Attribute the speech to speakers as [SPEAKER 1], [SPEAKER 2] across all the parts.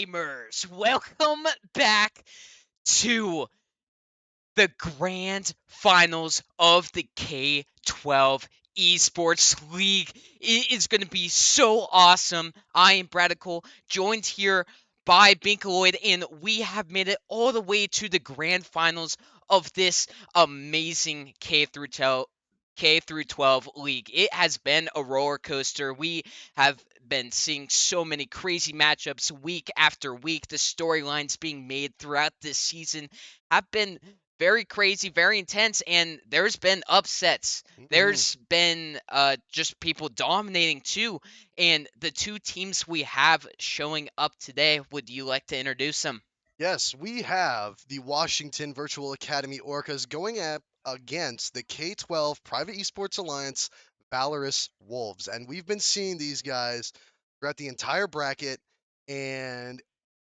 [SPEAKER 1] gamers, welcome back to the grand finals of the K12 Esports League. It is going to be so awesome. I am Bradical, joined here by Binkaloid, and we have made it all the way to the grand finals of this amazing K through 12 league. It has been a roller coaster. We have been seeing so many crazy matchups week after week. The storylines being made throughout this season have been very crazy, very intense, and there's been upsets. There's been just people dominating too. And the two teams we have showing up today, would you like to introduce them?
[SPEAKER 2] Yes, we have the Washington Virtual Academy Orcas going up against the K12 Private Esports Alliance Valorous Wolves. And we've been seeing these guys throughout the entire bracket, and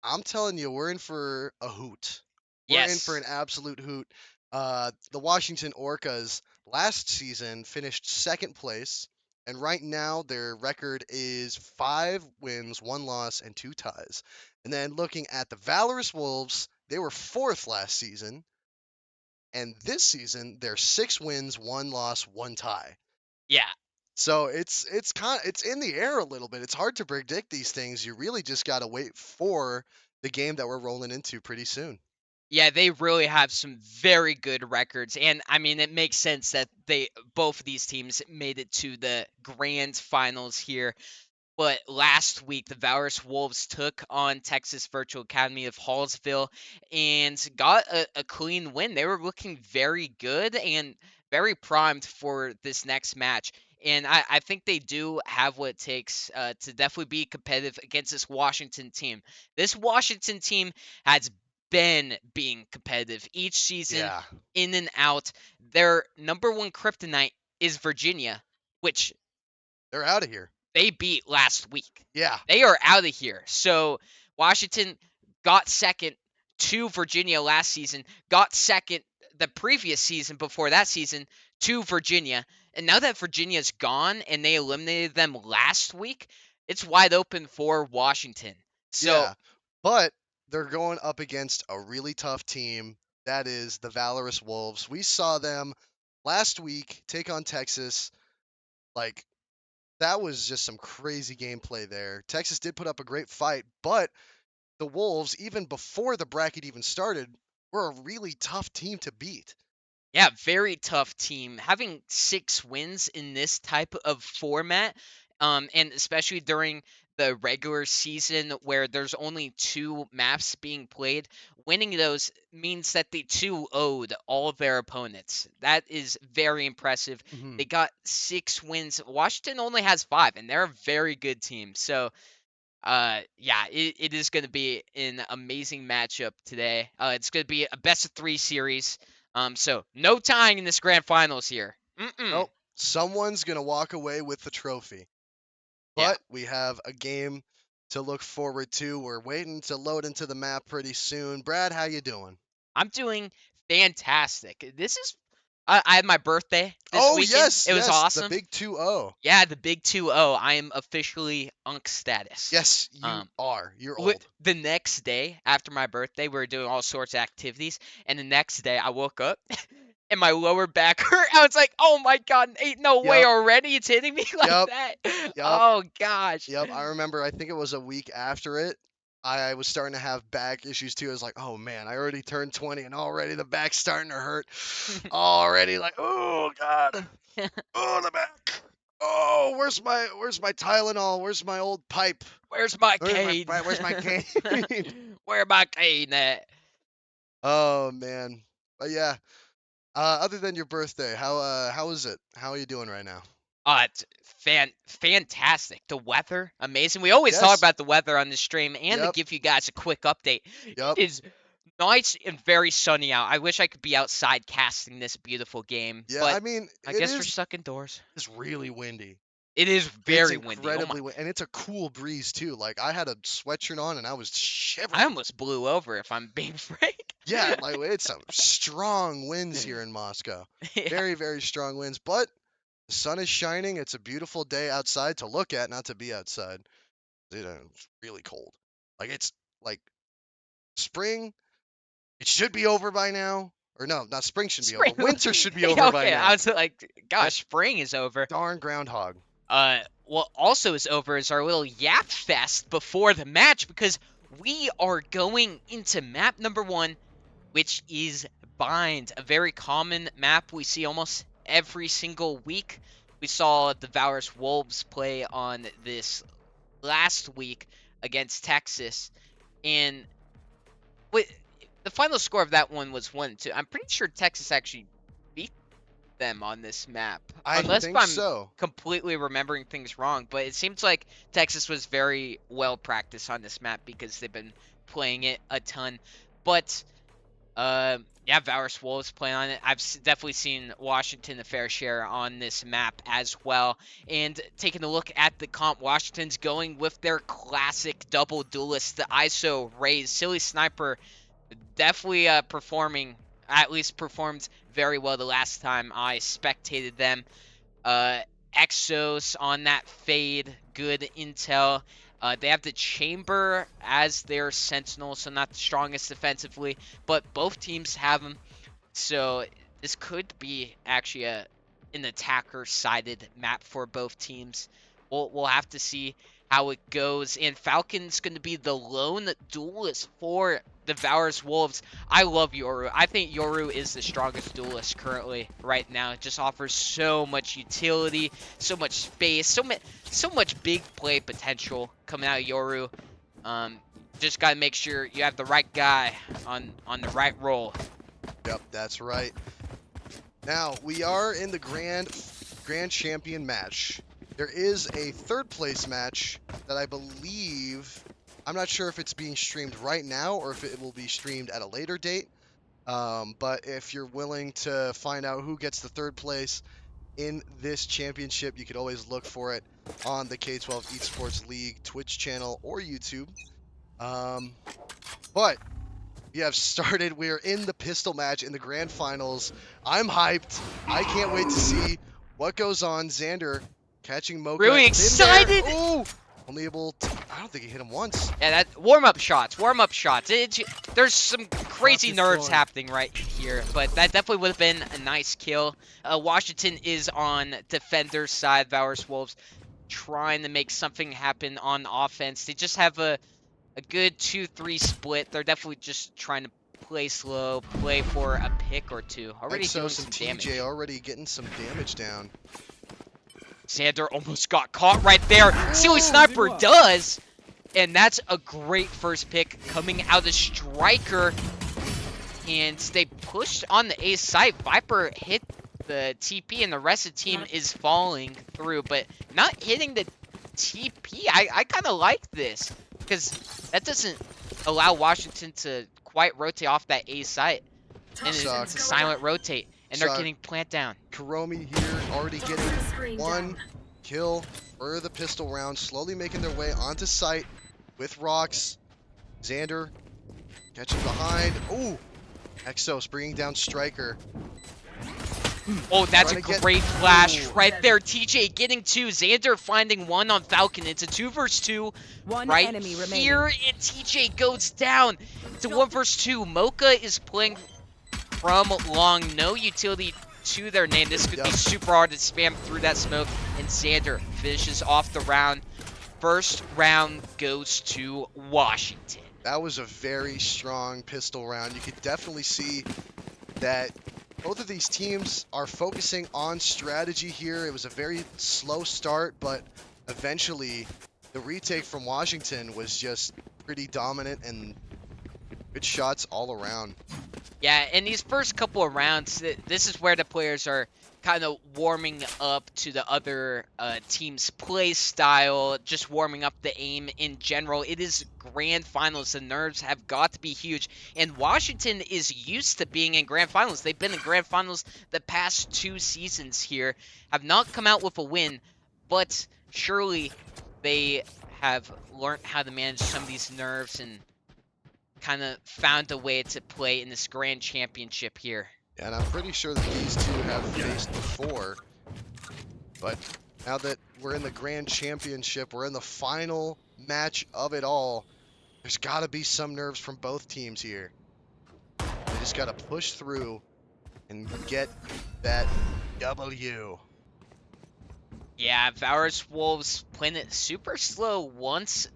[SPEAKER 2] I'm telling you, we're in for a hoot. We're in for
[SPEAKER 1] Yes.
[SPEAKER 2] an absolute hoot. The Washington Orcas last season finished second place, and right now their record is 5 wins, 1 loss, and 2 ties. And then looking at the Valorous Wolves, they were fourth last season, and this season they're 6 wins, 1 loss, 1 tie.
[SPEAKER 1] Yeah.
[SPEAKER 2] So it's in the air a little bit. It's hard to predict these things. You really just got to wait for the game that we're rolling into pretty soon.
[SPEAKER 1] Yeah, they really have some very good records, and I mean it makes sense that they both of these teams made it to the grand finals here. But last week, the Valorous Wolves took on Texas Virtual Academy of Hallsville and got a clean win. They were looking very good and very primed for this next match. And I think they do have what it takes to definitely be competitive against this Washington team. This Washington team has been being competitive each season,
[SPEAKER 2] Yeah,
[SPEAKER 1] in and out. Their number one kryptonite is Virginia, which
[SPEAKER 2] they're out of here.
[SPEAKER 1] they beat last week.
[SPEAKER 2] Yeah,
[SPEAKER 1] They are out of here. So Washington got second to Virginia last season, got second the previous season before that season to Virginia. And now that Virginia's gone and they eliminated them last week, it's wide open for Washington. So,
[SPEAKER 2] yeah. But they're going up against a really tough team. That is the Valorous Wolves. We saw them last week take on Texas. Like, that was just some crazy gameplay there. Texas did put up a great fight, but the Wolves, even before the bracket even started, were a really tough team to beat.
[SPEAKER 1] yeah, very tough team. Having 6 wins in this type of format, and especially during the regular season where there's only 2 maps being played, winning those means that they 2-0'd all of their opponents. That is very impressive.
[SPEAKER 2] Hmm.
[SPEAKER 1] They got 6 wins. Washington only has 5, and they're a very good team. So, yeah, it is going to be an amazing matchup today. It's going to be a best of 3 series. So no tying in this grand finals here. Mm-mm.
[SPEAKER 2] Nope. Someone's going to walk away with the trophy.
[SPEAKER 1] Yeah,
[SPEAKER 2] But we have a game to look forward to. We're waiting to load into the map pretty soon. Brad, how you doing?
[SPEAKER 1] I'm doing fantastic. This is I had my birthday this
[SPEAKER 2] Oh,
[SPEAKER 1] weekend.
[SPEAKER 2] yes,
[SPEAKER 1] It was
[SPEAKER 2] yes, the
[SPEAKER 1] awesome.
[SPEAKER 2] big 2-0.
[SPEAKER 1] Yeah, the big 2-0. I am officially Unk status.
[SPEAKER 2] Yes, you
[SPEAKER 1] Um,
[SPEAKER 2] are. You're old.
[SPEAKER 1] the next day after my birthday, we were doing all sorts of activities, and the next day I woke up and my lower back hurt. I was like, "Oh my god, ain't no way
[SPEAKER 2] Yep,
[SPEAKER 1] already! It's hitting me like
[SPEAKER 2] yep,
[SPEAKER 1] that."
[SPEAKER 2] yep,
[SPEAKER 1] Oh gosh.
[SPEAKER 2] yep. I remember, I think it was a week after it. I was starting to have back issues too. I was like, oh man, I already turned 20 and already the back's starting to hurt. Already like, oh god. Oh, the back. Oh, where's my Tylenol? Where's my old pipe?
[SPEAKER 1] Where's my
[SPEAKER 2] Where's my
[SPEAKER 1] cane?
[SPEAKER 2] where's my cane?
[SPEAKER 1] Where my cane at?
[SPEAKER 2] Oh man. But yeah. Other than your birthday, how is it? How are you doing right now?
[SPEAKER 1] It's fantastic. The weather, amazing. We always talk
[SPEAKER 2] Yes.
[SPEAKER 1] about the weather on the stream, and to
[SPEAKER 2] Yep.
[SPEAKER 1] give you guys a quick update, it
[SPEAKER 2] Yep.
[SPEAKER 1] is nice and very sunny out. I wish I could be outside casting this beautiful game,
[SPEAKER 2] Yeah,
[SPEAKER 1] but
[SPEAKER 2] I mean,
[SPEAKER 1] I
[SPEAKER 2] it
[SPEAKER 1] guess we're
[SPEAKER 2] is
[SPEAKER 1] stuck indoors.
[SPEAKER 2] it's really windy.
[SPEAKER 1] It is
[SPEAKER 2] It's
[SPEAKER 1] very windy. Oh my!
[SPEAKER 2] incredibly windy, and it's a cool breeze too. Like I had a sweatshirt on and I was
[SPEAKER 1] I
[SPEAKER 2] shivering.
[SPEAKER 1] almost blew over if I'm being frank.
[SPEAKER 2] Yeah, like it's some strong winds here in Moscow.
[SPEAKER 1] Yeah.
[SPEAKER 2] Very, very strong winds, but the sun is shining. It's a beautiful day outside to look at, not to be outside. It's really cold. Like like spring, it should be over by now. Or no, not spring should be over.
[SPEAKER 1] Spring.
[SPEAKER 2] Winter should be
[SPEAKER 1] Yeah,
[SPEAKER 2] over by
[SPEAKER 1] okay, I
[SPEAKER 2] now.
[SPEAKER 1] was like,
[SPEAKER 2] That
[SPEAKER 1] gosh, spring is over.
[SPEAKER 2] darn groundhog.
[SPEAKER 1] What also is over is our little Yap Fest before the match because we are going into map number 1, which is Bind, a very common map we see almost every single week. We saw the Valorous Wolves play on this last week against Texas, and with the final score of that one was 1-2. I'm pretty sure Texas actually beat them on this map,
[SPEAKER 2] I
[SPEAKER 1] unless
[SPEAKER 2] think
[SPEAKER 1] I'm
[SPEAKER 2] so.
[SPEAKER 1] completely remembering things wrong. But it seems like Texas was very well practiced on this map because they've been playing it a ton. But yeah, Valorous Wolves playing on it. I've definitely seen Washington a fair share on this map as well. And taking a look at the comp, Washington's going with their classic double duelist, the ISO Raze. Silly Sniper definitely performing, at least performed very well the last time I spectated them. Uh, Exos on that fade, good intel. They have the Chamber as their Sentinel, so not the strongest defensively, but both teams have them. So this could be actually an attacker-sided map for both teams. We'll have to see how it goes. And Falcon's going to be the lone duelist for the Valorous Wolves. I love Yoru. I think Yoru is the strongest duelist currently right now. It just offers so much utility, so much space, so much big play potential coming out of Yoru. Just got to make sure you have the right guy on the right role.
[SPEAKER 2] Yep, that's right. Now, we are in the Grand Champion match. There is a third place match that I believe, I'm not sure if it's being streamed right now or if it will be streamed at a later date. But if you're willing to find out who gets the third place in this championship, you could always look for it on the K12 Esports League Twitch channel or YouTube. But we have started. We're in the pistol match in the grand finals. I'm hyped. I can't wait to see what goes on. Xander catching Mocha.
[SPEAKER 1] Really excited.
[SPEAKER 2] Ooh, only able to, I don't think he hit him once.
[SPEAKER 1] Yeah, that warm-up shots. There's some crazy nerves
[SPEAKER 2] going.
[SPEAKER 1] happening right here, but that definitely would have been a nice kill. Washington is on defender's side. Valorous Wolves trying to make something happen on offense. They just have a good 2-3 split. They're definitely just trying to play slow, play for a pick or two. Already doing some damage.
[SPEAKER 2] TJ already getting some damage down.
[SPEAKER 1] Xander almost got caught right there. Silly Sniper does. And that's a great first pick coming out of Striker. And they pushed on the A site. Viper hit the TP and the rest of the team is falling through. But not hitting the TP. I kind of like this. Because that doesn't allow Washington to quite rotate off that A site. And it's a silent rotate. And they're getting plant down.
[SPEAKER 2] Kuromi here already getting one kill for the pistol round. Slowly making their way onto site with rocks. Xander catching behind. Ooh! Exos bringing down Striker.
[SPEAKER 1] Oh, that's a great flash right there. TJ getting 2. Xander finding 1 on Falcon. It's a 2 versus 2 right here. And TJ goes down. It's a 1 versus 2. Mocha is playing from long. No utility to their name. This could be super hard to spam through that smoke. And Xander finishes off the round. First round goes to Washington.
[SPEAKER 2] That was a very strong pistol round. You could definitely see that both of these teams are focusing on strategy here. It was a very slow start, but eventually the retake from Washington was just pretty dominant and good shots all around.
[SPEAKER 1] Yeah, in these first couple of rounds, this is where the players are kind of warming up to the other team's play style, just warming up the aim in general. It is grand finals. The nerves have got to be huge. And Washington is used to being in grand finals. They've been in grand finals the past 2 seasons here. Have not come out with a win, but surely they have learned how to manage some of these nerves and kind of found a way to play in this grand championship here.
[SPEAKER 2] And I'm pretty sure that these two have faced before. But now that we're in the grand championship, we're in the final match of it all. There's got to be some nerves from both teams here. They just got to push through and get that W.
[SPEAKER 1] Yeah, Valorous Wolves playing it super slow once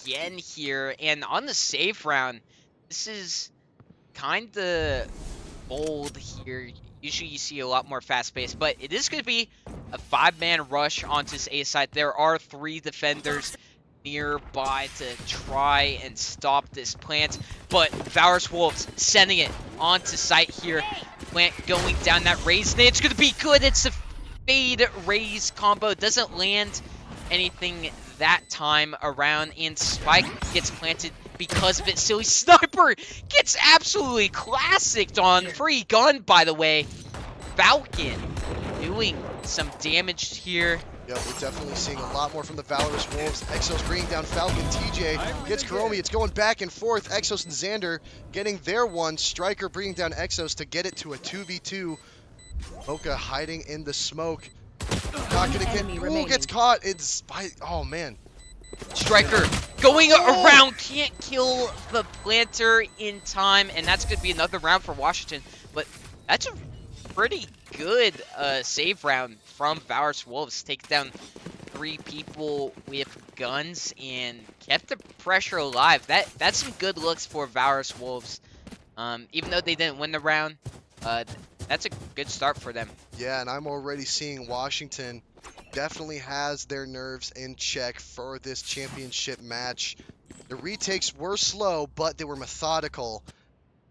[SPEAKER 1] again here. And on the save round, this is kind of bold here. Usually you see a lot more fast pace, but it is going to be a 5-man rush onto this A side. There are 3 defenders nearby to try and stop this plant, but Valorous Wolves sending it onto site here. Plant going down that raise, and it's going to be good. It's a fade raise combo. Doesn't land anything that time around, and Spike gets planted because of it. Silly Sniper gets absolutely classicked on free gun, by the way. Falcon doing some damage here.
[SPEAKER 2] Yep, we're definitely seeing a lot more from the Valorous Wolves. Exos bringing down Falcon. TJ gets Karomi. It's going back and forth. Exos and Xander getting their one. Striker bringing down Exos to get it to a 2v2. Mocha hiding in the smoke. Not gonna get. Ooh, gets caught. It's by. Oh man.
[SPEAKER 1] Striker going around, can't kill the planter in time, and that's going to be another round for Washington. But that's a pretty good save round from Valorous Wolves. Takes down 3 people with guns and kept the pressure alive. That's some good looks for Valorous Wolves. Even though they didn't win the round, that's a good start for them.
[SPEAKER 2] Yeah, and I'm already seeing Washington definitely has their nerves in check for this championship match. The retakes were slow, but they were methodical.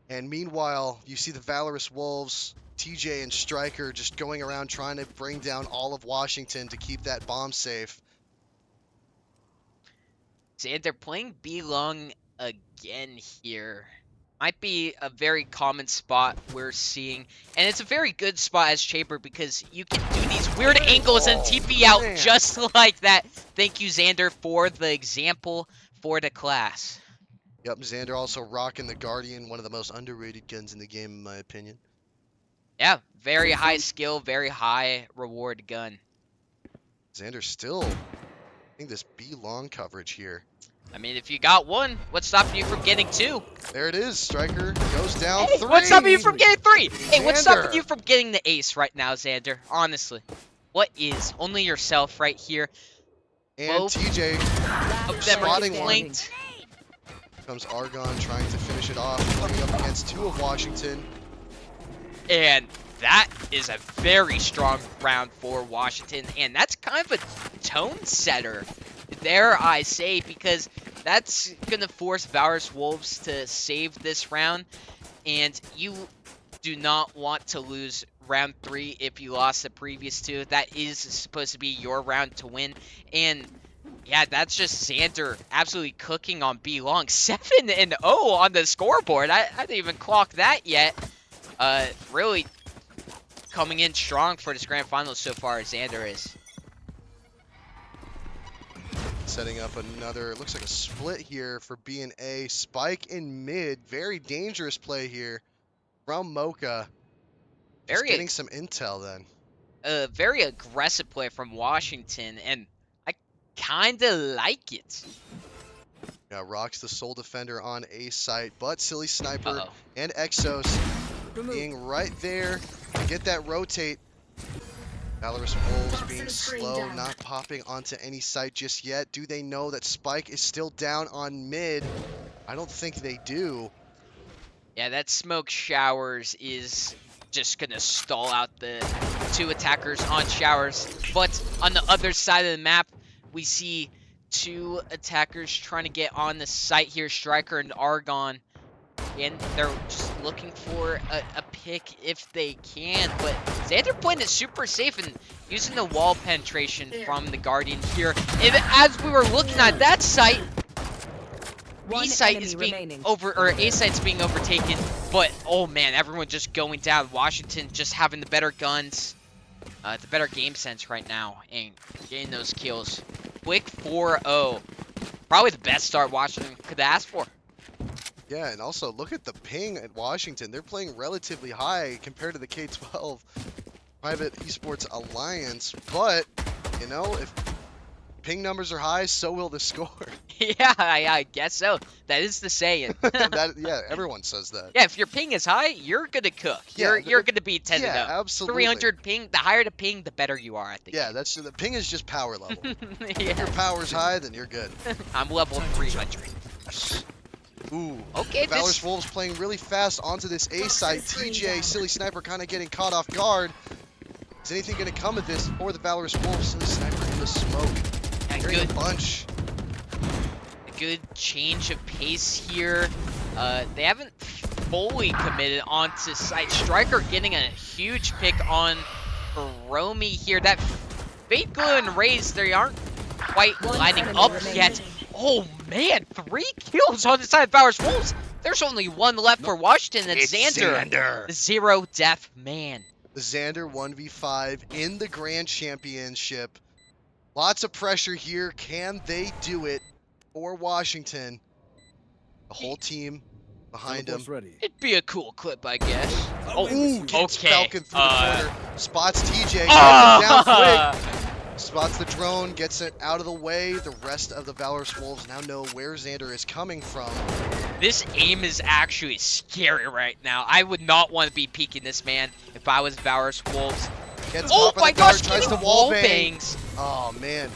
[SPEAKER 2] And meanwhile, you see the Valorous Wolves, TJ and Striker just going around trying to bring down all of Washington to keep that bomb safe.
[SPEAKER 1] Xander playing B long again here. Might be a very common spot we're seeing. And it's a very good spot as Chamber because you can do these weird angles and TP out just like that. Thank you, Xander, for the example for the class.
[SPEAKER 2] Yep, Xander also rocking the Guardian, one of the most underrated guns in the game, in my opinion.
[SPEAKER 1] Yeah, very high skill, very high reward gun.
[SPEAKER 2] Xander still, I think this B long coverage here.
[SPEAKER 1] I mean, if you got 1, what's stopping you from getting 2?
[SPEAKER 2] There it is. Striker goes down 3.
[SPEAKER 1] What's stopping you from getting 3? Hey, what's
[SPEAKER 2] Xander.
[SPEAKER 1] stopping you from getting the ace right now, Xander? Honestly. What is? Only yourself right here.
[SPEAKER 2] And
[SPEAKER 1] Both
[SPEAKER 2] TJ
[SPEAKER 1] of them are
[SPEAKER 2] spotting
[SPEAKER 1] flanked.
[SPEAKER 2] Comes Argon trying to finish it off, coming up against 2 of Washington.
[SPEAKER 1] And that is a very strong round for Washington. And that's kind of a tone setter, dare I say, because that's going to force Valorous Wolves to save this round. And you do not want to lose round 3 if you lost the previous 2. That is supposed to be your round to win. And yeah, that's just Xander absolutely cooking on B long. 7-0 on the scoreboard. I didn't even clock that yet. Really coming in strong for this grand finals so far, Xander is.
[SPEAKER 2] Setting up another, looks like a split here for B and A. Spike in mid, very dangerous play here from Mocha. Just getting some intel then.
[SPEAKER 1] A very aggressive play from Washington, and I kind of like it.
[SPEAKER 2] Yeah, rocks the sole defender on A site, but Silly Sniper and Exos being right there to get that rotate. Valorous Wolves being slow, not popping onto any site just yet. Do they know that Spike is still down on mid? I don't think they do.
[SPEAKER 1] Yeah, that smoke showers is just gonna stall out the 2 attackers on showers. But on the other side of the map, we see 2 attackers trying to get on the site here, Striker and Argon. And they're just looking for a pick if they can. But Xander playing it super safe and using the wall penetration from the Guardian here. And as we were looking at that site, B site is being A site's being overtaken. But oh man, everyone just going down. Washington just having the better guns, the better game sense right now, and getting those kills. Quick 4-0, probably the best start Washington could ask for.
[SPEAKER 2] Yeah, and also look at the ping at Washington. They're playing relatively high compared to the K12 Private Esports Alliance. But, you know, if ping numbers are high, so will the score.
[SPEAKER 1] Yeah, I guess so. That is the saying.
[SPEAKER 2] Yeah, everyone says that.
[SPEAKER 1] Yeah, if your ping is high, you're gonna cook.
[SPEAKER 2] Yeah,
[SPEAKER 1] You're gonna be 10 to
[SPEAKER 2] yeah,
[SPEAKER 1] 0.
[SPEAKER 2] absolutely.
[SPEAKER 1] 300 ping. The higher the ping, the better you are at the
[SPEAKER 2] Yeah,
[SPEAKER 1] game.
[SPEAKER 2] that's the ping is just power level. If
[SPEAKER 1] Yeah.
[SPEAKER 2] your power's high, then you're good.
[SPEAKER 1] I'm level 300.
[SPEAKER 2] Ooh.
[SPEAKER 1] Okay,
[SPEAKER 2] Valorous Wolves playing really fast onto this A site. TJ, Silly Sniper, kind of getting caught off guard. Is anything going to come of this for the Valorous Wolves? Silly Sniper in the smoke. Hearing a bunch.
[SPEAKER 1] A good change of pace here. They haven't fully committed onto site. Striker getting a huge pick on Romy here. That Fate Glue and Raze, they aren't quite lining up yet. Oh man, 3 kills on the side of Valorous Wolves. There's only 1 left for Washington. It's Xander, the 0 death man.
[SPEAKER 2] The Xander 1v5 in the Grand Championship. Lots of pressure here. Can they do it for Washington? The whole team behind him.
[SPEAKER 1] It'd be a cool clip, I guess. Oh,
[SPEAKER 2] Gets
[SPEAKER 1] okay.
[SPEAKER 2] Falcon through the corner. Spots TJ. Down quick. Spots the drone. Gets it out of the way. The rest of the Valorous Wolves now know where Xander is coming from.
[SPEAKER 1] This aim is actually scary right now. I would not want to be peeking this man if I was Valorous Wolves. Oh my gosh,
[SPEAKER 2] tries to wall bangs. Oh man.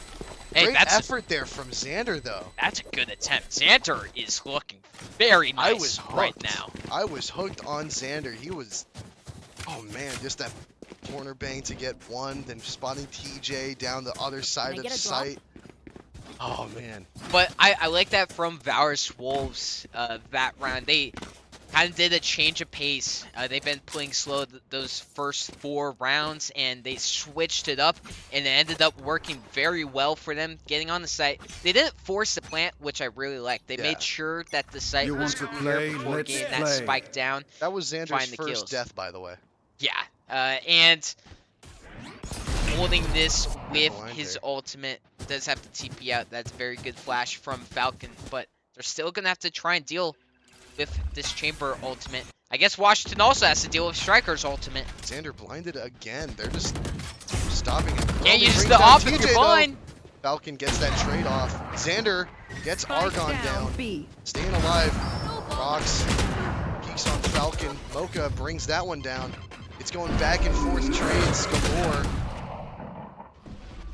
[SPEAKER 1] Hey,
[SPEAKER 2] Great effort there from Xander though.
[SPEAKER 1] That's a good attempt. Xander is looking very nice right now.
[SPEAKER 2] I was hooked on Xander. He was, oh man, just that corner bang to get 1, then spotting TJ down the other side of the site. Oh man.
[SPEAKER 1] But I like that from Valorous Wolves that round. They kind of did a change of pace. They've been playing slow those first 4 rounds, and they switched it up, and it ended up working very well for them getting on the site. They didn't force the plant, which I really liked. They made sure that the site was clear before getting that spike down.
[SPEAKER 2] That was Xander's first death, by the way.
[SPEAKER 1] Yeah, and holding this with his ultimate does have to TP out. That's a very good flash from Falcon, but they're still going to have to try and deal with this Chamber ultimate. I guess Washington also has to deal with Striker's ultimate.
[SPEAKER 2] Xander blinded again. They're just stopping him.
[SPEAKER 1] Can't use the off if you're blind.
[SPEAKER 2] Falcon gets that trade off. Xander gets Argon down. Staying alive. Rocks peeks on Falcon. Mocha brings that one down. It's going back and forth trades galore.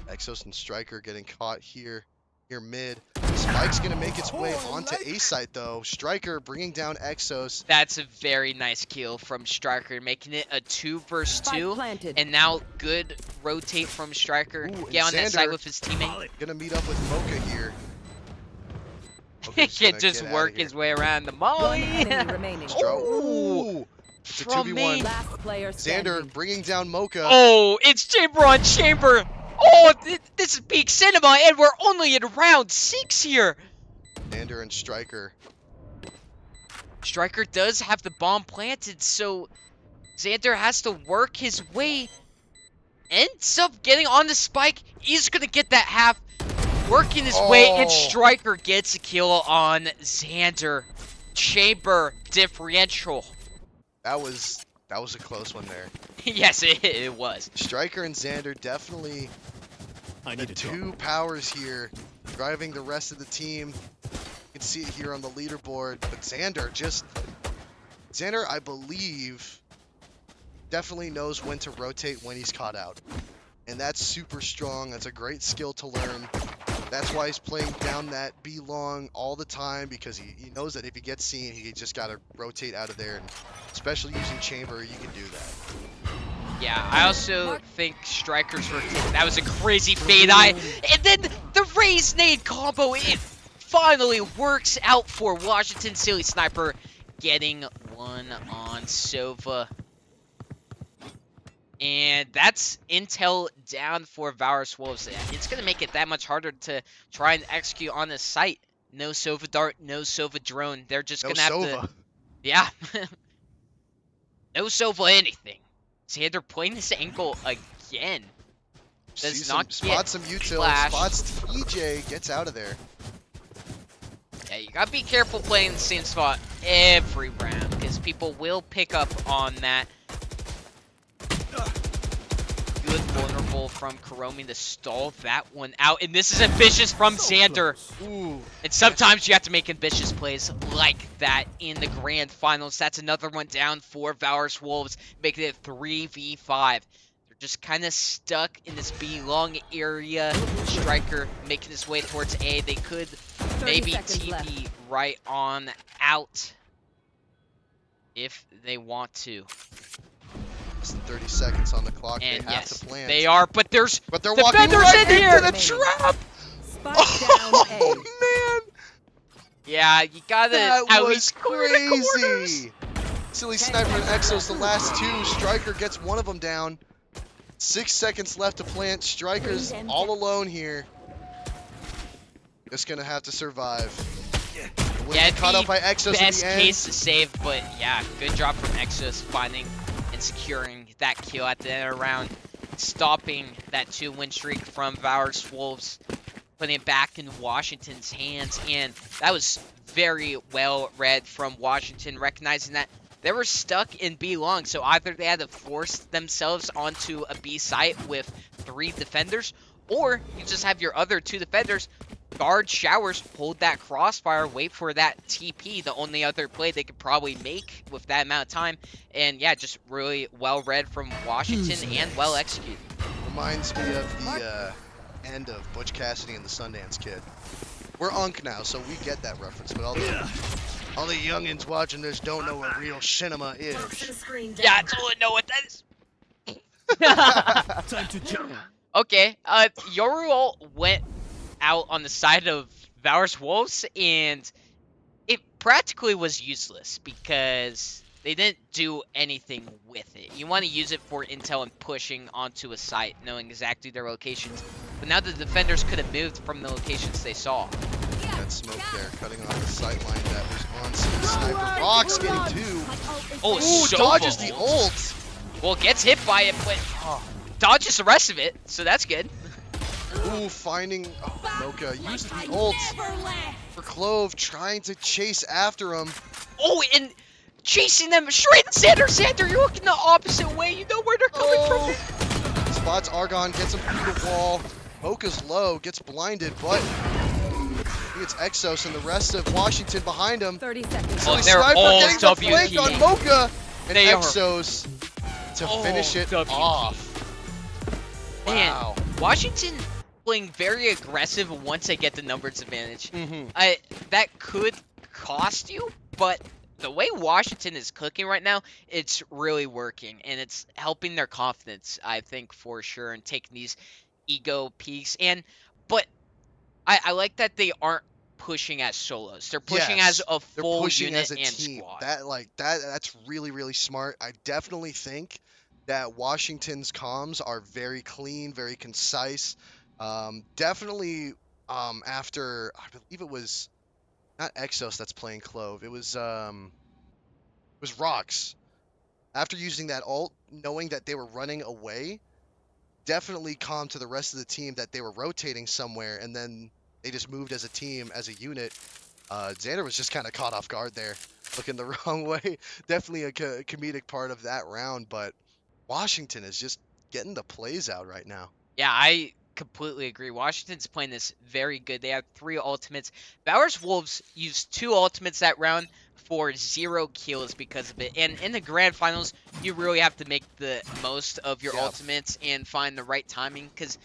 [SPEAKER 2] Exos and Striker getting caught here mid. Spike's gonna make its way onto A site though. Striker bringing down Exos.
[SPEAKER 1] That's a very nice kill from Striker, making it a 2 versus 2. And now good rotate from Striker. Get on that side with his teammate.
[SPEAKER 2] Gonna meet up with Mocha here.
[SPEAKER 1] He can just work his way around the molly.
[SPEAKER 2] Ooh. It's a 2v1. Xander bringing down Mocha.
[SPEAKER 1] Oh, it's Chamber on Chamber. Oh, this is peak cinema, and we're only in round 6 here.
[SPEAKER 2] Xander and Striker.
[SPEAKER 1] Striker does have the bomb planted, so Xander has to work his way. Ends up getting on the spike. He's going to get that half, working his way, and Striker gets a kill on Xander. Chamber differential.
[SPEAKER 2] That was a close one there.
[SPEAKER 1] Yes, it was.
[SPEAKER 2] Striker and Xander definitely the 2 powers here, driving the rest of the team. You can see it here on the leaderboard, but Xander, I believe, definitely knows when to rotate when he's caught out. And that's super strong. That's a great skill to learn. That's why he's playing down that B long all the time, because he knows that if he gets seen, he just got to rotate out of there. And especially using Chamber, you can do that.
[SPEAKER 1] Yeah, I also think Striker's rotation. That was a crazy fade eye. And then the Raze nade combo, it finally works out for Washington. Silly Sniper getting 1 on Sova. And that's intel down for Valorous Wolves. It's going to make it that much harder to try and execute on this site. No Sova Dart, no Sova Drone. They're just going to have to... Yeah. No Sova anything. Xander playing this angle again. Does not
[SPEAKER 2] spots some util, spots TJ, gets out of there.
[SPEAKER 1] Yeah, you gotta be careful playing the same spot every round, because people will pick up on that. Good vulnerable able from Kuromi to stall that one out. And this is ambitious from Xander.
[SPEAKER 2] Ooh.
[SPEAKER 1] And sometimes you have to make ambitious plays like that in the grand finals. That's another one down for Valorous Wolves, making it 3v5. They're just kind of stuck in this B long area. Striker making his way towards A. They could maybe TP right on out if they want to.
[SPEAKER 2] Less than 30 seconds on the clock.
[SPEAKER 1] And
[SPEAKER 2] they have
[SPEAKER 1] yes,
[SPEAKER 2] to plan.
[SPEAKER 1] they are, but there's
[SPEAKER 2] But they're walking
[SPEAKER 1] defenders
[SPEAKER 2] right
[SPEAKER 1] in here.
[SPEAKER 2] into the trap. Oh man!
[SPEAKER 1] Yeah, you gotta
[SPEAKER 2] That
[SPEAKER 1] at
[SPEAKER 2] was
[SPEAKER 1] least clear the corners.
[SPEAKER 2] crazy. Silly Sniper and Exos, the last two. Striker gets one of them down. 6 seconds left to plant. Striker's all alone here. Just gonna have to survive.
[SPEAKER 1] Yeah,
[SPEAKER 2] Caught up by Exos in
[SPEAKER 1] best
[SPEAKER 2] the end.
[SPEAKER 1] case to save, but yeah, good job from Exos finding and securing that kill at the end of the round, stopping that 2-win streak from Valorous Wolves, putting it back in Washington's hands, and that was very well read from Washington, recognizing that they were stuck in B long, so either they had to force themselves onto a B site with 3 defenders, or you just have your other 2 defenders guard showers, hold that crossfire, wait for that TP, the only other play they could probably make with that amount of time. And yeah, just really well read from Washington and well executed.
[SPEAKER 2] Reminds me of the end of Butch Cassidy and the Sundance Kid. We're Unk now, so we get that reference, but all the youngins watching this don't know what real cinema is.
[SPEAKER 1] Yeah, I totally know what that is.
[SPEAKER 3] Time to jump.
[SPEAKER 1] Okay, Yoru went out on the side of Valorous Wolves, and it practically was useless because they didn't do anything with it. You want to use it for intel and pushing onto a site, knowing exactly their locations. But now the defenders could have moved from the locations they saw.
[SPEAKER 2] That smoke there, cutting on the sight line that was on Silly Sniper. Rocks getting 2.
[SPEAKER 1] Oh,
[SPEAKER 2] Ooh,
[SPEAKER 1] so
[SPEAKER 2] dodges the ult.
[SPEAKER 1] Well, gets hit by it, but dodges the rest of it, so that's good.
[SPEAKER 2] Ooh, finding Mocha uses the ult for Clove, trying to chase after him.
[SPEAKER 1] Oh, and chasing them straight at Xander. Xander, you're looking the opposite way. You know where they're coming from.
[SPEAKER 2] Spots Argon, gets him through the wall. Mocha's low, gets blinded, but he gets Exos and the rest of Washington behind him.
[SPEAKER 4] 30 seconds.
[SPEAKER 2] Silly
[SPEAKER 1] they're
[SPEAKER 2] Sniper
[SPEAKER 1] all
[SPEAKER 2] getting the flank
[SPEAKER 1] WP.
[SPEAKER 2] on Mocha and
[SPEAKER 1] They are
[SPEAKER 2] Exos to finish it
[SPEAKER 1] WP.
[SPEAKER 2] off.
[SPEAKER 1] Man,
[SPEAKER 2] Wow.
[SPEAKER 1] Washington playing very aggressive once they get the numbers advantage.
[SPEAKER 2] Mm-hmm.
[SPEAKER 1] That could cost you, but the way Washington is cooking right now, it's really working, and it's helping their confidence, I think, for sure, and taking these ego peaks. But I like that they aren't pushing as solos. They're pushing
[SPEAKER 2] Yes,
[SPEAKER 1] as a
[SPEAKER 2] they're
[SPEAKER 1] full
[SPEAKER 2] pushing
[SPEAKER 1] unit
[SPEAKER 2] as a
[SPEAKER 1] and
[SPEAKER 2] team.
[SPEAKER 1] squad.
[SPEAKER 2] That's really, really smart. I definitely think that Washington's comms are very clean, very concise. Definitely after, I believe it was not Exos that's playing Clove. It was Rox. After using that ult, knowing that they were running away, definitely calmed to the rest of the team that they were rotating somewhere, and then they just moved as a team, as a unit. Xander was just kind of caught off guard there, looking the wrong way. Definitely a comedic part of that round, but Washington is just getting the plays out right now.
[SPEAKER 1] Yeah, I completely agree. Washington's playing this very good. They have 3 ultimates. Valorous Wolves used 2 ultimates that round for 0 kills because of it. And in the grand finals, you really have to make the most of your ultimates and find the right timing. Because,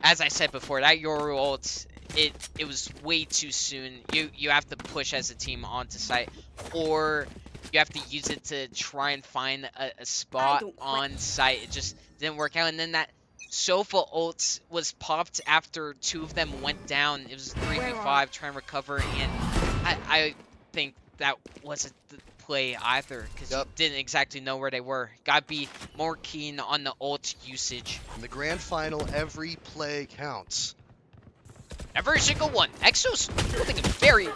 [SPEAKER 1] as I said before, that Yoru ult, it was way too soon. You have to push as a team onto site, or you have to use it to try and find a spot on site. It just didn't work out. And then that Sofa ult was popped after 2 of them went down. It was 3v5 trying to recover, and I think that wasn't the play either, because you didn't exactly know where they were. Gotta be more keen on the ult usage.
[SPEAKER 2] In the grand final, every play counts.
[SPEAKER 1] Every single one. Exo's holding a very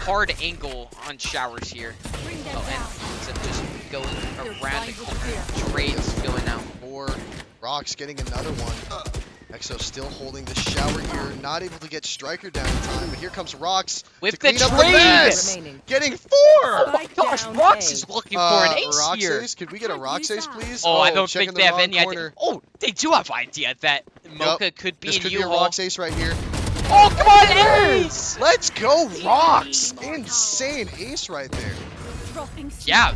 [SPEAKER 1] hard angle on showers here. Oh, and instead of just going around the corner, trades going out.
[SPEAKER 2] Or Rox getting another one. Exo still holding the shower here, not able to get Striker down in time, but here comes Rox
[SPEAKER 1] with
[SPEAKER 2] to
[SPEAKER 1] the
[SPEAKER 2] clean up the mess. Getting 4!
[SPEAKER 1] Oh my gosh, Rox is looking for an ace
[SPEAKER 2] Rox
[SPEAKER 1] here.
[SPEAKER 2] Ace? Could we get a Rox Ace, please?
[SPEAKER 1] Oh, I don't
[SPEAKER 2] checking
[SPEAKER 1] think they have
[SPEAKER 2] wrong
[SPEAKER 1] any idea.
[SPEAKER 2] corner.
[SPEAKER 1] Oh, they do have idea that Mocha could be
[SPEAKER 2] This
[SPEAKER 1] in
[SPEAKER 2] could be a
[SPEAKER 1] U-Haul.
[SPEAKER 2] Rocks ace right here.
[SPEAKER 1] Oh, come on, ace!
[SPEAKER 2] Let's go, Rocks! Insane ace right there.
[SPEAKER 1] Yeah,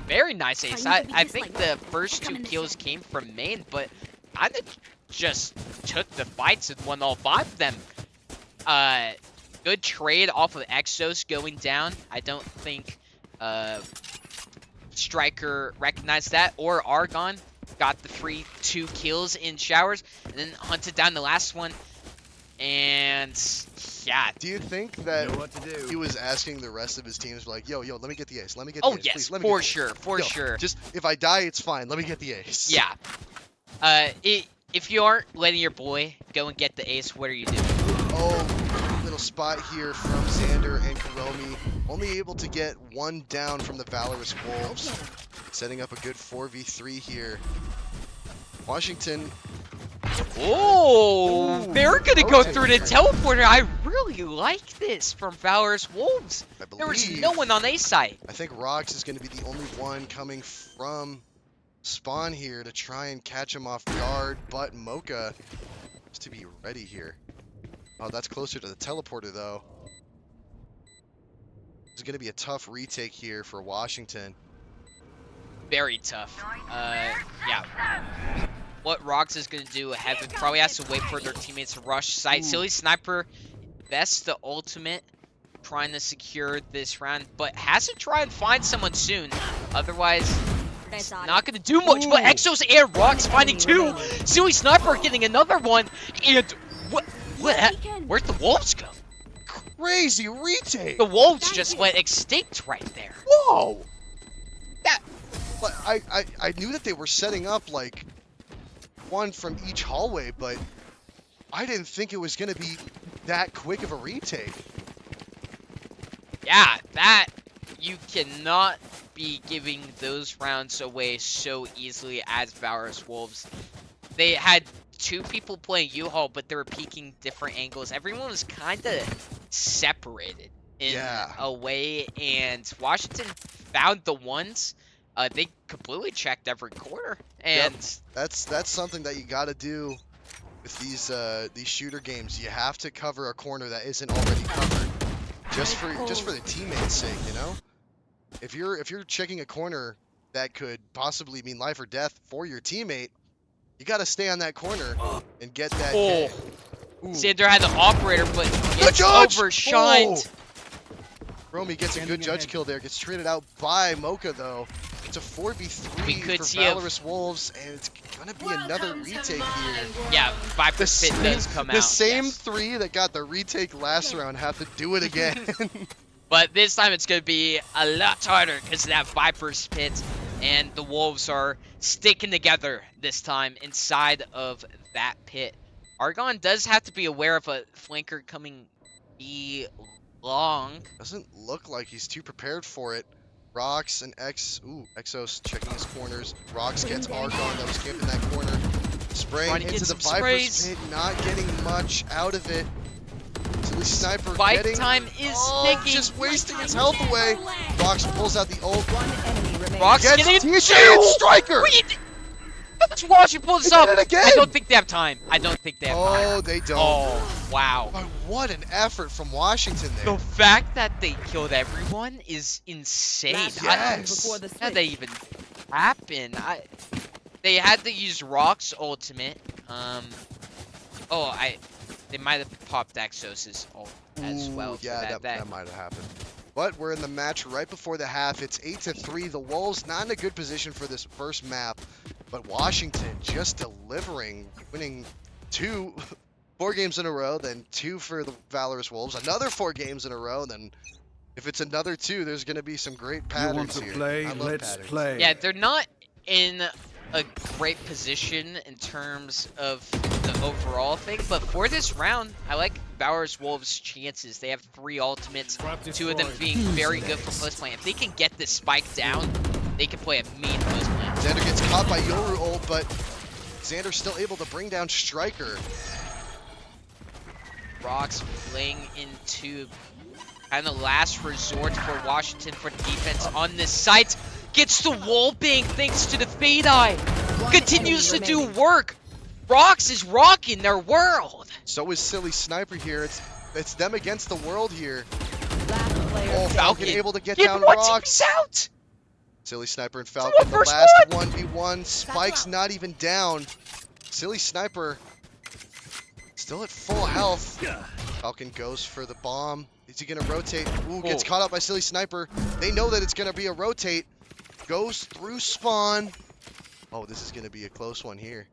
[SPEAKER 1] very nice ace. I think the first 2 kills came from main, but I just took the fights and won all 5 of them. Good trade off of Exos going down. I don't think Striker recognized that, or Argon got the free 2 kills in showers, and then hunted down the last one. And yeah.
[SPEAKER 2] Do you think that he was asking the rest of his teams, like, yo, let me get the ace, let me get the
[SPEAKER 1] Oh
[SPEAKER 2] ace,
[SPEAKER 1] yes,
[SPEAKER 2] please, let me
[SPEAKER 1] for
[SPEAKER 2] get the
[SPEAKER 1] sure,
[SPEAKER 2] ace.
[SPEAKER 1] for sure.
[SPEAKER 2] Just, if I die, it's fine, let me get the ace.
[SPEAKER 1] Yeah. If you aren't letting your boy go and get the ace, what are you doing?
[SPEAKER 2] Oh, little spot here from Xander and Kuromi. Only able to get 1 down from the Valorous Wolves. Setting up a good 4v3 here. Washington.
[SPEAKER 1] Oh,
[SPEAKER 2] Ooh,
[SPEAKER 1] they're gonna go
[SPEAKER 2] rotate
[SPEAKER 1] through the
[SPEAKER 2] here.
[SPEAKER 1] teleporter. I really like this from Valorous Wolves.
[SPEAKER 2] I
[SPEAKER 1] There was
[SPEAKER 2] believe-
[SPEAKER 1] no one on A side.
[SPEAKER 2] I think Rox is going to be the only one coming from spawn here to try and catch him off guard, but Mocha has to be ready here. Oh, that's closer to the teleporter, though. It's going to be a tough retake here for Washington.
[SPEAKER 1] Very tough. Yeah. What Rox is going to do, Heaven probably has to wait for their teammates to rush site.
[SPEAKER 2] Ooh.
[SPEAKER 1] Silly Sniper invests the ultimate, trying to secure this round, but has to try and find someone soon. Otherwise, it's not going to do much.
[SPEAKER 2] Ooh.
[SPEAKER 1] But Exos and Rox finding 2. Silly Sniper getting another one. And where'd the Wolves go?
[SPEAKER 2] Crazy retake!
[SPEAKER 1] The Wolves just went extinct right there.
[SPEAKER 2] Whoa!
[SPEAKER 1] That
[SPEAKER 2] But I knew that they were setting up, like, 1 from each hallway, but I didn't think it was going to be that quick of a retake.
[SPEAKER 1] Yeah, that you cannot be giving those rounds away so easily as Valorous Wolves. They had 2 people playing U-Haul, but they were peeking different angles. Everyone was kind of separated in a way, and Washington found the ones. They completely checked every corner, and
[SPEAKER 2] that's something that you got to do with these shooter games. You have to cover a corner that isn't already covered, just for the teammates' sake, you know. If you're checking a corner that could possibly mean life or death for your teammate, you got to stay on that corner and get that.
[SPEAKER 1] oh,
[SPEAKER 2] Ooh.
[SPEAKER 1] Xander had the operator, but
[SPEAKER 2] Good
[SPEAKER 1] gets
[SPEAKER 2] judge!
[SPEAKER 1] overshined.
[SPEAKER 2] Romy gets a good judge kill there. Gets traded out by Mocha, though. It's a 4v3
[SPEAKER 1] We could
[SPEAKER 2] for
[SPEAKER 1] see
[SPEAKER 2] Valorous Wolves, and it's gonna be another retake here.
[SPEAKER 1] Yeah, Viper's Pit does come out.
[SPEAKER 2] The same
[SPEAKER 1] yes.
[SPEAKER 2] 3 that got the retake last round have to do it again.
[SPEAKER 1] But this time it's going to be a lot harder because of that Viper's Pit, and the Wolves are sticking together this time inside of that pit. Argon does have to be aware of a flanker coming be long.
[SPEAKER 2] Doesn't look like he's too prepared for it. Rox and Exos checking his corners. Rox gets Argon that was camping that corner. Spraying
[SPEAKER 1] Trying to get
[SPEAKER 2] into the
[SPEAKER 1] some
[SPEAKER 2] Viper's
[SPEAKER 1] sprays.
[SPEAKER 2] Pit, not getting much out of it. Silly Sniper
[SPEAKER 1] Fight
[SPEAKER 2] getting...
[SPEAKER 1] time is ticking.
[SPEAKER 2] Just wasting his health away. Rox pulls out the ult.
[SPEAKER 1] Rox
[SPEAKER 2] Gets
[SPEAKER 1] getting
[SPEAKER 2] TJ and Striker!
[SPEAKER 1] Wait, let's watch him pull this
[SPEAKER 2] They
[SPEAKER 1] up.
[SPEAKER 2] did it again!
[SPEAKER 1] I don't think they have time. I don't think they have time.
[SPEAKER 2] Oh, they don't.
[SPEAKER 1] Oh, wow.
[SPEAKER 2] But what an effort from Washington there.
[SPEAKER 1] The fact that they killed everyone is insane.
[SPEAKER 2] Yes.
[SPEAKER 1] How did that even happen? They had to use Rock's ultimate. They might have popped Exos's ult as well.
[SPEAKER 2] Yeah, that might have happened. But we're in the match right before the half. It's 8-3. The Wolves not in a good position for this first map, but Washington just delivering, winning 4 games in a row, then 2 for the Valorous Wolves, another 4 games in a row, then if it's another 2, there's going to be some great patterns here.
[SPEAKER 3] Play,
[SPEAKER 2] I love
[SPEAKER 3] let's
[SPEAKER 2] patterns.
[SPEAKER 3] play.
[SPEAKER 1] Yeah, they're not in a great position in terms of the overall thing, but for this round, I like Valorous Wolves' chances. They have 3 ultimates, 2 of them being very good for post play. If they can get this spike down, they can play a mean post play.
[SPEAKER 2] Xander gets caught by Yoru ult, but Xander's still able to bring down Striker.
[SPEAKER 1] Rocks playing into kind of last resort for Washington for defense on this site. Gets the wall bang thanks to the Fade Eye. Continues to do work. Rox is rocking their world.
[SPEAKER 2] So is Silly Sniper here. It's them against the world here.
[SPEAKER 3] Last player.
[SPEAKER 2] Oh, Falcon able to get
[SPEAKER 1] Getting
[SPEAKER 2] down
[SPEAKER 1] one
[SPEAKER 2] Rox.
[SPEAKER 1] team's out.
[SPEAKER 2] Silly Sniper and Falcon, the
[SPEAKER 1] versus
[SPEAKER 2] last
[SPEAKER 1] one.
[SPEAKER 2] 1v1. Spike's not even down. Silly Sniper still at full health. Falcon goes for the bomb. Is he gonna rotate? Ooh, gets caught up by Silly Sniper. They know that it's gonna be a rotate. Goes through spawn. Oh, this is gonna be a close one here.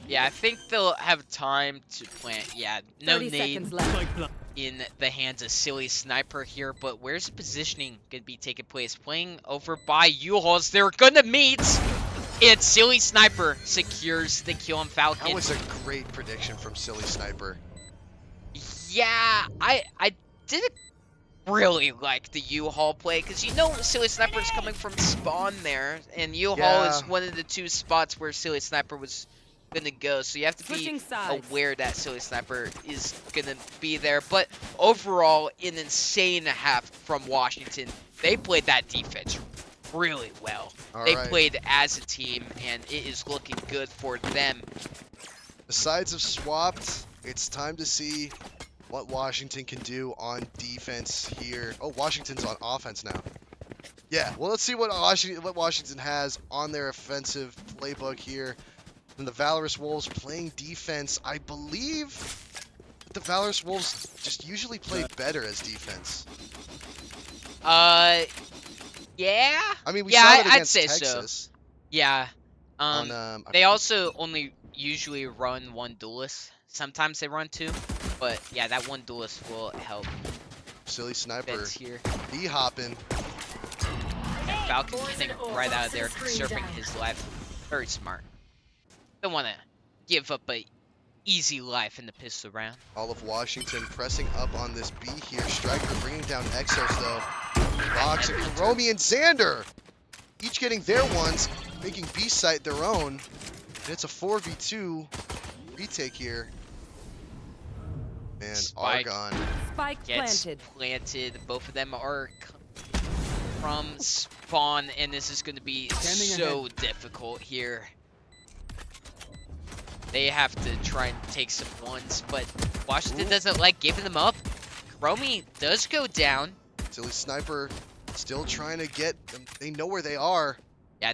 [SPEAKER 1] Yeah, I think they'll have time to plant. Yeah, no
[SPEAKER 3] 30
[SPEAKER 1] nade
[SPEAKER 3] seconds left.
[SPEAKER 1] in the hands of Silly Sniper here, but where's the positioning gonna be taking place? Playing over by U-Hauls. They're gonna meet. And Silly Sniper secures the kill on Falcon.
[SPEAKER 2] That was a great prediction from Silly Sniper.
[SPEAKER 1] Yeah, I didn't really like the U-Haul play, because you know Silly Sniper is coming from spawn there, and U-Haul is one of the two spots where Silly Sniper was gonna go, so you have to be
[SPEAKER 3] Switching sides.
[SPEAKER 1] aware that Silly Sniper is gonna be there. But overall, an insane half from Washington. They played that defense really well. They played as a team, and it is looking good for them.
[SPEAKER 2] The sides have swapped. It's time to see what Washington can do on defense here. Oh, Washington's on offense now. Yeah, well, let's see what Washington has on their offensive playbook here. And the Valorous Wolves playing defense. I believe that the Valorous Wolves just usually play better as defense.
[SPEAKER 1] Yeah.
[SPEAKER 2] I mean, we
[SPEAKER 1] yeah,
[SPEAKER 2] saw that
[SPEAKER 1] I'd
[SPEAKER 2] against
[SPEAKER 1] say
[SPEAKER 2] Texas.
[SPEAKER 1] so. Yeah. They also only usually run one duelist. Sometimes they run two, but yeah, that one duelist will help.
[SPEAKER 2] Silly Sniper
[SPEAKER 1] Here.
[SPEAKER 2] D-hopping.
[SPEAKER 1] And Falcon getting right out of there, conserving his life. Very smart. Don't want to give up a easy life in the pistol round.
[SPEAKER 2] All of Washington pressing up on this B here. Striker bringing down Exos though. Box and Karomi and Xander each getting their ones, making B site their own. And it's a 4v2 retake here. Man,
[SPEAKER 1] Spike
[SPEAKER 2] Argon
[SPEAKER 3] Spike
[SPEAKER 1] gets
[SPEAKER 3] planted.
[SPEAKER 1] Both of them are from spawn, and this is going to be so difficult here. They have to try and take some ones, but Washington doesn't like giving them up. Karomi does go down.
[SPEAKER 2] Silly Sniper still trying to get them. They know where they are.
[SPEAKER 1] Yeah,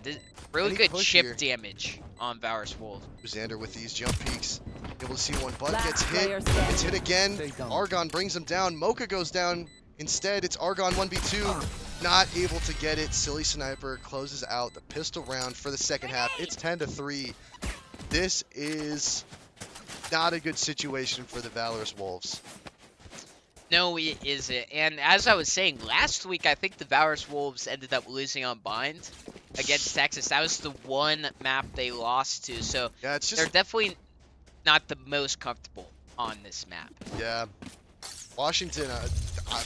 [SPEAKER 1] really good chip
[SPEAKER 2] here.
[SPEAKER 1] damage on Valorous Wolves.
[SPEAKER 2] Xander with these jump peaks. Able to see one butt
[SPEAKER 3] Last
[SPEAKER 2] gets
[SPEAKER 3] player
[SPEAKER 2] hit.
[SPEAKER 3] standing.
[SPEAKER 2] Gets hit again. Argon brings him down. Mocha goes down. Instead, it's Argon 1v2. Not able to get it. Silly Sniper closes out the pistol round for the second half. It's 10-3. This is not a good situation for the Valorous Wolves.
[SPEAKER 1] No, it isn't. And as I was saying, last week, I think the Valorous Wolves ended up losing on Bind against Texas. That was the one map they lost to. So
[SPEAKER 2] Yeah, it's just
[SPEAKER 1] they're definitely not the most comfortable on this map.
[SPEAKER 2] yeah. Washington,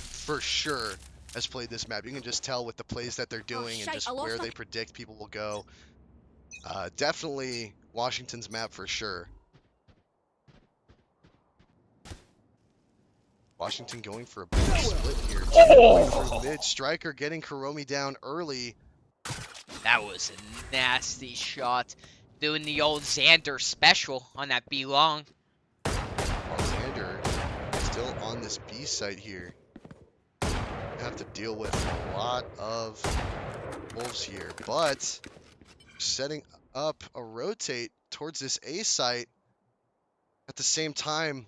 [SPEAKER 2] for sure, has played this map. You can just tell with the plays that they're doing and just where they predict people will go. Definitely Washington's map for sure. Washington going for a big split here. Going through mid. Striker getting Karomi down early.
[SPEAKER 1] That was a nasty shot. Doing the old Xander special on that B long.
[SPEAKER 2] Xander still on this B site here. Have to deal with a lot of wolves here, but setting up a rotate towards this A site. At the same time,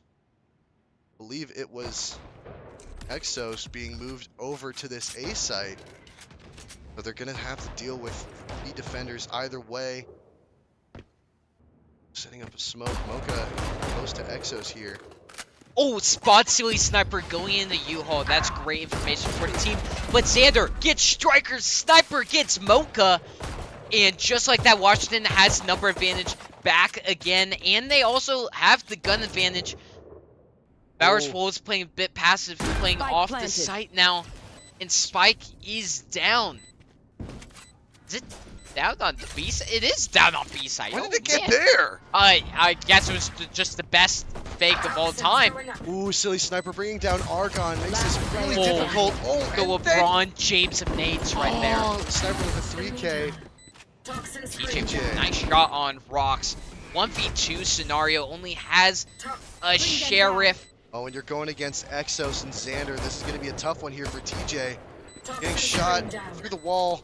[SPEAKER 2] I believe it was Exos being moved over to this A site. But they're going to have to deal with B defenders either way. Setting up a smoke. Mocha close to Exos here.
[SPEAKER 1] Oh, spot Silly Sniper going into U-Haul. That's great information for the team. But Xander gets Striker. Sniper gets Mocha. And just like that, Washington has number advantage back again. And they also have the gun advantage. Valorous Wolves playing a bit passive, playing
[SPEAKER 3] Spike
[SPEAKER 1] off
[SPEAKER 3] planted.
[SPEAKER 1] the site now. And Spike is down. Is it down on the B side? It is down on B side.
[SPEAKER 2] When
[SPEAKER 1] Oh,
[SPEAKER 2] did it get
[SPEAKER 1] man.
[SPEAKER 2] there?
[SPEAKER 1] I guess it was just the best fake of all time.
[SPEAKER 2] Ooh, Silly Sniper bringing down Argon. Makes this really
[SPEAKER 1] Oh.
[SPEAKER 2] difficult. Oh,
[SPEAKER 1] The
[SPEAKER 2] and then-
[SPEAKER 1] LeBron James of nades right there.
[SPEAKER 2] Sniper with a 3K.
[SPEAKER 1] TJ, nice shot on Rocks. 1v2 scenario only has a sheriff.
[SPEAKER 2] Oh, and you're going against Exos and Xander. This is going to be a tough one here for TJ. Getting shot through the wall.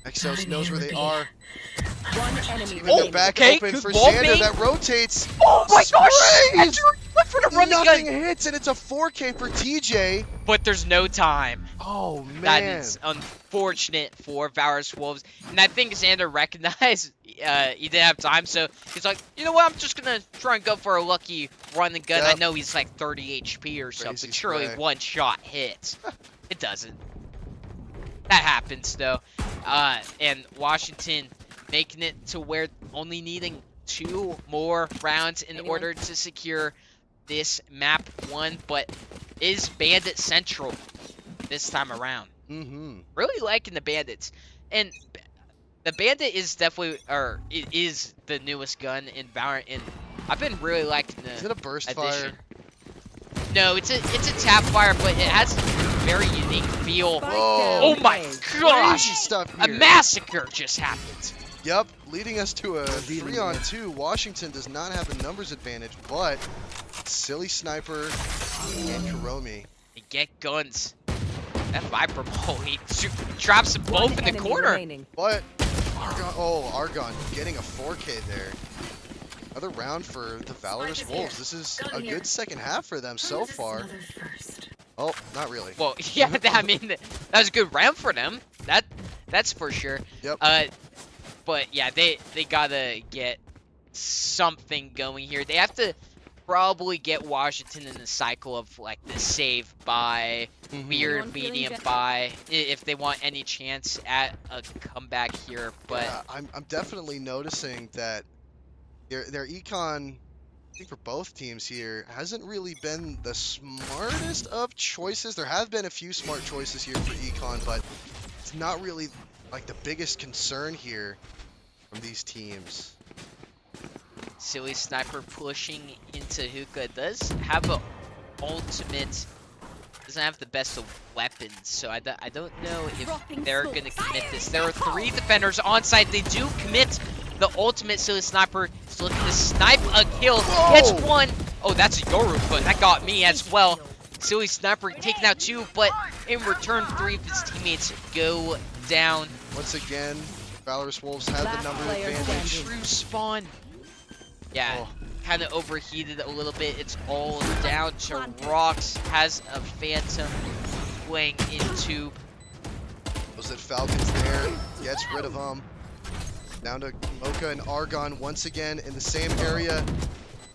[SPEAKER 2] Exos knows where they are.
[SPEAKER 3] One enemy
[SPEAKER 2] Even they're
[SPEAKER 3] remaining.
[SPEAKER 2] back
[SPEAKER 1] Okay,
[SPEAKER 2] open
[SPEAKER 1] good
[SPEAKER 2] for
[SPEAKER 1] ball
[SPEAKER 2] Xander.
[SPEAKER 1] fake.
[SPEAKER 2] That rotates.
[SPEAKER 1] Oh my gosh!
[SPEAKER 2] Sprays!
[SPEAKER 1] Went for the run
[SPEAKER 2] Nothing
[SPEAKER 1] gun.
[SPEAKER 2] hits, and it's a 4K for TJ.
[SPEAKER 1] But there's no time.
[SPEAKER 2] Oh,
[SPEAKER 1] That
[SPEAKER 2] man.
[SPEAKER 1] is unfortunate for Valorous Wolves. And I think Xander recognized he didn't have time, so he's like, you know what, I'm just going to try and go for a lucky run and gun.
[SPEAKER 2] Yep.
[SPEAKER 1] I know he's like 30 HP or something.
[SPEAKER 2] Crazy
[SPEAKER 1] Surely
[SPEAKER 2] spray.
[SPEAKER 1] one shot hits. It doesn't. That happens, though. And Washington making it to where only needing 2 more rounds in order to secure this map 1, but is Bandit Central this time around.
[SPEAKER 2] Mm-hmm.
[SPEAKER 1] Really liking the Bandits. And the Bandit is definitely, or it is the newest gun in Valorant, and I've been really liking the
[SPEAKER 2] Is it a burst
[SPEAKER 1] addition.
[SPEAKER 2] fire?
[SPEAKER 1] No, it's a tap fire, but it has a very unique feel.
[SPEAKER 2] Whoa.
[SPEAKER 1] Oh my
[SPEAKER 2] Crazy
[SPEAKER 1] gosh!
[SPEAKER 2] stuff
[SPEAKER 1] A
[SPEAKER 2] here.
[SPEAKER 1] massacre just happened.
[SPEAKER 2] Yep, leading us to a 3-on-2. Washington does not have the numbers advantage, but Silly Sniper and Kuromi.
[SPEAKER 1] They get guns. That Viper Mole, he drops them both in the
[SPEAKER 3] enemy
[SPEAKER 1] corner.
[SPEAKER 3] remaining.
[SPEAKER 2] But Argon getting a 4K there. Another round for the Valorous Wolves. This is a good second half for them so far. Oh, not really.
[SPEAKER 1] Well, yeah, I mean, that was a good round for them. That's for sure.
[SPEAKER 2] Yep.
[SPEAKER 1] But yeah, they gotta get something going here. They have to probably get Washington in the cycle of like the save by, weird
[SPEAKER 3] Anyone feeling
[SPEAKER 1] medium
[SPEAKER 3] better?
[SPEAKER 1] by, if they want any chance at a comeback here. But
[SPEAKER 2] Yeah, I'm definitely noticing that their econ, I think for both teams here, hasn't really been the smartest of choices. There have been a few smart choices here for econ, but it's not really like the biggest concern here from these teams.
[SPEAKER 1] Silly Sniper pushing into Hookah does have a ultimate. Doesn't have the best of weapons, so I don't know if they're going to commit this. There are 3 defenders on site. They do commit the ultimate. Silly Sniper is looking to snipe a kill. Gets 1. Oh, that's a Yoru, but that got me as well. Silly Sniper taking out 2, but in return, 3 of his teammates go down.
[SPEAKER 2] Once again, Valorous Wolves have the
[SPEAKER 3] Last
[SPEAKER 2] number
[SPEAKER 3] player
[SPEAKER 2] advantage.
[SPEAKER 3] standing.
[SPEAKER 1] True spawn. Yeah.
[SPEAKER 2] Oh.
[SPEAKER 1] Kind of overheated a little bit. It's all down to Rocks. Has a Phantom playing into.
[SPEAKER 2] Was it Falcons there? Gets rid of them. Down to Mocha and Argon once again in the same area.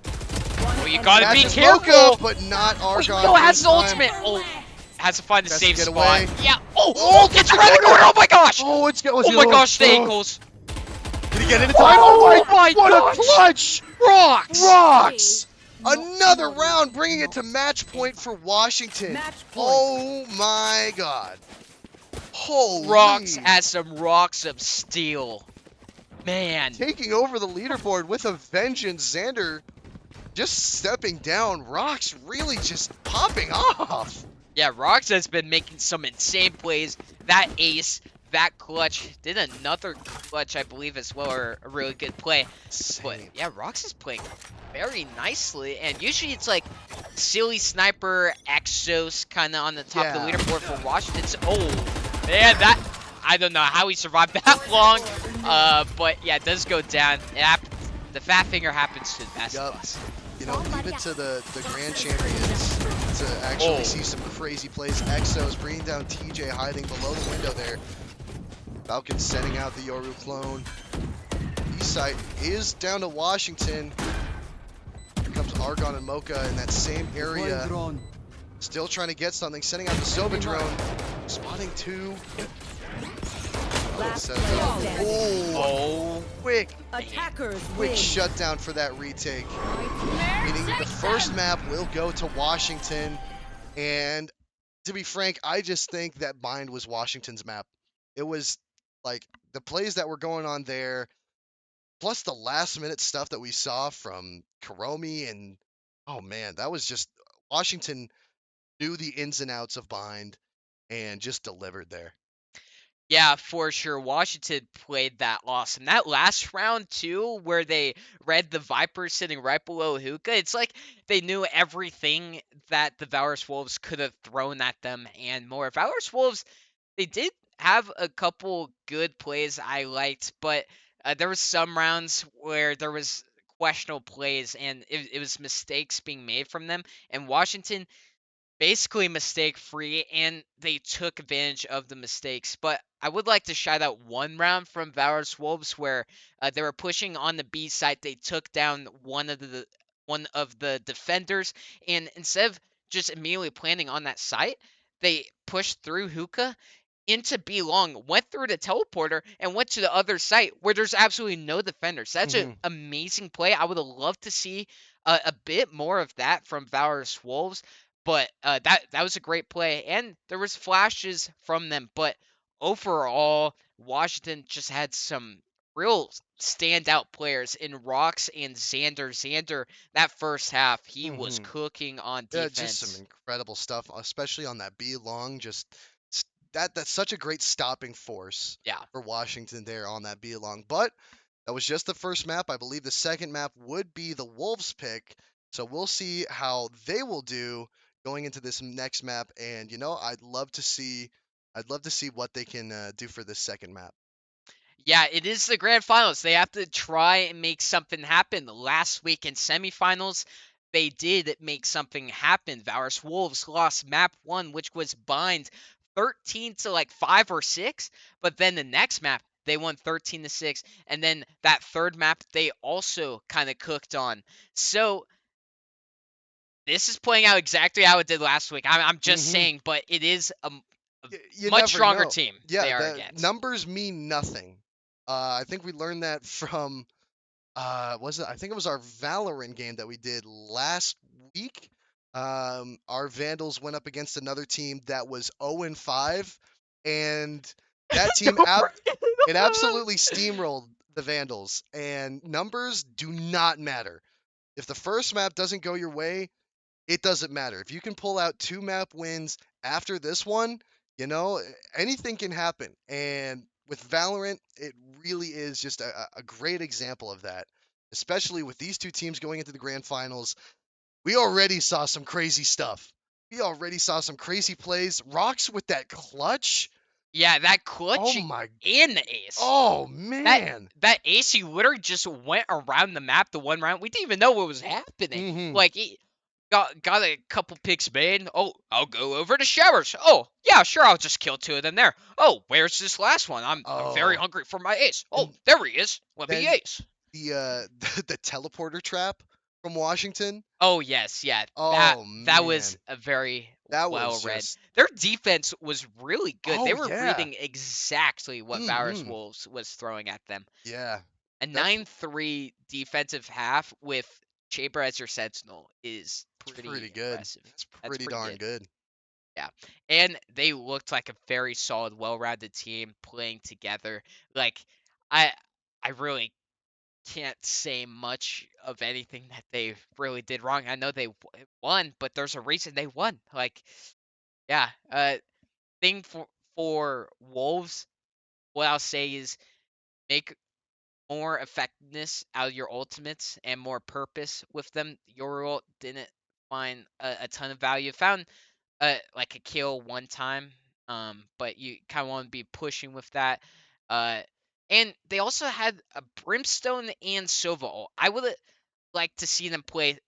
[SPEAKER 1] Oh, you gotta be
[SPEAKER 2] Catches
[SPEAKER 1] careful.
[SPEAKER 2] Mocha, but not
[SPEAKER 1] Oh,
[SPEAKER 2] Argon.
[SPEAKER 1] no, has
[SPEAKER 2] this
[SPEAKER 1] the
[SPEAKER 2] time.
[SPEAKER 1] ultimate. Oh, has to find the
[SPEAKER 2] Has to
[SPEAKER 1] safe
[SPEAKER 2] get
[SPEAKER 1] spot.
[SPEAKER 2] away.
[SPEAKER 1] Yeah. Oh, gets right in the corner. Oh my gosh.
[SPEAKER 2] Oh,
[SPEAKER 1] Oh my gosh, the ankles.
[SPEAKER 2] Did he get into time?
[SPEAKER 1] Oh my
[SPEAKER 2] what
[SPEAKER 1] gosh.
[SPEAKER 2] a clutch!
[SPEAKER 1] Rocks.
[SPEAKER 2] Rocks! Another round, bringing it to match point for Washington.
[SPEAKER 3] Match point.
[SPEAKER 2] Oh my god. Holy.
[SPEAKER 1] Rocks has some rocks of steel. Man.
[SPEAKER 2] Taking over the leaderboard with a vengeance. Xander just stepping down. Rocks really just popping off.
[SPEAKER 1] Yeah, Rocks has been making some insane plays. That ace, that clutch, did another clutch, I believe, as well, or a really good play. But
[SPEAKER 2] Insane.
[SPEAKER 1] yeah, Rocks is playing very nicely, and usually it's like Silly Sniper, Exos kind of on the top of the
[SPEAKER 2] Yeah.
[SPEAKER 1] leaderboard for Washington. So, oh, man, that, I don't know how he survived that long, but yeah, it does go down. The fat finger happens to the best of us.
[SPEAKER 2] You know, leave it to the grand champions to actually see some crazy plays. Exos bringing down TJ, hiding below the window there. Falcon sending out the Yoru clone. East side is down to Washington. Here comes Argon and Mocha in that same area. Still trying to get something. Sending out the Sova drone. Spotting 2.
[SPEAKER 3] Last
[SPEAKER 2] Set
[SPEAKER 3] player
[SPEAKER 2] it up.
[SPEAKER 3] standing.
[SPEAKER 2] Oh, quick
[SPEAKER 3] Attackers
[SPEAKER 2] quick
[SPEAKER 3] win.
[SPEAKER 2] shutdown for that retake. Meaning the first map will go to Washington. And to be frank, I just think that Bind was Washington's map. It was like the plays that were going on there, plus the last minute stuff that we saw from Kuromi, and oh man, that was just Washington knew the ins and outs of Bind and just delivered there.
[SPEAKER 1] Yeah, for sure. Washington played that awesome. That last round too, where they read the Viper sitting right below Hookah, it's like they knew everything that the Valorous Wolves could have thrown at them and more. Valorous Wolves, they did have a couple good plays I liked, but there was some rounds where there was questionable plays and it was mistakes being made from them. And Washington basically mistake free and they took advantage of the mistakes. But I would like to shout out one round from Valorous Wolves where they were pushing on the B side. They took down one of the defenders, and instead of just immediately planning on that site, they pushed through Hookah into B long, went through the teleporter, and went to the other site where there's absolutely no defenders. That's an
[SPEAKER 2] Hmm.
[SPEAKER 1] amazing play. I would have loved to see a bit more of that from Valorous Wolves, but that was a great play, and there was flashes from them. But overall, Washington just had some real standout players in Rocks and Xander. Xander, that first half, he was
[SPEAKER 2] Hmm.
[SPEAKER 1] cooking on
[SPEAKER 2] Yeah, just some
[SPEAKER 1] defense.
[SPEAKER 2] incredible stuff, especially on that B long. Just that's such a great stopping force
[SPEAKER 1] Yeah.
[SPEAKER 2] for Washington there on that B long. But that was just the first map. I believe the second map would be the Wolves pick. So we'll see how they will do going into this next map. And I'd love to see what they can do for this second map.
[SPEAKER 1] Yeah, it is the grand finals. They have to try and make something happen. Last week in semifinals, they did make something happen. Valorous Wolves lost map one, which was bind 13 to like 5 or 6. But then the next map, they won 13 to 6. And then that third map, they also kind of cooked on. So this is playing out exactly how it did last week. I'm just
[SPEAKER 2] Hmm.
[SPEAKER 1] saying, but it is a
[SPEAKER 2] You
[SPEAKER 1] much
[SPEAKER 2] never
[SPEAKER 1] stronger
[SPEAKER 2] know.
[SPEAKER 1] team
[SPEAKER 2] Yeah,
[SPEAKER 1] they are
[SPEAKER 2] the
[SPEAKER 1] against.
[SPEAKER 2] numbers mean nothing. I think we learned that from was it? I think it was our Valorant game that we did last week. Our Vandals went up against another team that was 0 and 5, and that team
[SPEAKER 1] Don't bring
[SPEAKER 2] it
[SPEAKER 1] it up.
[SPEAKER 2] absolutely steamrolled the Vandals. And numbers do not matter. If the first map doesn't go your way, it doesn't matter. If you can pull out 2 map wins after this one, anything can happen. And with Valorant, it really is just a great example of that, especially with these two teams going into the grand finals. We already saw some crazy stuff. We already saw some crazy plays. Rocks with that clutch.
[SPEAKER 1] Yeah, that
[SPEAKER 2] Oh
[SPEAKER 1] clutch
[SPEAKER 2] my.
[SPEAKER 1] and the ace.
[SPEAKER 2] Oh
[SPEAKER 1] That
[SPEAKER 2] man.
[SPEAKER 1] that ace, he literally just went around the map the one round. We didn't even know what was happening.
[SPEAKER 2] Mhm.
[SPEAKER 1] Like he got a couple picks made. Oh, I'll go over to showers. Oh, yeah, sure, I'll just kill 2 of them there. Oh, where's this last one? I'm very
[SPEAKER 2] Oh.
[SPEAKER 1] hungry for my ace. Oh,
[SPEAKER 2] And
[SPEAKER 1] there he is. Let me
[SPEAKER 2] then
[SPEAKER 1] ace.
[SPEAKER 2] the the teleporter trap from Washington.
[SPEAKER 1] Oh yes, yeah. That
[SPEAKER 2] Oh
[SPEAKER 1] that was
[SPEAKER 2] man,
[SPEAKER 1] a very
[SPEAKER 2] that
[SPEAKER 1] well
[SPEAKER 2] was
[SPEAKER 1] read.
[SPEAKER 2] just.
[SPEAKER 1] Their defense was really good. They
[SPEAKER 2] Oh
[SPEAKER 1] were
[SPEAKER 2] yeah.
[SPEAKER 1] reading exactly what Valorous
[SPEAKER 2] Mm-hmm.
[SPEAKER 1] Wolves was throwing at them.
[SPEAKER 2] Yeah.
[SPEAKER 1] A
[SPEAKER 2] That
[SPEAKER 1] 9-3 defensive half with Chamber as your sentinel is
[SPEAKER 2] that's
[SPEAKER 1] pretty
[SPEAKER 2] pretty good.
[SPEAKER 1] impressive.
[SPEAKER 2] That's
[SPEAKER 1] That's
[SPEAKER 2] pretty
[SPEAKER 1] pretty
[SPEAKER 2] darn
[SPEAKER 1] good.
[SPEAKER 2] good.
[SPEAKER 1] Yeah. And they looked like a very solid, well-rounded team playing together. Like I I really can't say much of anything that they really did wrong. I know they won, but there's a reason they won. Like, yeah, thing for Wolves, what I'll say is make more effectiveness out of your ultimates and more purpose with them. Your ult didn't find a ton of value. Found like a kill one time, but you kind of want to be pushing with that. Uh, and they also had a Brimstone and Sova ult. I would like to see them play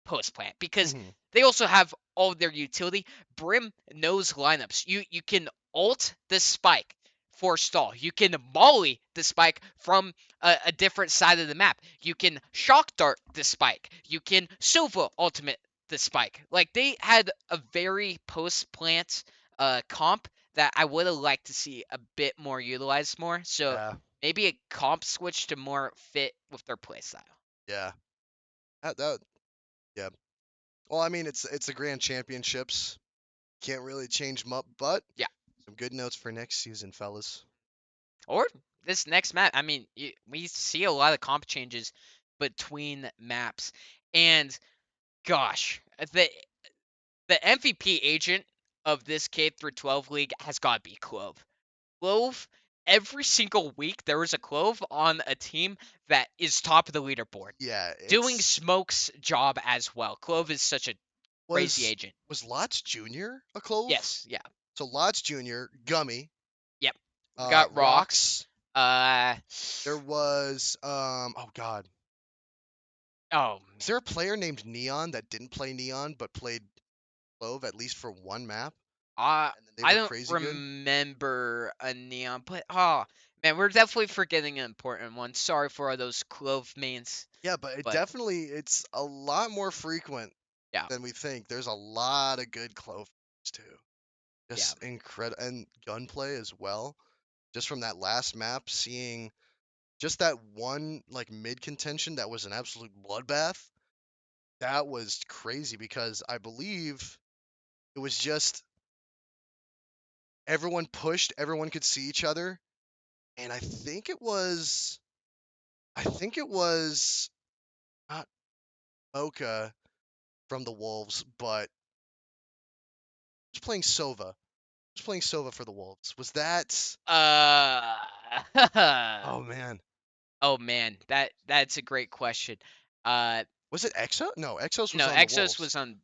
[SPEAKER 1] post plant because
[SPEAKER 2] Mm-hmm.
[SPEAKER 1] they also have all of their utility. Brim knows lineups. You can ult the spike for stall. You can molly the spike from a different side of the map. You can shock dart the spike. You can Sova ultimate the spike. Like they had a very post plant comp that I would have liked to see a bit more utilized more. So
[SPEAKER 2] Yeah.
[SPEAKER 1] maybe a comp switch to more fit with their playstyle.
[SPEAKER 2] Yeah. That. Yeah. Well, I mean, it's the Grand Championships. Can't really change them up, but
[SPEAKER 1] Yeah.
[SPEAKER 2] some good notes for next season, fellas.
[SPEAKER 1] Or this next map. I mean, we see a lot of comp changes between maps, and gosh, the MVP agent of this K through 12 league has got to be Clove. Clove, every single week there was a Clove on a team that is top of the leaderboard,
[SPEAKER 2] Yeah,
[SPEAKER 1] doing
[SPEAKER 2] it's
[SPEAKER 1] Smoke's job as well. Clove is such a crazy
[SPEAKER 2] was
[SPEAKER 1] agent.
[SPEAKER 2] was Lots Jr. a clove?
[SPEAKER 1] Yes, yeah,
[SPEAKER 2] So Lots Jr., Gummy,
[SPEAKER 1] yep. We got Rocks.
[SPEAKER 2] Rocks.
[SPEAKER 1] Uh,
[SPEAKER 2] There was oh god.
[SPEAKER 1] oh
[SPEAKER 2] Is there a player named Neon that didn't play Neon but played Clove at least for one map? And then they
[SPEAKER 1] I
[SPEAKER 2] were
[SPEAKER 1] don't
[SPEAKER 2] crazy good?
[SPEAKER 1] remember a neon, but oh man, we're definitely forgetting an important one. Sorry for all those Clove mains,
[SPEAKER 2] Yeah, but
[SPEAKER 1] but
[SPEAKER 2] it's a lot more frequent
[SPEAKER 1] yeah,
[SPEAKER 2] than we think. There's a lot of good Clove too.
[SPEAKER 1] yeah.
[SPEAKER 2] Just incredible, and gunplay as well. Just from that last map, seeing just that one like mid contention that was an absolute bloodbath. That was crazy because I believe it was just everyone pushed, everyone could see each other, and I think it was not Mocha from the Wolves, but was playing Sova. Was playing Sova for the Wolves. Was that?
[SPEAKER 1] Uh,
[SPEAKER 2] Oh man,
[SPEAKER 1] oh man, that's a great question. Uh,
[SPEAKER 2] was it Exo? No, Exos was
[SPEAKER 1] no,
[SPEAKER 2] on the
[SPEAKER 1] Exos
[SPEAKER 2] Wolves.
[SPEAKER 1] was on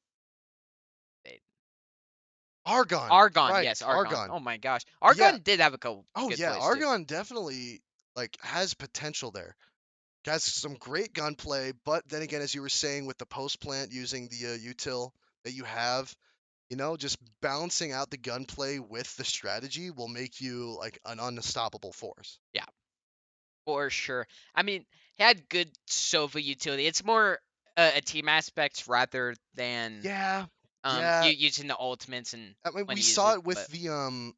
[SPEAKER 2] Argon,
[SPEAKER 1] Argon.
[SPEAKER 2] right?
[SPEAKER 1] Yes, Argon.
[SPEAKER 2] Argon.
[SPEAKER 1] Oh my gosh,
[SPEAKER 2] Yeah.
[SPEAKER 1] Argon did have a couple
[SPEAKER 2] Oh
[SPEAKER 1] good
[SPEAKER 2] yeah,
[SPEAKER 1] plays too.
[SPEAKER 2] Argon definitely like has potential there. Has some great gunplay, but then again, as you were saying, with the post plant using the util that you have, just balancing out the gunplay with the strategy will make you like an unstoppable force.
[SPEAKER 1] Yeah, for sure. I mean, he had good Sova utility. It's more a team aspect rather than
[SPEAKER 2] Yeah,
[SPEAKER 1] you
[SPEAKER 2] yeah.
[SPEAKER 1] using the ultimates and
[SPEAKER 2] I mean,
[SPEAKER 1] when
[SPEAKER 2] we
[SPEAKER 1] to use
[SPEAKER 2] saw
[SPEAKER 1] it.
[SPEAKER 2] it with
[SPEAKER 1] But
[SPEAKER 2] the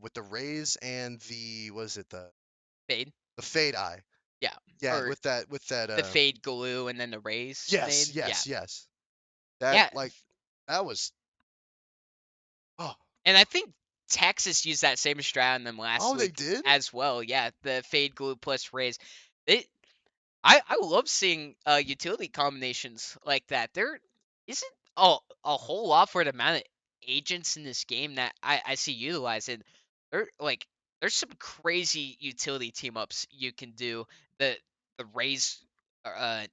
[SPEAKER 2] with the rays and the was it
[SPEAKER 1] fade,
[SPEAKER 2] the fade eye.
[SPEAKER 1] yeah,
[SPEAKER 2] Yeah,
[SPEAKER 1] or
[SPEAKER 2] with that
[SPEAKER 1] the fade glue and then the rays
[SPEAKER 2] yes,
[SPEAKER 1] nade, yeah,
[SPEAKER 2] yes, yes. That
[SPEAKER 1] yeah.
[SPEAKER 2] like that was oh
[SPEAKER 1] And I think Texas used that same strat on them last
[SPEAKER 2] oh they
[SPEAKER 1] week
[SPEAKER 2] did?
[SPEAKER 1] as well. Yeah, the fade glue plus rays. It I love seeing utility combinations like that. There isn't a whole lot for the amount of agents in this game that I see utilized. And there like there's some crazy utility team ups you can do. The raise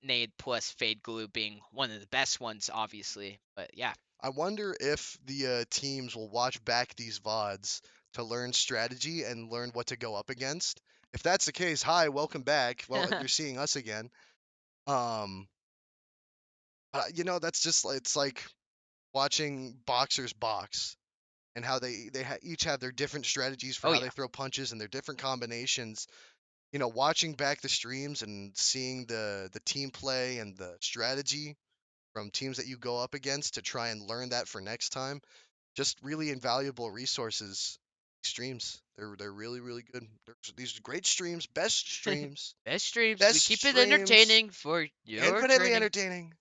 [SPEAKER 1] nade plus fade glue being one of the best ones, obviously. But yeah.
[SPEAKER 2] I wonder if the teams will watch back these VODs to learn strategy and learn what to go up against. If that's the case, hi, welcome back. Well, you're seeing us again. Um, that's just it's like watching boxers box and how each have their different strategies for
[SPEAKER 1] Oh
[SPEAKER 2] how
[SPEAKER 1] yeah.
[SPEAKER 2] they throw punches and their different combinations. Watching back the streams and seeing the team play and the strategy from teams that you go up against to try and learn that for next time. Just really invaluable resources. Streams, they're really really good. These great streams,
[SPEAKER 1] Best streams. We
[SPEAKER 2] best
[SPEAKER 1] keep it
[SPEAKER 2] streams,
[SPEAKER 1] entertaining for your
[SPEAKER 2] infinitely
[SPEAKER 1] training.
[SPEAKER 2] entertaining.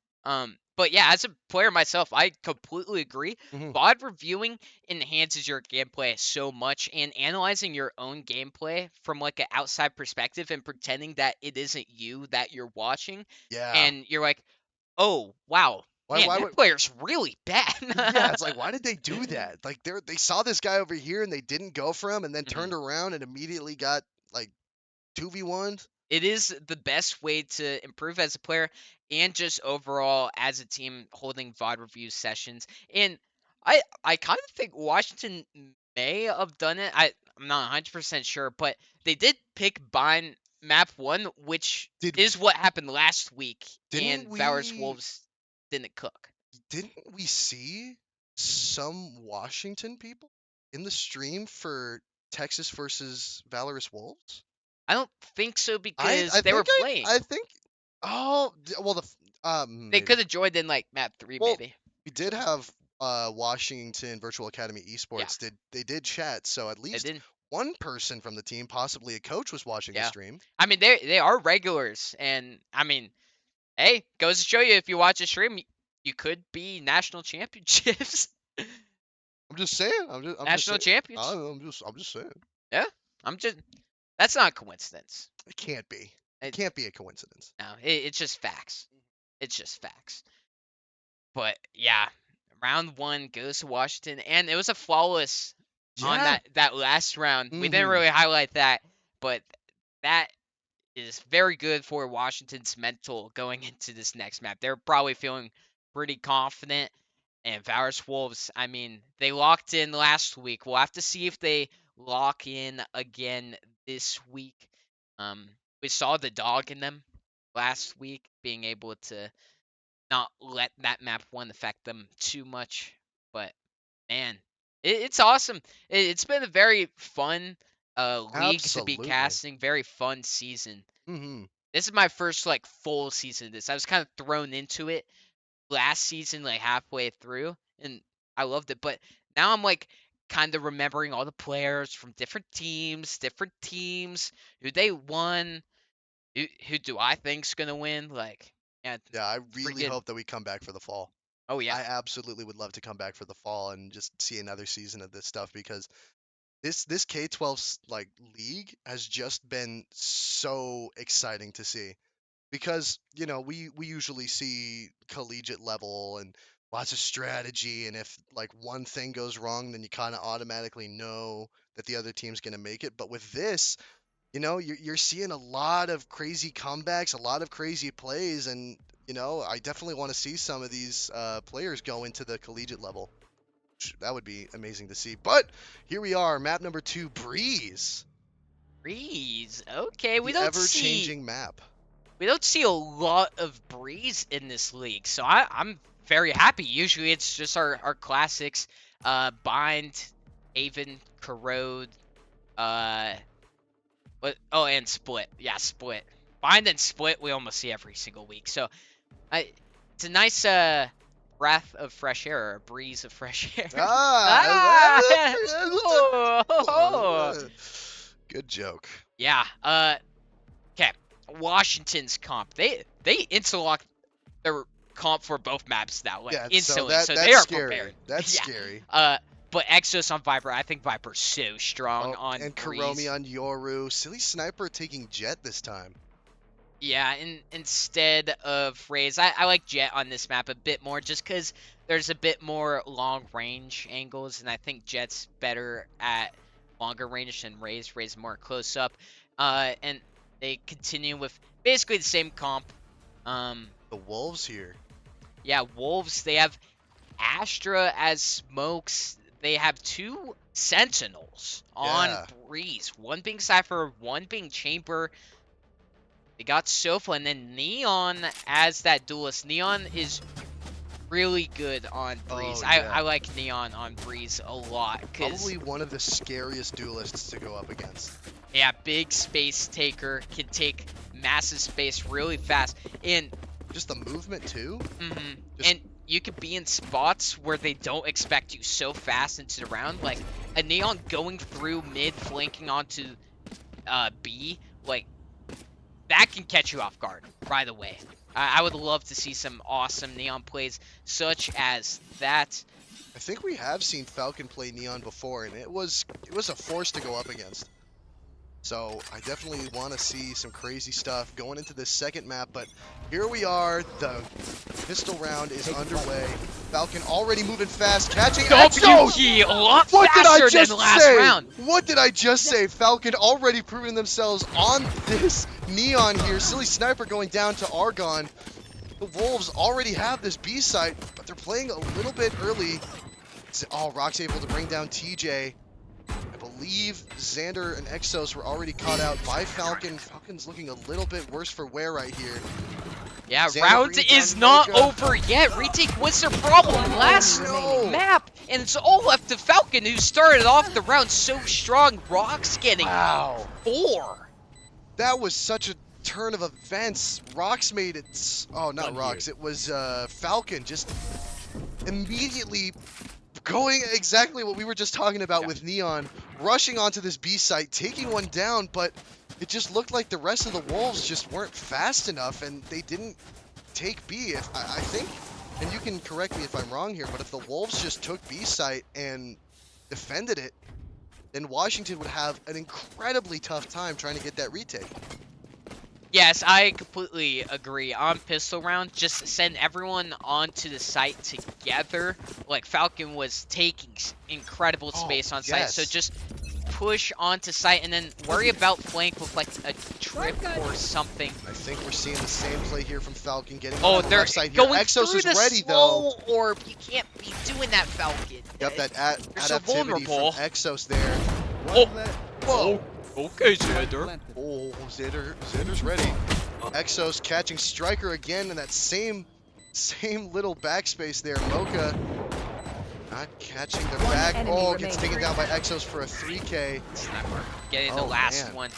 [SPEAKER 1] But yeah, as a player myself, I completely agree.
[SPEAKER 2] Hmm.
[SPEAKER 1] VOD reviewing enhances your gameplay so much, and analyzing your own gameplay from like an outside perspective and pretending that it isn't you that you're watching,
[SPEAKER 2] Yeah.
[SPEAKER 1] and you're like, oh wow,
[SPEAKER 2] Why
[SPEAKER 1] man,
[SPEAKER 2] why
[SPEAKER 1] that
[SPEAKER 2] would
[SPEAKER 1] player's really
[SPEAKER 2] yeah,
[SPEAKER 1] bad.
[SPEAKER 2] it's like why did they do that? Like they saw this guy over here and they didn't go for him and then
[SPEAKER 1] Mhm.
[SPEAKER 2] turned around and immediately got like 2v1.
[SPEAKER 1] It is the best way to improve as a player and just overall as a team holding VOD review sessions. And I kind of think Washington may have done it. I'm not 100% sure, but they did pick Bind map 1, which
[SPEAKER 2] Did
[SPEAKER 1] is what happened last week,
[SPEAKER 2] didn't
[SPEAKER 1] and Valorous
[SPEAKER 2] we
[SPEAKER 1] Wolves didn't cook.
[SPEAKER 2] didn't we see some Washington people in the stream for Texas versus Valorous Wolves?
[SPEAKER 1] I don't think so
[SPEAKER 2] I
[SPEAKER 1] because
[SPEAKER 2] I
[SPEAKER 1] they were
[SPEAKER 2] think
[SPEAKER 1] playing.
[SPEAKER 2] I think well
[SPEAKER 1] They could
[SPEAKER 2] maybe.
[SPEAKER 1] have joined in like map 3
[SPEAKER 2] Well,
[SPEAKER 1] maybe.
[SPEAKER 2] we
[SPEAKER 1] So,
[SPEAKER 2] did have Washington Virtual Academy
[SPEAKER 1] yeah,
[SPEAKER 2] Esports did chat, so at
[SPEAKER 1] they
[SPEAKER 2] least
[SPEAKER 1] did.
[SPEAKER 2] one person from the team, possibly a coach, was watching the
[SPEAKER 1] Yeah.
[SPEAKER 2] stream.
[SPEAKER 1] I mean, they are regulars, and I mean, hey, goes to show you if you watch a stream, you could be national championships,
[SPEAKER 2] I'm just saying. I'm just
[SPEAKER 1] national
[SPEAKER 2] saying.
[SPEAKER 1] champions.
[SPEAKER 2] I'm just saying.
[SPEAKER 1] Yeah, I'm just. That's not a coincidence.
[SPEAKER 2] It can't be. It
[SPEAKER 1] It,
[SPEAKER 2] can't be a coincidence.
[SPEAKER 1] no, it's just facts. It's just facts. But yeah, round 1 goes to Washington, and it was a flawless. on
[SPEAKER 2] Yeah.
[SPEAKER 1] that last round. We didn't
[SPEAKER 2] Mhm.
[SPEAKER 1] really highlight that, but that is very good for Washington's mental going into this next map. They're probably feeling pretty confident. And Valorous Wolves, I mean, they locked in last week. We'll have to see if they lock in again this week. Um, we saw the dog in them last week, being able to not let that map one affect them too much. But man, it's awesome. It's been a very fun league to be
[SPEAKER 2] Absolutely.
[SPEAKER 1] casting. Very fun season.
[SPEAKER 2] Mhm.
[SPEAKER 1] This is my first like full season of this. I was kind of thrown into it last season, like halfway through, and I loved it. But now I'm like kind of remembering all the players from different teams, who they won, who do I think's gonna win. Like, yeah,
[SPEAKER 2] Yeah, I
[SPEAKER 1] it's pretty
[SPEAKER 2] really
[SPEAKER 1] good.
[SPEAKER 2] hope that we come back for the fall.
[SPEAKER 1] Oh yeah,
[SPEAKER 2] I absolutely would love to come back for the fall and just see another season of this stuff because this K12 like league has just been so exciting to see. Because we usually see collegiate level and lots of strategy, and if like one thing goes wrong then you kind of automatically know that the other team's going to make it. But with this, you're seeing a lot of crazy comebacks, a lot of crazy plays, and I definitely want to see some of these players go into the collegiate level. That would be amazing to see. But here we are, map number 2, Breeze,
[SPEAKER 1] Breeze. Okay,
[SPEAKER 2] the ever-changing map.
[SPEAKER 1] we don't see a lot of Breeze in this league, so I'm very happy. Usually it's just our classics, Bind, Haven, Corrode, uh, oh, and Split. Yeah, Split. Bind and Split we almost see every single week. So it's a nice breath of fresh air, or a breeze of fresh air.
[SPEAKER 2] Ah,
[SPEAKER 1] Ah! Oh!
[SPEAKER 2] good joke.
[SPEAKER 1] Yeah. Okay. Washington's comp. They interlock their comp for both maps now, like
[SPEAKER 2] Yeah, so
[SPEAKER 1] instantly.
[SPEAKER 2] that
[SPEAKER 1] So they
[SPEAKER 2] that's
[SPEAKER 1] are
[SPEAKER 2] scary.
[SPEAKER 1] prepared.
[SPEAKER 2] That's
[SPEAKER 1] Yeah.
[SPEAKER 2] scary.
[SPEAKER 1] But Exos on Viper. I think Viper's so strong
[SPEAKER 2] Oh,
[SPEAKER 1] on
[SPEAKER 2] and Karomi
[SPEAKER 1] Breeze.
[SPEAKER 2] on Yoru. Silly Sniper taking Jet this time.
[SPEAKER 1] Yeah, instead of Raze, I like Jet on this map a bit more just because there's a bit more long range angles, and I think Jet's better at longer range than Raze. Raze more close up. And they continue with basically the same comp. Um,
[SPEAKER 2] The Wolves here.
[SPEAKER 1] yeah, Wolves, they have Astra as smokes. They have two Sentinels on
[SPEAKER 2] Yeah.
[SPEAKER 1] Breeze. One being Cypher, one being Chamber. They got Sofa, and then Neon as that duelist. Neon is really good on Breeze.
[SPEAKER 2] Oh
[SPEAKER 1] I
[SPEAKER 2] yeah.
[SPEAKER 1] like Neon on Breeze a lot.
[SPEAKER 2] Probably one of the scariest duelists to go up against.
[SPEAKER 1] Yeah, big space taker, can take massive space really fast. And
[SPEAKER 2] Just the movement too. Just-
[SPEAKER 1] and you could be in spots where they don't expect you so fast into the round. Like a Neon going through mid, flanking onto B, like that can catch you off guard right away. I would love to see some awesome Neon plays such as that.
[SPEAKER 2] I think we have seen Falcon play Neon before, and it was a force to go up against. So I definitely want to see some crazy stuff going into this second map, but here we are. The pistol round is underway. Falcon already moving fast, catching Exos!
[SPEAKER 1] WP a lot
[SPEAKER 2] What did I
[SPEAKER 1] faster
[SPEAKER 2] just
[SPEAKER 1] than last
[SPEAKER 2] say?
[SPEAKER 1] round.
[SPEAKER 2] What did I just say? Falcon already proving themselves on this Neon here. Silly Sniper going down to Argon. The Wolves already have this B site, but they're playing a little bit early. Oh, Rock's able to bring down TJ. I believe Xander and Exos were already caught out by Falcon. Falcon's looking a little bit worse for wear right here.
[SPEAKER 1] Yeah,
[SPEAKER 2] Xander
[SPEAKER 1] round
[SPEAKER 2] brings
[SPEAKER 1] is
[SPEAKER 2] down
[SPEAKER 1] not
[SPEAKER 2] Mocha.
[SPEAKER 1] over yet. Retake was their problem last
[SPEAKER 2] no.
[SPEAKER 1] map, and it's all left to Falcon, who started off the round so strong. Rock's getting
[SPEAKER 2] Wow.
[SPEAKER 1] 4.
[SPEAKER 2] That was such a turn of events. Rox made it. Oh, not Rox. It was Falcon just immediately going exactly what we were just talking about with Neon, rushing onto this B site, taking one down, but it just looked like the rest of the Wolves just weren't fast enough, and they didn't take B. I think, and you can correct me if I'm wrong here, but if the Wolves just took B site and defended it, then Washington would have an incredibly tough time trying to get that retake.
[SPEAKER 1] Yes, I completely agree. On pistol round, just send everyone onto the site together. Like Falcon was taking incredible
[SPEAKER 2] Oh,
[SPEAKER 1] space on site, so
[SPEAKER 2] yes.
[SPEAKER 1] just push onto site and then worry about flank with like a trip or something.
[SPEAKER 2] I think we're seeing the same play here from Falcon getting
[SPEAKER 1] Oh,
[SPEAKER 2] on the
[SPEAKER 1] they're
[SPEAKER 2] left side here.
[SPEAKER 1] going
[SPEAKER 2] Exos
[SPEAKER 1] through
[SPEAKER 2] is
[SPEAKER 1] the
[SPEAKER 2] ready though.
[SPEAKER 1] slow orb. You can't be doing that, Falcon.
[SPEAKER 2] Yep, that
[SPEAKER 1] You're so
[SPEAKER 2] adaptivity from
[SPEAKER 1] vulnerable.
[SPEAKER 2] Exos there.
[SPEAKER 1] Oh,
[SPEAKER 2] Whoa.
[SPEAKER 1] okay, Xander.
[SPEAKER 2] Oh, Xander's ready. Exos catching Striker again in that same little backspace there. Mocha not catching the
[SPEAKER 3] One
[SPEAKER 2] back.
[SPEAKER 3] enemy
[SPEAKER 2] Oh, gets
[SPEAKER 3] remaining.
[SPEAKER 2] taken down by Exos for a 3K.
[SPEAKER 1] Sniper getting the
[SPEAKER 2] Oh,
[SPEAKER 1] last
[SPEAKER 2] man.
[SPEAKER 1] one.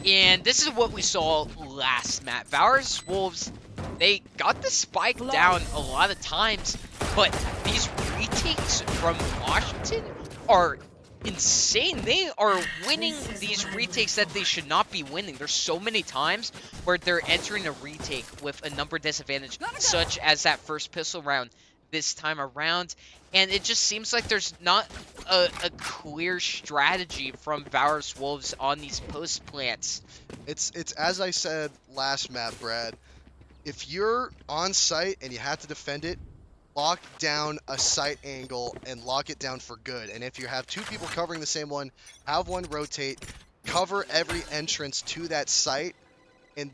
[SPEAKER 1] And this is what we saw last map. Valorous Wolves, they got the spike down a lot of times, but these retakes from Washington are insane. They are winning these retakes that they should not be winning. There's so many times where they're entering a retake with a number disadvantage, such as that first pistol round this time around. And it just seems like there's not a clear strategy from Valorous Wolves on these post plants.
[SPEAKER 2] It's as I said last map, Brad. If you're on site and you have to defend it, lock down a site angle and lock it down for good. And if you have two people covering the same one, have one rotate, cover every entrance to that site, and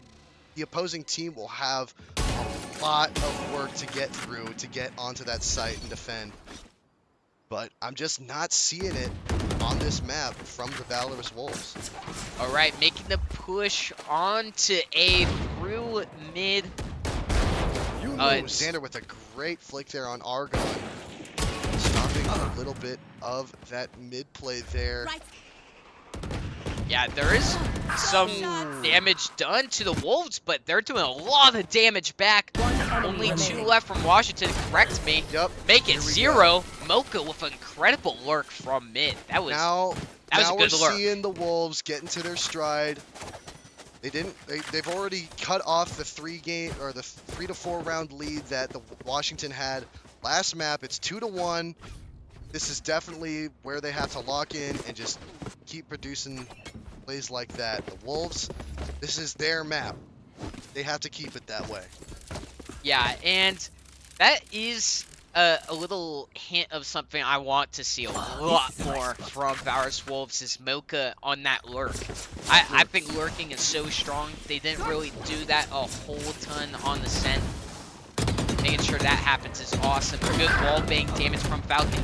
[SPEAKER 2] the opposing team will have a lot of work to get through to get onto that site and defend. But I'm just not seeing it on this map from the Valorous Wolves.
[SPEAKER 1] All right, making the push onto A through mid.
[SPEAKER 2] Xander with a great flick there on Argon. Stopping a little bit of that mid play there.
[SPEAKER 1] Yeah, there is some damage done to the Wolves, but they're doing a lot of damage back. Only two left from Washington, correct me.
[SPEAKER 2] Yep.
[SPEAKER 1] Make it 0. Mocha with an incredible lurk from mid. That was
[SPEAKER 2] Now
[SPEAKER 1] a
[SPEAKER 2] we're
[SPEAKER 1] good lurk.
[SPEAKER 2] seeing the Wolves get into their stride. They've already cut off the 3 to 4 round lead that the Washington had last map. It's 2-1. This is definitely where they have to lock in and just keep producing plays like that. The Wolves, this is their map. They have to keep it that way.
[SPEAKER 1] Yeah, and that is a little hint of something I want to see a lot more from Valorous Wolves is Mocha on that lurk. I think lurking is so strong. They didn't really do that a whole ton on the scent. Making sure that happens is awesome. Good wallbang damage from Falcon.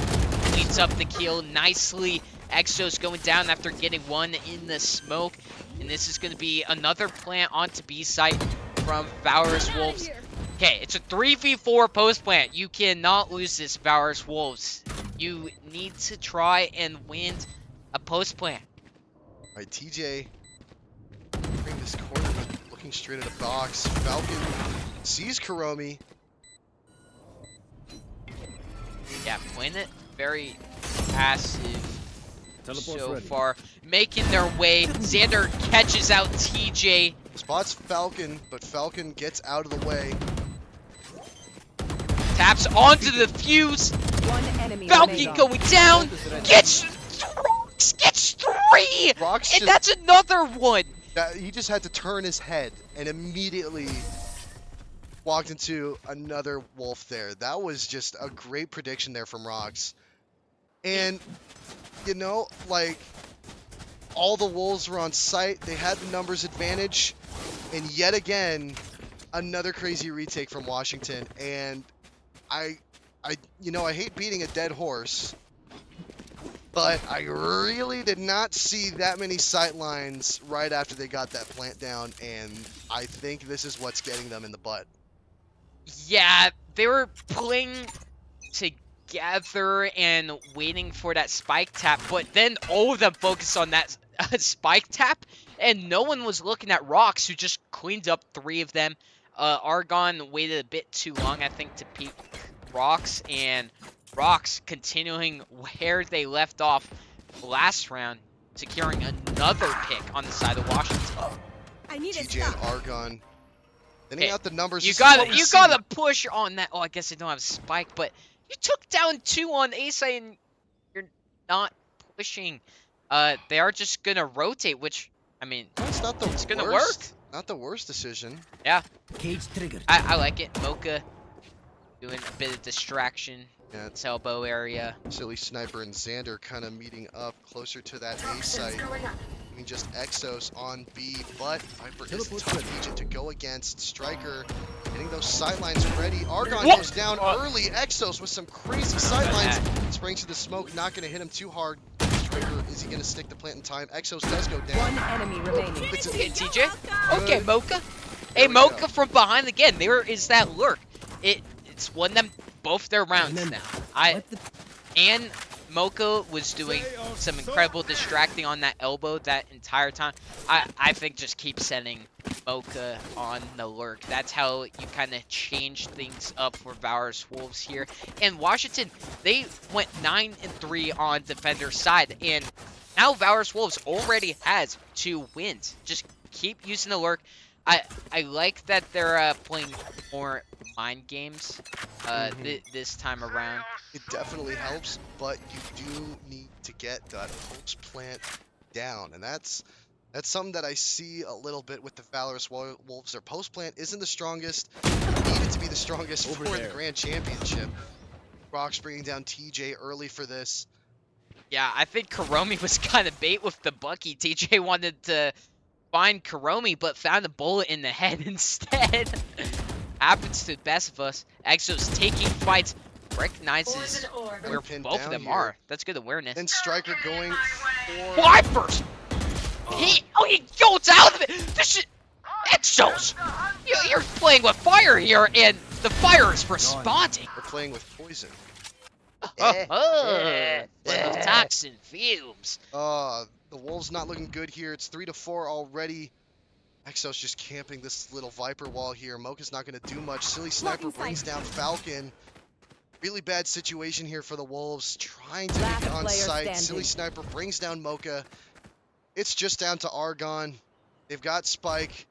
[SPEAKER 1] Cleans up the kill nicely. Exos going down after getting one in the smoke. And this is going to be another plant onto B site from Valorous Wolves. Okay, it's a 3v4 post plant. You cannot lose this, Valorous Wolves. You need to try and win a post plant.
[SPEAKER 2] All right, TJ, bring this corner, looking straight at a box. Falcon sees Kuromi.
[SPEAKER 1] Yeah, playing it very passive so
[SPEAKER 4] ready.
[SPEAKER 1] far. Making their way. Xander catches out TJ.
[SPEAKER 2] Spots Falcon, but Falcon gets out of the way.
[SPEAKER 1] Taps onto the fuse.
[SPEAKER 3] One enemy
[SPEAKER 1] Falcon
[SPEAKER 3] remaining.
[SPEAKER 1] going down. Gets Rocks. Gets 3.
[SPEAKER 2] Rocks
[SPEAKER 1] And
[SPEAKER 2] just,
[SPEAKER 1] that's another one.
[SPEAKER 2] he just had to turn his head and immediately walked into another wolf there. That was just a great prediction there from Rocks. And, you know, like, all the wolves were on site. They had the numbers advantage. And yet again, another crazy retake from Washington. And I hate beating a dead horse, but I really did not see that many sight lines right after they got that plant down, and I think this is what's getting them in the butt.
[SPEAKER 1] Yeah, they were playing together and waiting for that spike tap, but then all of them focused on that spike tap, and no one was looking at Rocks, who just cleaned up 3 of them. Argon waited a bit too long, I think, to peek Rocks, and Rocks continuing where they left off last round, securing another pick on the side of Washington.
[SPEAKER 3] I need
[SPEAKER 2] TJ and Argon. Thinning
[SPEAKER 1] Okay,
[SPEAKER 2] out the numbers.
[SPEAKER 1] You
[SPEAKER 2] This is what
[SPEAKER 1] got
[SPEAKER 2] we
[SPEAKER 1] you
[SPEAKER 2] see.
[SPEAKER 1] got to push on that. Oh, I guess they don't have spike, but you took down 2 on A side and you're not pushing. They are just gonna rotate, which I mean,
[SPEAKER 2] That's not the
[SPEAKER 1] it's gonna
[SPEAKER 2] worst. Not the worst decision.
[SPEAKER 1] Yeah,
[SPEAKER 4] Cage triggered.
[SPEAKER 1] I like it. Mocha doing a bit of distraction.
[SPEAKER 2] Yeah.
[SPEAKER 1] Its elbow area.
[SPEAKER 2] Silly Sniper and Xander kind of meeting up closer to that A site. I mean, just Exos on B, but Viper is a tough agent to go against. Striker getting those sidelines ready. Argon goes down early. Exos with some crazy sidelines. Springs to the smoke, not going to hit him too hard. Striker, is he going to stick the plant in time? Exos does go down.
[SPEAKER 3] One enemy remaining.
[SPEAKER 2] It's
[SPEAKER 1] Okay,
[SPEAKER 2] a,
[SPEAKER 1] TJ. Okay, Mocha.
[SPEAKER 2] There
[SPEAKER 1] Hey,
[SPEAKER 2] we
[SPEAKER 1] Mocha
[SPEAKER 2] go.
[SPEAKER 1] from behind again. There is that lurk. It's won them both their rounds now. And Mocha was doing some incredible distracting on that elbow that entire time. I think just keep sending Mocha on the lurk. That's how you kind of change things up for Valorous Wolves here. And Washington, they went 9-3 on defender's side, and now Valorous Wolves already has 2 wins. Just keep using the lurk. I like that they're playing more mind games this time around.
[SPEAKER 2] It definitely helps, but you do need to get that post plant down, and that's something that I see a little bit with the Valorous Wolves. Their post plant isn't the strongest. Need it to be the strongest for the Grand Championship. Rock's bringing down TJ early for this.
[SPEAKER 1] Yeah, I think Karomi was kind of bait with the Bucky. TJ wanted to find Karomi, but found a bullet in the head instead. Happens to the best of us. Exo's taking fights, recognizes where
[SPEAKER 2] Pinned
[SPEAKER 1] both of
[SPEAKER 2] down
[SPEAKER 1] them
[SPEAKER 2] here.
[SPEAKER 1] are. That's good awareness.
[SPEAKER 2] Then Striker going for...
[SPEAKER 1] Vipers! He goes out of it! This is... Exos! You're playing with fire here, and the fire is responding.
[SPEAKER 2] We're playing with poison.
[SPEAKER 1] Toxin fumes.
[SPEAKER 2] The Wolves not looking good here. It's 3-4 already. Exos just camping this little Viper wall here. Mocha's not going to do much. Silly Sniper brings down Falcon. Really bad situation here for the Wolves. Trying to
[SPEAKER 3] Last
[SPEAKER 2] get on
[SPEAKER 3] player
[SPEAKER 2] site.
[SPEAKER 3] standing.
[SPEAKER 2] Silly Sniper brings down Mocha. It's just down to Argon. They've got Spike.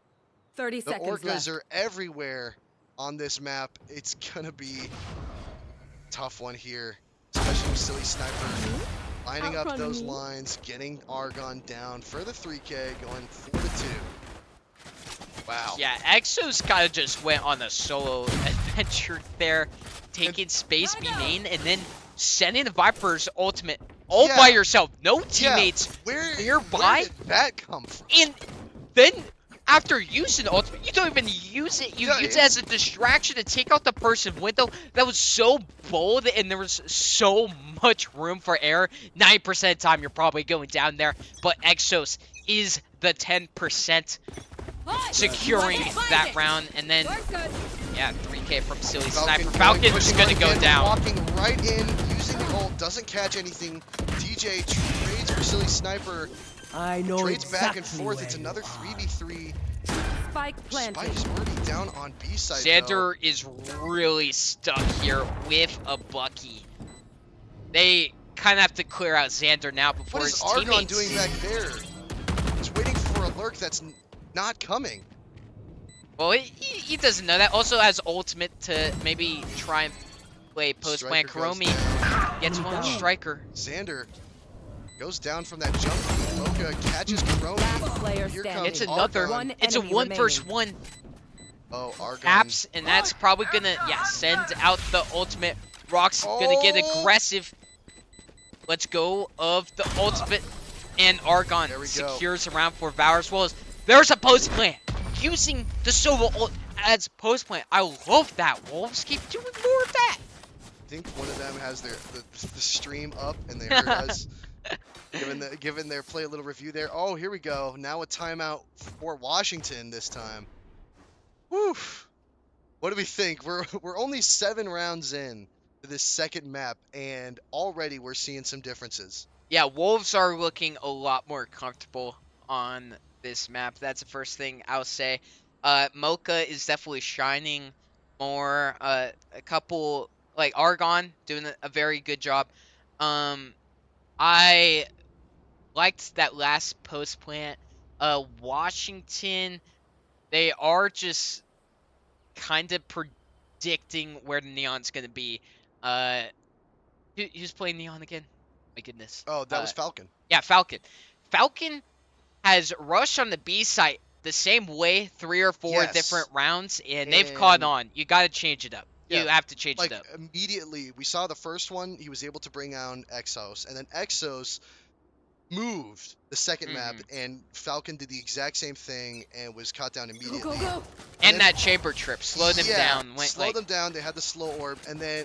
[SPEAKER 3] 30
[SPEAKER 2] The
[SPEAKER 3] seconds
[SPEAKER 2] Orcas
[SPEAKER 3] left.
[SPEAKER 2] are everywhere on this map. It's going to be a tough one here. Especially with Silly Sniper lining up those lines, getting Argon down for the 3K, going 4-2. Wow.
[SPEAKER 1] Yeah, Exos kind of just went on a solo adventure there, taking space B main, and then sending the Vipers ultimate all by yourself. No teammates nearby.
[SPEAKER 2] Where did that come from?
[SPEAKER 1] And then, after using the ultimate, you don't even use it. You use it as a distraction to take out the person window. That was so bold, and there was so much room for error. 9% of the time, you're probably going down there. But Exos is the 10% securing that round. And then, yeah, 3K from Silly Sniper. Falcon is going to go down.
[SPEAKER 2] Walking right in, using the ult, doesn't catch anything. DJ trades for Silly Sniper.
[SPEAKER 4] I know
[SPEAKER 2] Trades back and
[SPEAKER 4] exactly
[SPEAKER 2] forth.
[SPEAKER 4] where
[SPEAKER 2] It's
[SPEAKER 4] you
[SPEAKER 2] another
[SPEAKER 4] are.
[SPEAKER 2] 3v3.
[SPEAKER 3] Spike planted.
[SPEAKER 2] Spike is already down on B side.
[SPEAKER 1] Xander is really stuck here with a Bucky. They kind of have to clear out Xander now before
[SPEAKER 2] What
[SPEAKER 1] his
[SPEAKER 2] is Argon
[SPEAKER 1] teammates.
[SPEAKER 2] doing back there? He's waiting for a lurk that's not coming.
[SPEAKER 1] Well, he doesn't know that. Also has ultimate to maybe try and play post plant.
[SPEAKER 2] Striker goes
[SPEAKER 1] Karomi
[SPEAKER 2] down.
[SPEAKER 1] gets one Striker.
[SPEAKER 2] Xander goes down from that jump. Mocha catches Karomi.
[SPEAKER 3] Last player
[SPEAKER 2] Here
[SPEAKER 3] standing.
[SPEAKER 2] comes
[SPEAKER 1] It's another.
[SPEAKER 2] Argon.
[SPEAKER 1] It's a
[SPEAKER 3] enemy
[SPEAKER 1] 1
[SPEAKER 3] remaining.
[SPEAKER 1] versus 1
[SPEAKER 2] Oh, Argon.
[SPEAKER 1] caps, and that's probably gonna send out the ultimate. Rock's gonna get aggressive. Let's go of the ultimate, and Argon
[SPEAKER 2] There we go.
[SPEAKER 1] secures around for Valorous Wolves. There's a post plant using the solo ult as post plant. I love that. Wolves keep doing more of that.
[SPEAKER 2] I think one of them has the stream up and they heard us giving their play a little review there. Oh, here we go. Now a timeout for Washington this time. Whew. What do we think? We're only 7 rounds in to this second map, and already we're seeing some differences.
[SPEAKER 1] Yeah, Wolves are looking a lot more comfortable on this map. That's the first thing I'll say. Mocha is definitely shining more. A couple, like Argon, doing a very good job. I liked that last post plant. Washington, they are just kind of predicting where the Neon's going to be. Who's playing Neon again? My goodness.
[SPEAKER 2] Oh, that was Falcon.
[SPEAKER 1] Yeah, Falcon. Falcon has rushed on the B site. the same way 3 or 4
[SPEAKER 2] Yes.
[SPEAKER 1] different rounds, and they've caught
[SPEAKER 2] And
[SPEAKER 1] on. You got to change it up.
[SPEAKER 2] Yeah,
[SPEAKER 1] You have to change
[SPEAKER 2] like
[SPEAKER 1] it up.
[SPEAKER 2] immediately we saw the first one, he was able to bring down Exos, and then Exos moved the second map, and Falcon did the exact same thing and was caught down
[SPEAKER 3] Go,
[SPEAKER 2] immediately.
[SPEAKER 3] go, go.
[SPEAKER 1] And
[SPEAKER 2] then-
[SPEAKER 1] that chamber trip slowed them down. Went
[SPEAKER 2] slowed
[SPEAKER 1] like,
[SPEAKER 2] them down. They had the slow orb, and then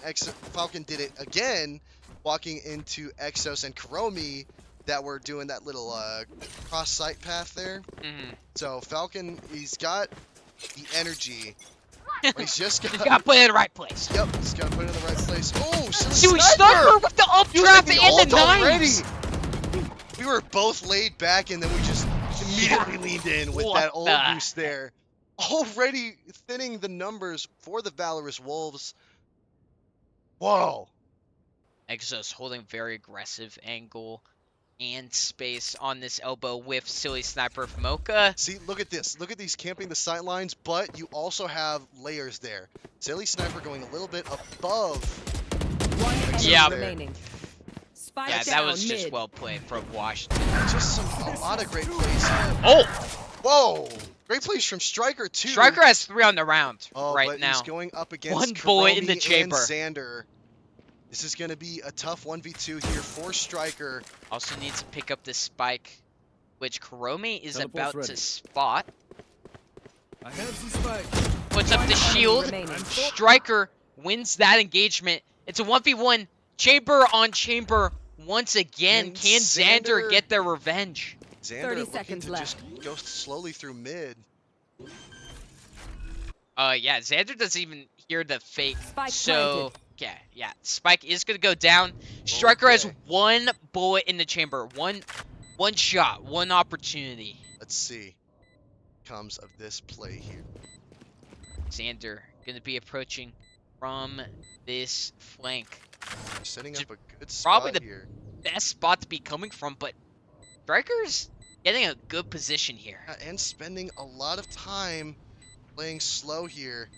[SPEAKER 2] Falcon did it again, walking into Exos and Kuromi that were doing that little cross site path there.
[SPEAKER 1] mhm.
[SPEAKER 2] So Falcon, he's got the energy. But he's just got.
[SPEAKER 1] You got to put it in the right place.
[SPEAKER 2] Yep, he's got to put it in the right place. Oh,
[SPEAKER 1] Silly
[SPEAKER 2] silly
[SPEAKER 1] sniper with the up
[SPEAKER 2] Using
[SPEAKER 1] trap
[SPEAKER 2] the
[SPEAKER 1] and
[SPEAKER 2] ult
[SPEAKER 1] the knives.
[SPEAKER 2] already. We were both laid back, and then we just immediately leaned in with
[SPEAKER 1] What
[SPEAKER 2] that ult
[SPEAKER 1] the
[SPEAKER 2] boost there. Already thinning the numbers for the Valorous Wolves. Whoa.
[SPEAKER 1] Exos holding very aggressive angle and space on this elbow with silly sniper from Mocha.
[SPEAKER 2] See, look at this. Look at these camping the sight lines, but you also have layers there. Silly Sniper going a little bit above.
[SPEAKER 3] One enemy
[SPEAKER 1] Yeah.
[SPEAKER 3] remaining. Spike
[SPEAKER 1] Yeah,
[SPEAKER 3] down
[SPEAKER 1] that was
[SPEAKER 3] mid.
[SPEAKER 1] just well played from Washington.
[SPEAKER 2] Just a lot of great plays here.
[SPEAKER 1] Oh,
[SPEAKER 2] Whoa. Great plays from Striker, too.
[SPEAKER 1] Striker has 3 on the round
[SPEAKER 2] Oh,
[SPEAKER 1] right
[SPEAKER 2] but
[SPEAKER 1] now.
[SPEAKER 2] he's going up against
[SPEAKER 1] One bullet in the
[SPEAKER 2] Kuromi
[SPEAKER 1] chamber.
[SPEAKER 2] and Xander. This is going to be a tough 1v2 here for Striker.
[SPEAKER 1] Also needs to pick up this spike, which Kuromi is
[SPEAKER 4] Teleport's
[SPEAKER 1] about
[SPEAKER 4] ready.
[SPEAKER 1] to spot.
[SPEAKER 4] I have some spike.
[SPEAKER 1] Puts up the
[SPEAKER 3] One enemy
[SPEAKER 1] shield.
[SPEAKER 3] remaining.
[SPEAKER 1] Striker wins that engagement. It's a 1v1. Chamber on chamber once again.
[SPEAKER 2] And
[SPEAKER 1] Can Xander
[SPEAKER 2] Xander-
[SPEAKER 1] get their revenge?
[SPEAKER 2] Xander
[SPEAKER 3] 30
[SPEAKER 2] looking
[SPEAKER 3] seconds
[SPEAKER 2] to
[SPEAKER 3] left.
[SPEAKER 2] just go slowly through mid.
[SPEAKER 1] Yeah, Xander doesn't even hear the fake.
[SPEAKER 3] Spike
[SPEAKER 1] So, yeah. Spike is going to go down. Striker has
[SPEAKER 2] Okay.
[SPEAKER 1] 1 bullet in the chamber. One shot. 1 opportunity.
[SPEAKER 2] Let's see. Comes of this play here.
[SPEAKER 1] Xander going to be approaching from this flank.
[SPEAKER 2] Setting
[SPEAKER 1] Just
[SPEAKER 2] up a good spot
[SPEAKER 1] probably the-
[SPEAKER 2] here.
[SPEAKER 1] Best spot to be coming from, but Striker's getting a good position here.
[SPEAKER 2] And spending a lot of time playing slow here.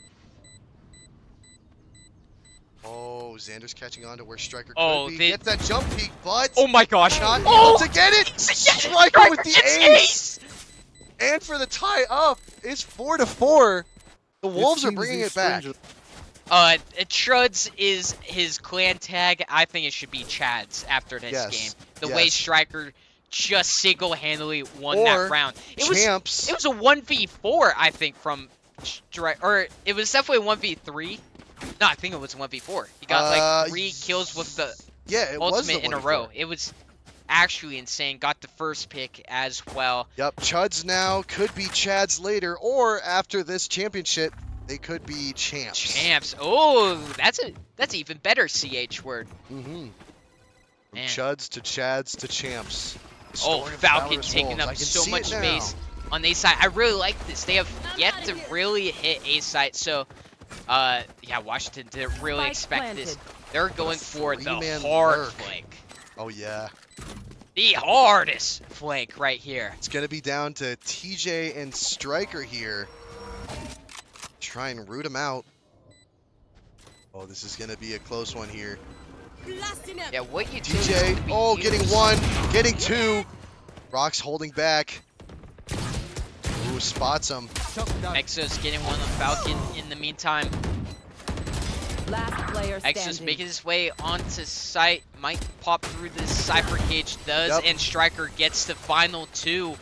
[SPEAKER 2] Oh, Xander's catching on to where Striker
[SPEAKER 1] Oh,
[SPEAKER 2] could be.
[SPEAKER 1] they-
[SPEAKER 2] Gets that jump peek, but
[SPEAKER 1] Oh my gosh.
[SPEAKER 2] not
[SPEAKER 1] Oh!
[SPEAKER 2] able to get it.
[SPEAKER 1] Striker
[SPEAKER 2] Striker with the
[SPEAKER 1] gets
[SPEAKER 2] ace. And for the tie up, it's 4-4. The Wolves are
[SPEAKER 4] seems
[SPEAKER 2] bringing
[SPEAKER 4] these
[SPEAKER 2] it back.
[SPEAKER 4] strangers-
[SPEAKER 1] Truds is his clan tag. I think it should be Chad's after this
[SPEAKER 2] Yes,
[SPEAKER 1] game. The way
[SPEAKER 2] yes.
[SPEAKER 1] Striker just single-handedly won
[SPEAKER 2] Or
[SPEAKER 1] that round. It
[SPEAKER 2] Champs.
[SPEAKER 1] was a 1v4, I think, from Striker. Or it was definitely a 1v3. No, I think it was 1v4. He got like 3 kills with the
[SPEAKER 2] Yeah, it was the
[SPEAKER 1] ultimate in a
[SPEAKER 2] 1v4.
[SPEAKER 1] row. It was actually insane. Got the first pick as well.
[SPEAKER 2] Yep, Chuds now could be Chads later, or after this championship, they could be champs.
[SPEAKER 1] Champs. Oh, that's even better CH word.
[SPEAKER 2] Mm-hmm. From
[SPEAKER 1] Man.
[SPEAKER 2] Chuds to Chads to champs. The
[SPEAKER 1] Oh,
[SPEAKER 2] story of
[SPEAKER 1] Falcon
[SPEAKER 2] Valorous
[SPEAKER 1] taking
[SPEAKER 2] Wolves. I
[SPEAKER 1] up
[SPEAKER 2] can
[SPEAKER 1] so
[SPEAKER 2] see
[SPEAKER 1] much
[SPEAKER 2] it now.
[SPEAKER 1] space on the A side. I really like this. They have yet to really hit A side. So, yeah, Washington didn't really
[SPEAKER 3] Spike
[SPEAKER 1] expect this.
[SPEAKER 3] planted.
[SPEAKER 1] They're going for the
[SPEAKER 2] three-man
[SPEAKER 1] hard
[SPEAKER 2] lurk.
[SPEAKER 1] flank.
[SPEAKER 2] Oh yeah,
[SPEAKER 1] The hardest flank right here.
[SPEAKER 2] it's gonna be down to TJ and Striker here. Try and root him out. Oh, this is gonna be a close one here.
[SPEAKER 1] Yeah, what you do
[SPEAKER 2] TJ, oh, getting 1, getting 2. Rock's holding back. Ooh, spots him.
[SPEAKER 1] Exos getting one on Falcon in the meantime.
[SPEAKER 3] Last player
[SPEAKER 1] Exos
[SPEAKER 3] standing.
[SPEAKER 1] making his way onto site. Might pop through the Cypher cage. Does.
[SPEAKER 2] Yep.
[SPEAKER 1] And Striker gets the final 2.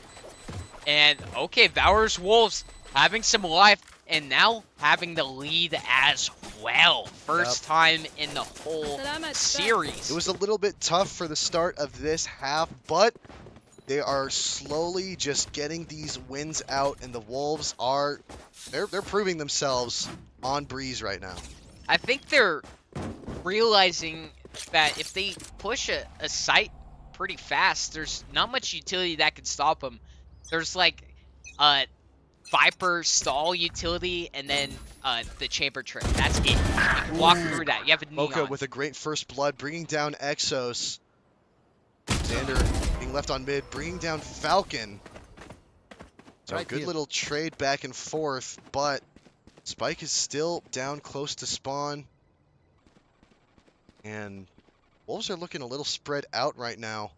[SPEAKER 1] And, okay, Valorous Wolves having some life. And now having the lead as well. First time in the whole series.
[SPEAKER 2] It was a little bit tough for the start of this half, but they are slowly just getting these wins out, and the Wolves are they're proving themselves on Breeze right now.
[SPEAKER 1] I think they're realizing that if they push a site pretty fast, there's not much utility that can stop them. There's like Viper stall utility and then the chamber trip. That's it. You can walk through that. You have a neon.
[SPEAKER 2] Mocha with a great first blood, bringing down Exos. Xander being left on mid, bringing down Falcon. So
[SPEAKER 4] Right
[SPEAKER 2] good
[SPEAKER 4] here.
[SPEAKER 2] little trade back and forth, but Spike is still down close to spawn. And Wolves are looking a little spread out right now.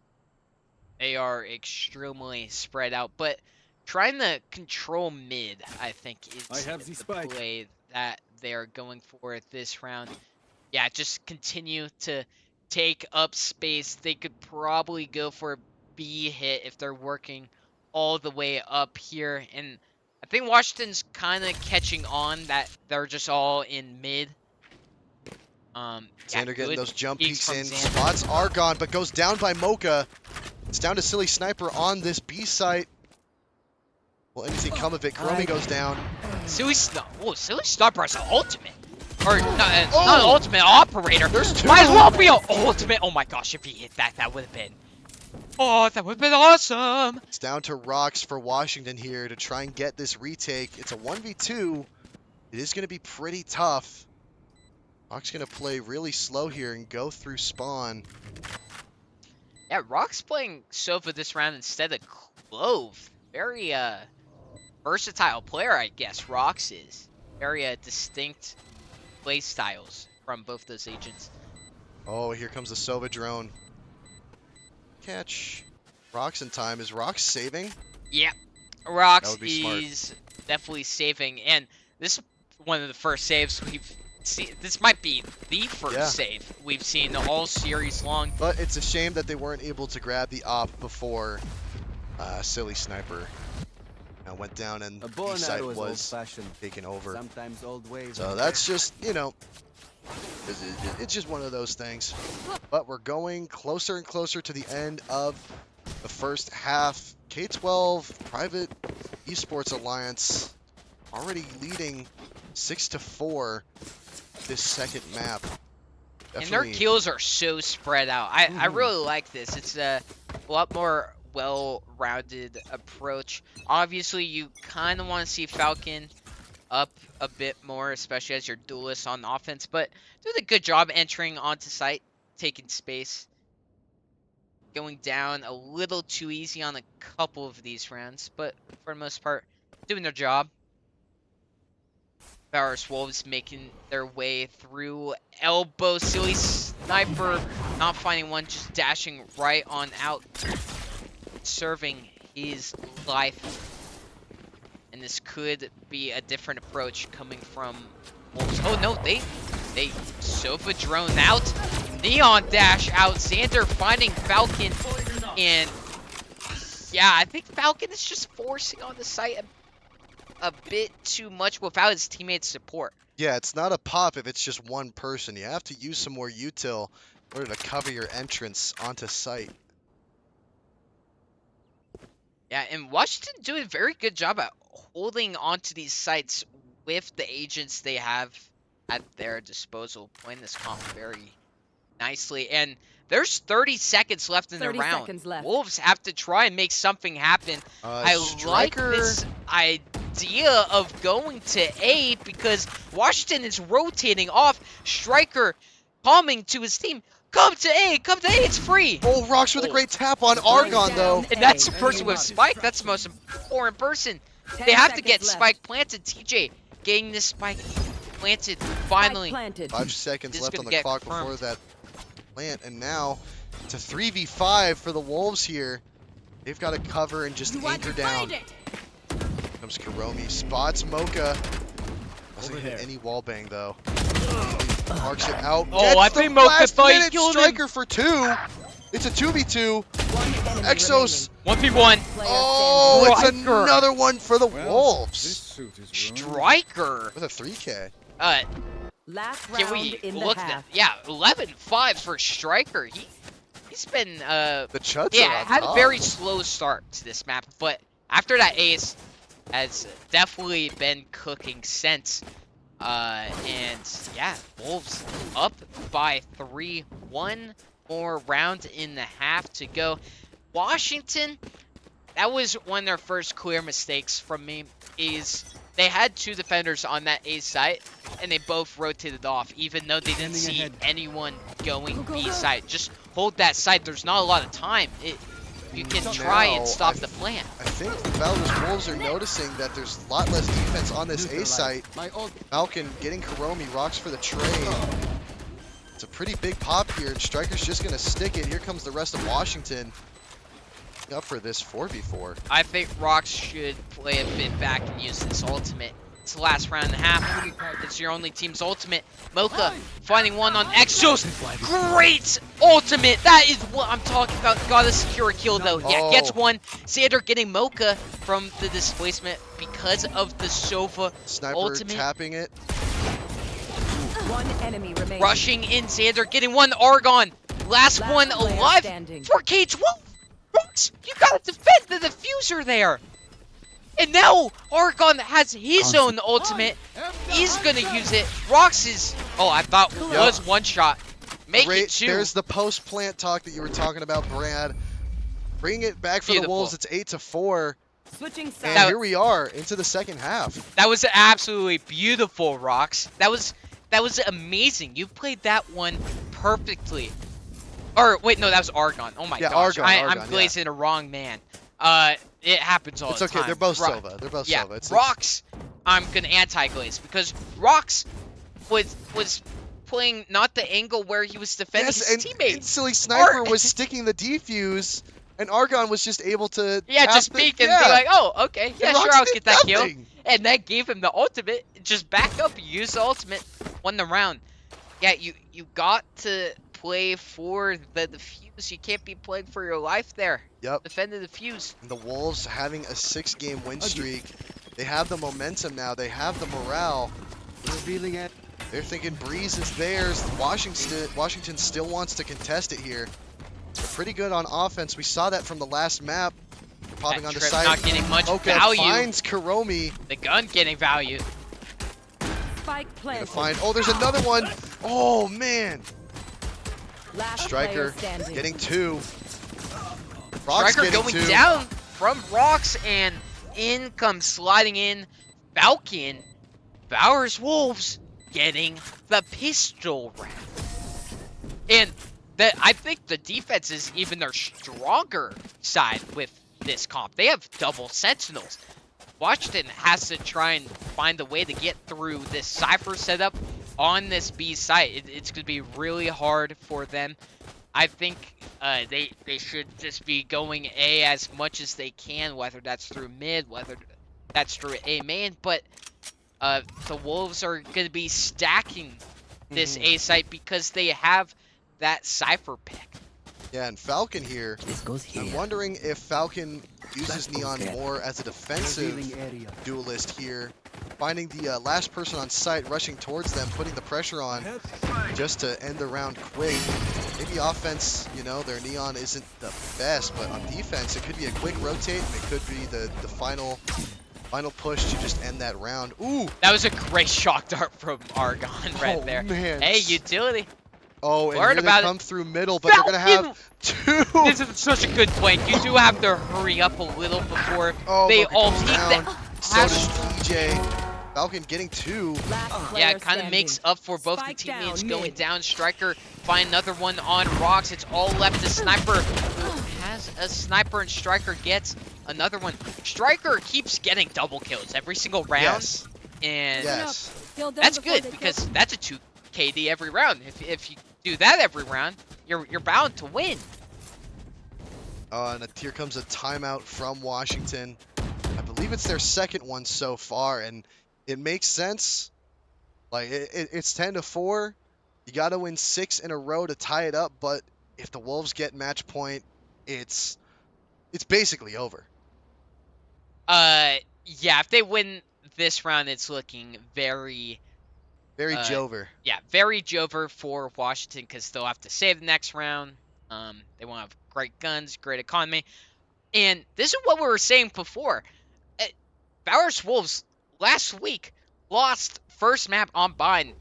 [SPEAKER 1] They are extremely spread out, but trying to control mid, I think,
[SPEAKER 4] I
[SPEAKER 1] is
[SPEAKER 4] have the
[SPEAKER 1] the
[SPEAKER 4] spike.
[SPEAKER 1] play that they are going for this round. Yeah, just continue to take up space. They could probably go for a B hit if they're working all the way up here. And I think Washington's kind of catching on that they're just all in mid. Yeah,
[SPEAKER 2] Xander getting
[SPEAKER 1] good
[SPEAKER 2] those jump
[SPEAKER 1] peeks
[SPEAKER 2] peeks
[SPEAKER 1] from
[SPEAKER 2] in.
[SPEAKER 1] Xander.
[SPEAKER 2] Spots Argon, but goes down by Mocha. It's down to Silly Sniper on this B site. Will anything come of it? Kuromi goes down.
[SPEAKER 1] Silly Sniper has an ultimate. Or not
[SPEAKER 2] Oh!
[SPEAKER 1] ultimate operator.
[SPEAKER 2] There's two.
[SPEAKER 1] Might as well be an ultimate. Oh my gosh, if he hit that, that would have been. Oh, that would have been awesome.
[SPEAKER 2] It's down to Rocks for Washington here to try and get this retake. It's a 1v2. It is going to be pretty tough. Rock's going to play really slow here and go through spawn.
[SPEAKER 1] Yeah, Rock's playing Sova this round instead of Clove. Very versatile player, I guess. Rocks is very distinct play styles from both those agents.
[SPEAKER 2] Oh, here comes the Sova drone. Catch. Rocks in time. Is Rocks saving?
[SPEAKER 1] Yeah,
[SPEAKER 2] That
[SPEAKER 1] Rocks
[SPEAKER 2] would be smart.
[SPEAKER 1] is definitely saving, and this is one of the first saves we've seen. This might be the first save we've seen all series long.
[SPEAKER 2] But it's a shame that they weren't able to grab the op before Silly Sniper went down and
[SPEAKER 5] A bow
[SPEAKER 2] the
[SPEAKER 5] and
[SPEAKER 2] site
[SPEAKER 5] arrow is
[SPEAKER 2] was
[SPEAKER 5] old-fashioned.
[SPEAKER 2] taken over.
[SPEAKER 5] Sometimes old ways.
[SPEAKER 2] So that's just, you know, it's just one of those things. But we're going closer and closer to the end of the first half. K12 Private Esports Alliance already leading 6-4 this second map.
[SPEAKER 1] And their kills are so spread out. I really like this. It's a lot more well-rounded approach. Obviously, you kind of want to see Falcon up a bit more, especially as your duelist on offense, but doing a good job entering onto site, taking space. Going down a little too easy on a couple of these rounds, but for the most part, doing their job. Valorous Wolves making their way through elbow. Silly Sniper not finding one, just dashing right on out, serving his life. And this could be a different approach coming from Wolves. Oh no, they Sofa drone out, Neon dash out, Xander finding Falcon, and yeah, I think Falcon is just forcing on the site a bit too much without his teammates' support.
[SPEAKER 2] Yeah, it's not a pop if it's just one person. You have to use some more util in order to cover your entrance onto site.
[SPEAKER 1] Yeah, and Washington doing a very good job at holding onto these sites with the agents they have at their disposal, playing this comp very nicely. And there's 30 seconds left in the
[SPEAKER 3] 30
[SPEAKER 1] round.
[SPEAKER 3] seconds left.
[SPEAKER 1] Wolves have to try and make something happen. I like
[SPEAKER 2] Striker.
[SPEAKER 1] this idea of going to A because Washington is rotating off. Striker calming to his team. Come to A, it's free.
[SPEAKER 2] Oh, Rocks with a great tap on Argon, though.
[SPEAKER 1] And that's the person with Spike. That's the most important person. They have to get Spike planted. TJ getting this Spike planted finally.
[SPEAKER 2] 5 seconds
[SPEAKER 1] This is
[SPEAKER 2] left
[SPEAKER 1] gonna
[SPEAKER 2] on the
[SPEAKER 1] get
[SPEAKER 2] clock
[SPEAKER 1] confirmed.
[SPEAKER 2] before that plant, and now it's a 3v5 for the Wolves here. They've got to cover and just anchor down. Comes Kuromi, spots Mocha. Doesn't hit any wall bang though. Marks it out.
[SPEAKER 1] Oh,
[SPEAKER 2] Gets
[SPEAKER 1] I
[SPEAKER 2] the
[SPEAKER 1] think Mocha
[SPEAKER 2] last
[SPEAKER 1] thought he
[SPEAKER 2] minute
[SPEAKER 1] killed him.
[SPEAKER 2] Striker for 2. It's a 2v2. Exos.
[SPEAKER 1] 1v1.
[SPEAKER 2] Oh, it's
[SPEAKER 1] Striker.
[SPEAKER 2] another one for the
[SPEAKER 4] Well,
[SPEAKER 2] Wolves.
[SPEAKER 4] this suit is ruined.
[SPEAKER 1] Striker.
[SPEAKER 2] With a 3K.
[SPEAKER 3] Last
[SPEAKER 1] Can
[SPEAKER 3] round
[SPEAKER 1] we
[SPEAKER 3] in the
[SPEAKER 1] look at
[SPEAKER 3] half.
[SPEAKER 1] yeah, 11-5 for Striker. He's been
[SPEAKER 2] The Chuds
[SPEAKER 1] yeah,
[SPEAKER 2] are on
[SPEAKER 1] had a
[SPEAKER 2] top.
[SPEAKER 1] very slow start to this map, but after that ace has definitely been cooking since. And yeah, Wolves up by 3. One more round in the half to go. Washington, that was one of their first clear mistakes from me, is they had 2 defenders on that A site, and they both rotated off, even though they didn't
[SPEAKER 4] Standing
[SPEAKER 1] see
[SPEAKER 4] ahead.
[SPEAKER 1] anyone going B site. Just hold that site. There's not a lot of time. You can try and
[SPEAKER 2] Now,
[SPEAKER 1] stop the plant.
[SPEAKER 2] I think the Valorous Wolves are noticing that there's a lot less defense on this A site.
[SPEAKER 5] My old
[SPEAKER 2] Falcon getting Kuromi, Rocks for the trade. It's a pretty big pop here, and Striker's just going to stick it. Here comes the rest of Washington. up for this 4v4.
[SPEAKER 1] I think Rox should play a bit back and use this ultimate. It's the last round and a half. It's your only team's ultimate. Mocha finding one on Exos. Great ultimate. That is what I'm talking about. Gotta secure a kill though. Yeah, gets one. Sander getting Mocha from the displacement because of the Sova
[SPEAKER 2] Sniper
[SPEAKER 1] ultimate.
[SPEAKER 2] tapping it.
[SPEAKER 3] One enemy remaining.
[SPEAKER 1] Rushing in, Sander getting one. Argon. Last one
[SPEAKER 3] player
[SPEAKER 1] alive
[SPEAKER 3] standing.
[SPEAKER 1] for K12. Rox, you gotta defend the diffuser there. And now Argon has his own ultimate. He's gonna use it. Rox is, oh, I thought was one shot. Make it two.
[SPEAKER 2] There's the post plant talk that you were talking about, Brad. Bring it back for the Wolves. It's 8-4.
[SPEAKER 3] Switching
[SPEAKER 2] And
[SPEAKER 3] sides.
[SPEAKER 2] here we are into the second half.
[SPEAKER 1] That was absolutely beautiful, Rox. That was amazing. You played that one perfectly. Or wait, no, that was Argon. Oh my gosh,
[SPEAKER 2] Argon,
[SPEAKER 1] I'm glazing the wrong man. It happens all the time.
[SPEAKER 2] It's okay. They're both Sova. They're both
[SPEAKER 1] yeah,
[SPEAKER 2] Sova. It's
[SPEAKER 1] Rox, I'm gonna anti-glaze because Rox was playing not the angle where he was defending his teammate.
[SPEAKER 2] And silly Sniper was sticking the defuse, and Argon was just able to
[SPEAKER 1] just peek and be like, oh, okay, yeah, sure, I'll get that kill. And that gave him the ultimate. Just back up, use the ultimate, won the round. Yeah, you got to play for the defuse. You can't be playing for your life there.
[SPEAKER 2] Yep.
[SPEAKER 1] Defend the defuse.
[SPEAKER 2] And the Wolves having a 6-game win streak. They have the momentum now. They have the morale. They're thinking Breeze is theirs. Washington still wants to contest it here. They're pretty good on offense. We saw that from the last map. Popping on the side.
[SPEAKER 1] Not getting much
[SPEAKER 2] Oka
[SPEAKER 1] value.
[SPEAKER 2] finds Kuromi.
[SPEAKER 1] The gun getting value.
[SPEAKER 3] Spike planted.
[SPEAKER 2] Oh, there's another one. Oh, man.
[SPEAKER 3] Last
[SPEAKER 2] Striker
[SPEAKER 3] player standing.
[SPEAKER 2] getting 2. Rox
[SPEAKER 1] Striker
[SPEAKER 2] getting
[SPEAKER 1] going
[SPEAKER 2] 2.
[SPEAKER 1] down from Rox, and in comes sliding in Falcon. Valorous Wolves getting the pistol round. And I think the defense is even their stronger side with this comp. They have double sentinels. Washington has to try and find a way to get through this Cypher setup on this B site. It's going to be really hard for them. I think they should just be going A as much as they can, whether that's through mid, whether that's through A main. But the Wolves are going to be stacking this A site because they have that Cypher pick.
[SPEAKER 2] Yeah, and Falcon here.
[SPEAKER 5] This goes here.
[SPEAKER 2] I'm wondering if Falcon uses
[SPEAKER 5] That goes
[SPEAKER 2] Neon
[SPEAKER 5] there.
[SPEAKER 2] more as a defensive duelist here. Finding the last person on site, rushing towards them, putting the pressure on just to end the round quick. Maybe offense, you know, their Neon isn't the best, but on defense, it could be a quick rotate, and it could be the final push to just end that round. Ooh!
[SPEAKER 1] That was a great shock dart from Argon right there.
[SPEAKER 2] Man.
[SPEAKER 1] Hey, utility.
[SPEAKER 2] Oh, and
[SPEAKER 1] Learn
[SPEAKER 2] here
[SPEAKER 1] about
[SPEAKER 2] they
[SPEAKER 1] it.
[SPEAKER 2] come through middle, but they're going to have 2.
[SPEAKER 1] This is such a good flank. You do have to hurry up a little before they
[SPEAKER 2] Mocha
[SPEAKER 1] all
[SPEAKER 2] goes
[SPEAKER 1] peek
[SPEAKER 2] down.
[SPEAKER 1] that.
[SPEAKER 2] So does TJ. Falcon getting 2.
[SPEAKER 1] Yeah, it kind of makes up for both
[SPEAKER 3] Spike
[SPEAKER 1] the teammates
[SPEAKER 3] down,
[SPEAKER 1] going
[SPEAKER 3] mid.
[SPEAKER 1] down. Striker find another one on Rox. It's all left to Sniper, who has a sniper, and Striker gets another one. Striker keeps getting double kills every single round,
[SPEAKER 2] Yes.
[SPEAKER 1] and
[SPEAKER 2] Yes.
[SPEAKER 1] that's good because that's a 2 KD every round. If you do that every round, you're bound to win.
[SPEAKER 2] And here comes a timeout from Washington. I believe it's their second one so far, and it makes sense. Like, it's 10-4. You got to win 6 in a row to tie it up, but if the Wolves get match point, it's basically over.
[SPEAKER 1] Yeah, if they win this round, it's looking very
[SPEAKER 2] Jover.
[SPEAKER 1] Yeah, very Jover for Washington because they'll have to save the next round. They won't have great guns, great economy. And this is what we were saying before. Valorous Wolves last week lost first map on Bind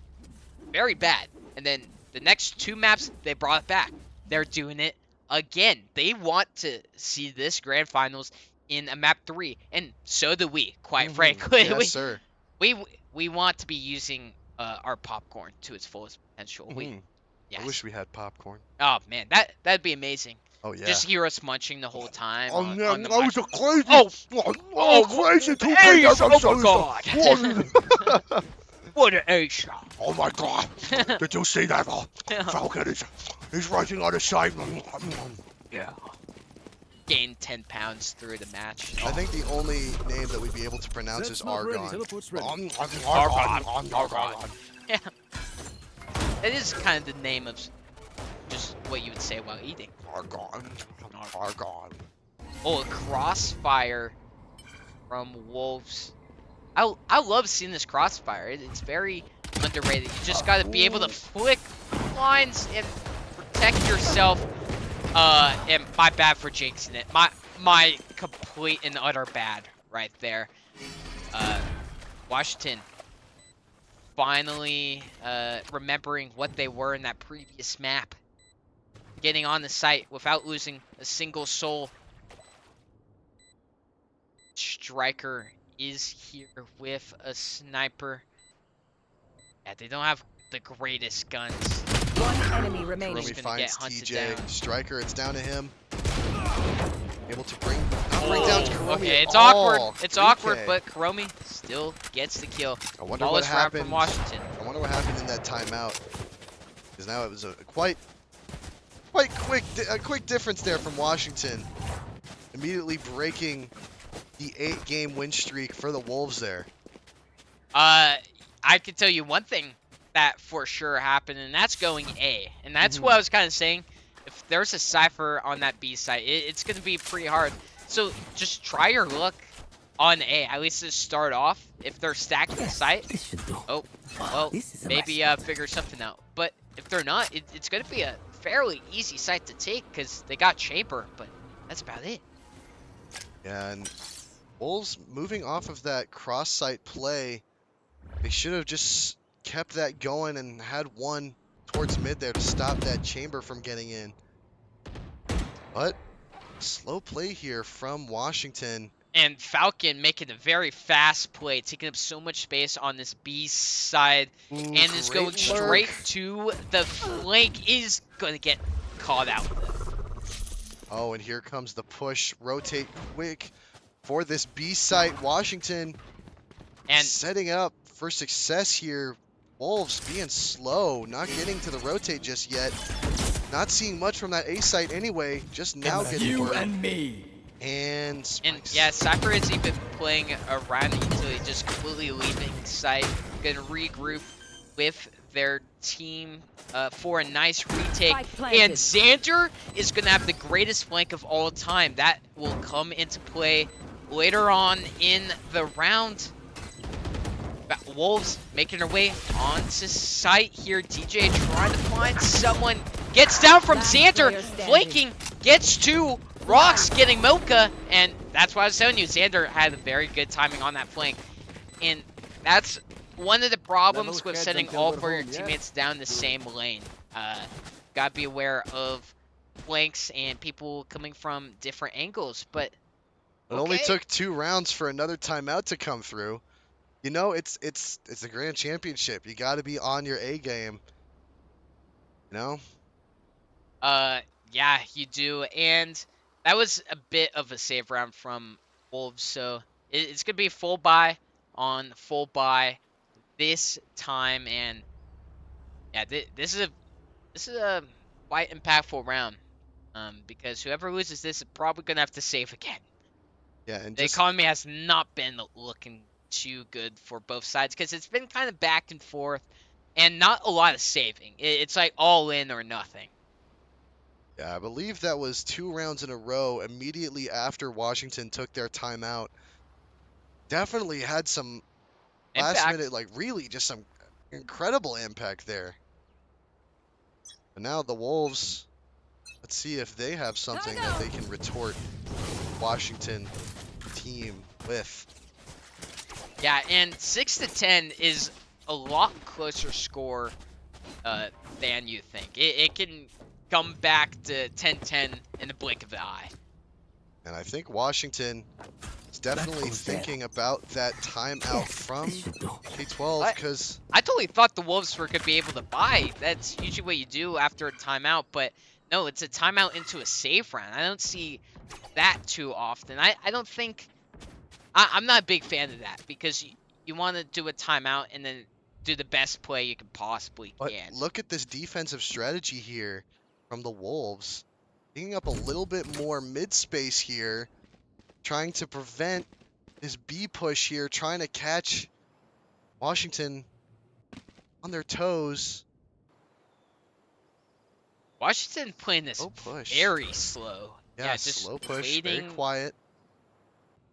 [SPEAKER 1] very bad. And then the next 2 maps, they brought it back. They're doing it again. They want to see this grand finals in a map 3. And so do we, quite frankly.
[SPEAKER 2] Yes, sir.
[SPEAKER 1] We want to be using our popcorn to its fullest potential. Yes.
[SPEAKER 2] I wish we had popcorn.
[SPEAKER 1] Oh man, that'd be amazing.
[SPEAKER 2] Oh yeah.
[SPEAKER 1] Just hear us munching the whole time.
[SPEAKER 2] Oh
[SPEAKER 1] on
[SPEAKER 2] no,
[SPEAKER 1] the
[SPEAKER 2] that was
[SPEAKER 1] mic.
[SPEAKER 2] a crazy.
[SPEAKER 1] Crazy two
[SPEAKER 2] players.
[SPEAKER 1] Oh my god. What an ace shot.
[SPEAKER 2] Oh my god. Did you see that? Falcon is rising on the side.
[SPEAKER 1] Yeah. gain 10 pounds through the match.
[SPEAKER 2] I think the only name that we'd be able to pronounce
[SPEAKER 4] Set's
[SPEAKER 2] is
[SPEAKER 4] not ready.
[SPEAKER 2] Argon.
[SPEAKER 4] Teleport's ready.
[SPEAKER 2] Argon.
[SPEAKER 1] Yeah. It is kind of the name of just what you would say while eating.
[SPEAKER 2] Argon. Argon.
[SPEAKER 1] Oh, a crossfire from Wolves. I love seeing this crossfire. It's very underrated. You just got to be able to flick lines and protect yourself. And my bad for jinxing it. My complete and utter bad right there. Washington finally remembering what they were in that previous map. Getting on the site without losing a single soul. Striker is here with a sniper. Yeah, they don't have the greatest guns.
[SPEAKER 3] One enemy remaining.
[SPEAKER 2] Kuromi
[SPEAKER 1] gonna get
[SPEAKER 2] finds
[SPEAKER 1] hunted
[SPEAKER 2] TJ.
[SPEAKER 1] down.
[SPEAKER 2] Striker, it's down to him. Able to not bring down Kuromi
[SPEAKER 1] Okay,
[SPEAKER 2] at
[SPEAKER 1] it's
[SPEAKER 2] all.
[SPEAKER 1] awkward. It's awkward,
[SPEAKER 2] 3K.
[SPEAKER 1] but Kuromi still gets the kill.
[SPEAKER 2] I wonder
[SPEAKER 1] Flawless
[SPEAKER 2] what
[SPEAKER 1] round
[SPEAKER 2] happened.
[SPEAKER 1] from Washington.
[SPEAKER 2] I wonder what happened in that timeout. Because now it was a quite quick difference there from Washington. Immediately breaking the 8-game win streak for the Wolves there.
[SPEAKER 1] I can tell you one thing that for sure happened, and that's going A. And that's what I was kind of saying. If there's a Cypher on that B site, it's going to be pretty hard. So just try your luck on A, at least to start off. If they're stacking the site, oh, well, maybe figure something out. But if they're not, it's going to be a fairly easy site to take because they got Chamber, but that's about it.
[SPEAKER 2] Yeah, and Wolves moving off of that cross-site play, they should have just kept that going and had one towards mid there to stop that chamber from getting in. But slow play here from Washington.
[SPEAKER 1] And Falcon making a very fast play, taking up so much space on this B side,
[SPEAKER 2] Ooh,
[SPEAKER 1] and is
[SPEAKER 2] great
[SPEAKER 1] going
[SPEAKER 2] lurk.
[SPEAKER 1] straight to the flank. Is going to get called out.
[SPEAKER 2] Oh, and here comes the push. Rotate quick for this B site. Washington
[SPEAKER 1] And
[SPEAKER 2] setting up for success here. Wolves being slow, not getting to the rotate just yet. Not seeing much from that A site anyway. Just now getting
[SPEAKER 4] You
[SPEAKER 2] word.
[SPEAKER 4] and me.
[SPEAKER 2] And spikes.
[SPEAKER 1] yeah, Cypher is even playing around utility, just completely leaving site. Going to regroup with their team for a nice retake.
[SPEAKER 3] Spike planted.
[SPEAKER 1] And Xander is going to have the greatest flank of all time. That will come into play later on in the round. Wolves making their way onto site here. DJ trying to find someone. Gets down from
[SPEAKER 3] Last
[SPEAKER 1] Xander.
[SPEAKER 3] player standing.
[SPEAKER 1] Flanking. Gets to Rocks getting Mocha. And that's why I was telling you, Xander had a very good timing on that flank. And that's one of the problems
[SPEAKER 4] Level
[SPEAKER 1] with
[SPEAKER 4] heads
[SPEAKER 1] sending
[SPEAKER 4] until
[SPEAKER 1] all
[SPEAKER 4] we're
[SPEAKER 1] 4 your
[SPEAKER 4] home, yeah?
[SPEAKER 1] teammates down the same lane. Gotta be aware of flanks and people coming from different angles. But
[SPEAKER 2] It only
[SPEAKER 1] okay.
[SPEAKER 2] took 2 rounds for another timeout to come through. You know, it's a grand championship. You got to be on your A game. You know?
[SPEAKER 1] Yeah, you do. And that was a bit of a save round from Wolves, so it's going to be full buy on full buy this time. And yeah, this is a quite impactful round. Because whoever loses this is probably going to have to save again.
[SPEAKER 2] Yeah, and
[SPEAKER 1] The
[SPEAKER 2] just
[SPEAKER 1] economy has not been looking too good for both sides because it's been kind of back and forth and not a lot of saving. It's like all in or nothing.
[SPEAKER 2] yeah, I believe that was 2 rounds in a row immediately after Washington took their timeout. Definitely had some last
[SPEAKER 1] Impact.
[SPEAKER 2] minute, like really just some incredible impact there. But now the Wolves, let's see if they have something that they can retort Washington team with.
[SPEAKER 1] Yeah, and 6-10 is a lot closer score than you think. It can come back to 10-10 in the blink of the eye.
[SPEAKER 2] And I think Washington is definitely thinking about that timeout from K12 because
[SPEAKER 1] I totally thought the Wolves were going to be able to buy. That's usually what you do after a timeout, but no, it's a timeout into a save round. I don't see that too often. I don't think... I'm not a big fan of that because you want to do a timeout and then do the best play you can possibly
[SPEAKER 2] But
[SPEAKER 1] get.
[SPEAKER 2] look at this defensive strategy here from the Wolves. Digging up a little bit more mid-space here. Trying to prevent this B push here. Trying to catch Washington on their toes.
[SPEAKER 1] Washington playing this
[SPEAKER 2] Slow push.
[SPEAKER 1] very slow.
[SPEAKER 2] Yeah,
[SPEAKER 1] just
[SPEAKER 2] slow push.
[SPEAKER 1] waiting
[SPEAKER 2] Very quiet.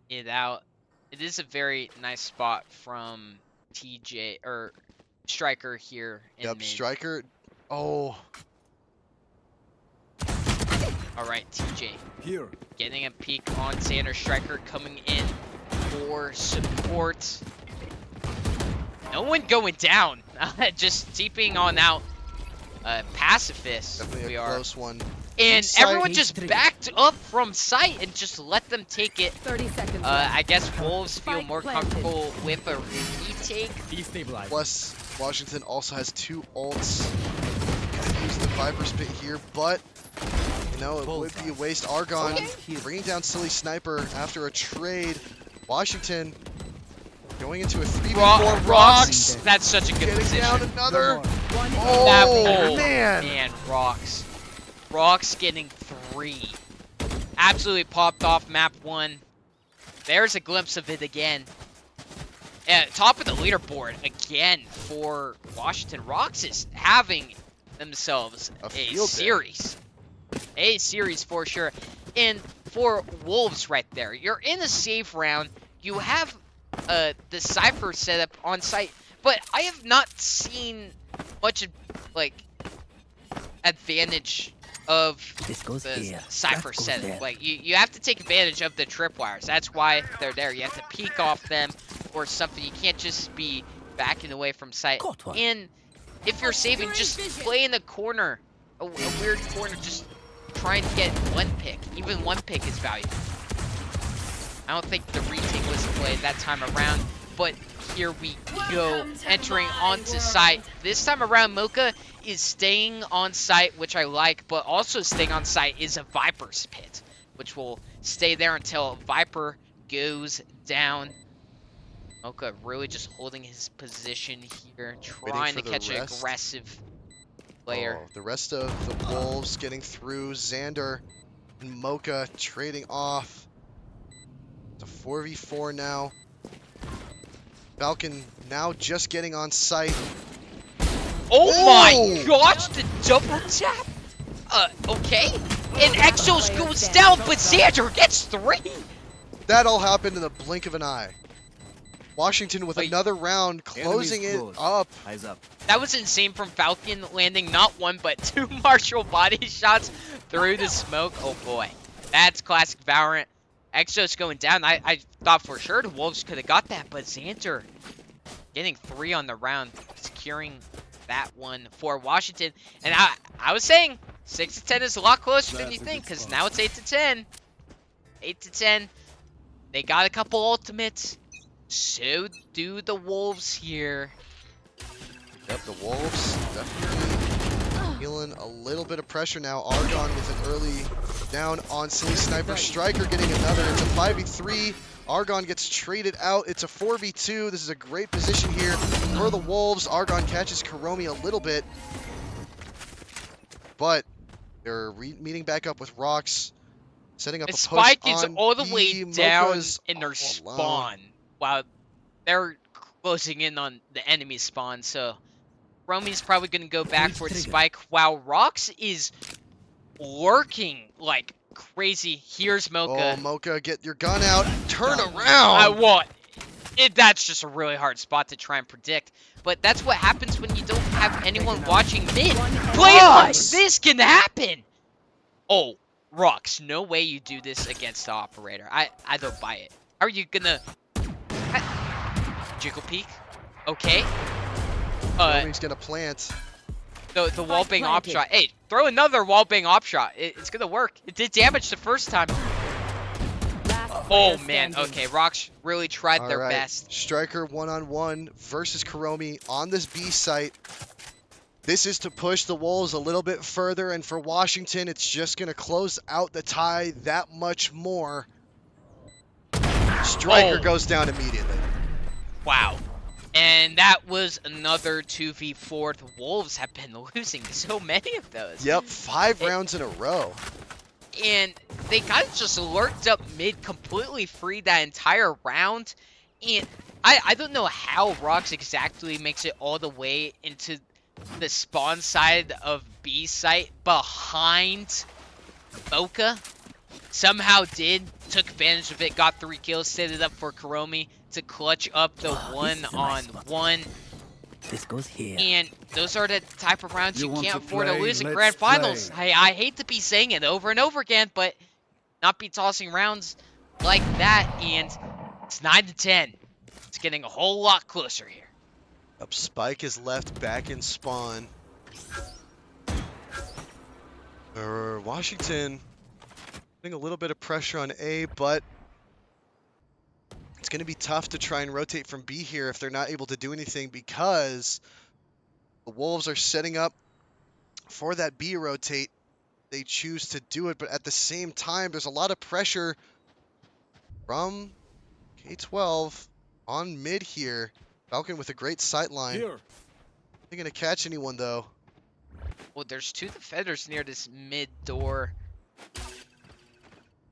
[SPEAKER 1] it out. It is a very nice spot from TJ or Striker here in
[SPEAKER 2] Yep,
[SPEAKER 1] mid.
[SPEAKER 2] Striker. Oh,
[SPEAKER 1] All right, TJ
[SPEAKER 4] Here.
[SPEAKER 1] getting a peek on Xander. Striker coming in for support. No one going down. Just TPing on out. Pacifist.
[SPEAKER 2] definitely
[SPEAKER 1] we
[SPEAKER 2] a
[SPEAKER 1] are.
[SPEAKER 2] close one.
[SPEAKER 1] And
[SPEAKER 2] Site.
[SPEAKER 1] everyone just backed up from sight and just let them take it.
[SPEAKER 3] 30 seconds left.
[SPEAKER 1] I guess Wolves feel
[SPEAKER 3] Spike
[SPEAKER 1] more
[SPEAKER 3] planted.
[SPEAKER 1] comfortable with a retake.
[SPEAKER 4] Destabilize.
[SPEAKER 2] Plus, Washington also has 2 ults. Gonna use the Viper's Pit here, but you know, it would be a waste. Argon bringing down Silly Sniper after a trade. Washington going into a 3v4.
[SPEAKER 1] Rocks. That's such a good
[SPEAKER 2] Getting
[SPEAKER 1] position.
[SPEAKER 2] down another.
[SPEAKER 3] One
[SPEAKER 2] Oh, man.
[SPEAKER 1] Man, Rocks. Rocks getting 3. Absolutely popped off map 1. There's a glimpse of it again. Top of the leaderboard again for Washington. Rocks is having themselves
[SPEAKER 2] A
[SPEAKER 1] a
[SPEAKER 2] field day.
[SPEAKER 1] series. A series for sure. And for Wolves right there, you're in a safe round. You have the Cypher setup on site, but I have not seen much like advantage of
[SPEAKER 5] This goes
[SPEAKER 1] the
[SPEAKER 5] here.
[SPEAKER 1] Cypher
[SPEAKER 5] that goes
[SPEAKER 1] setup.
[SPEAKER 5] there.
[SPEAKER 1] Like you have to take advantage of the tripwires. That's why they're there. You have to peek off them or something. You can't just be backing away from sight.
[SPEAKER 5] Caught one.
[SPEAKER 1] And if you're saving, just play in the corner, a weird corner. Just try and get one pick. Even one pick is valuable. I don't think the retake was played that time around, but here we go, entering onto site. This time around, Mocha is staying on site, which I like, but also staying on site is a Viper's Pit, which will stay there until Viper goes down. Mocha really just holding his position here, trying to
[SPEAKER 2] for the
[SPEAKER 1] catch an
[SPEAKER 2] rest.
[SPEAKER 1] aggressive player.
[SPEAKER 2] Oh, the rest of the Wolves getting through. Xander and Mocha trading off. It's a 4v4 now. Falcon now just getting on site.
[SPEAKER 1] Oh my
[SPEAKER 2] Oh!
[SPEAKER 1] gosh, the double tap! Okay. And Exos goes down, but Xander gets 3!
[SPEAKER 2] That all happened in the blink of an eye. Washington with
[SPEAKER 1] Wait.
[SPEAKER 2] another round, closing it
[SPEAKER 4] close.
[SPEAKER 2] up.
[SPEAKER 4] Eyes up.
[SPEAKER 1] That was insane from Falcon, landing not 1 but 2 martial body shots through the smoke. Oh boy. That's classic Valorant. Exos going down. I thought for sure the Wolves could have got that, but Xander getting 3 on the round, securing that one for Washington. And I was saying 6 to 10 is a lot closer than
[SPEAKER 4] That's
[SPEAKER 1] you
[SPEAKER 4] a
[SPEAKER 1] think,
[SPEAKER 4] good
[SPEAKER 1] because
[SPEAKER 4] spot.
[SPEAKER 1] now it's 8 to 10. 8 to 10. They got a couple ultimates. So do the Wolves here.
[SPEAKER 2] Yep, the Wolves definitely feeling a little bit of pressure now. Argon with an early down on Silly Sniper. Striker getting another. It's a 5v3. Argon gets traded out. It's a 4v2. This is a great position here for the Wolves. Argon catches Kuromi a little bit. But they're meeting back up with Rocks. Setting up
[SPEAKER 1] The
[SPEAKER 2] a push
[SPEAKER 1] spike is
[SPEAKER 2] on
[SPEAKER 1] all the
[SPEAKER 2] B.
[SPEAKER 1] way down
[SPEAKER 2] Mocha's
[SPEAKER 1] in their
[SPEAKER 2] all alone.
[SPEAKER 1] spawn while they're closing in on the enemy spawn. So Romi's probably going to go back for the spike while Rocks is lurking like crazy. Here's Mocha.
[SPEAKER 2] Oh, Mocha, get your gun out. Turn
[SPEAKER 1] I
[SPEAKER 2] around.
[SPEAKER 1] want it. That's just a really hard spot to try and predict. But that's what happens when you don't have anyone watching mid. Play like this can happen. Oh, Rocks, no way you do this against the operator. I don't buy it. How are you gonna jiggle peek? Okay.
[SPEAKER 2] Kuromi's gonna plant.
[SPEAKER 1] The wall bang op
[SPEAKER 3] planted.
[SPEAKER 1] shot. Hey, throw another wall bang op shot. It's gonna work. It did damage the first time. Oh man. Okay, Rocks really tried their
[SPEAKER 2] Alright,
[SPEAKER 1] best.
[SPEAKER 2] Striker one-on-one versus Kuromi on this B site. This is to push the Wolves a little bit further, and for Washington, it's just going to close out the tie that much more. Striker
[SPEAKER 1] Oh.
[SPEAKER 2] goes down immediately.
[SPEAKER 1] Wow. And that was another 2v4. The Wolves have been losing so many of those.
[SPEAKER 2] Yep, 5 rounds in a row.
[SPEAKER 1] and they kind of just lurked up mid, completely free that entire round. And I don't know how Rox exactly makes it all the way into the spawn side of B site behind Boca. Somehow took advantage of it, got 3 kills, set it up for Kuromi to clutch up the one-on-one.
[SPEAKER 5] This goes here.
[SPEAKER 1] And those are the type of rounds you
[SPEAKER 4] want
[SPEAKER 1] can't
[SPEAKER 4] to
[SPEAKER 1] afford to
[SPEAKER 4] play?
[SPEAKER 1] lose in
[SPEAKER 4] Let's
[SPEAKER 1] grand finals.
[SPEAKER 4] play.
[SPEAKER 1] I hate to be saying it over and over again, but not be tossing rounds like that. And it's 9-10. It's getting a whole lot closer here.
[SPEAKER 2] Up Spike is left back in spawn. Washington putting a little bit of pressure on A, but it's going to be tough to try and rotate from B here if they're not able to do anything because the Wolves are setting up for that B rotate. They choose to do it, but at the same time, there's a lot of pressure from K12 on mid here. Falcon with a great sight line.
[SPEAKER 4] Here.
[SPEAKER 2] They're going to catch anyone, though.
[SPEAKER 1] Well, there's 2 defenders near this mid door.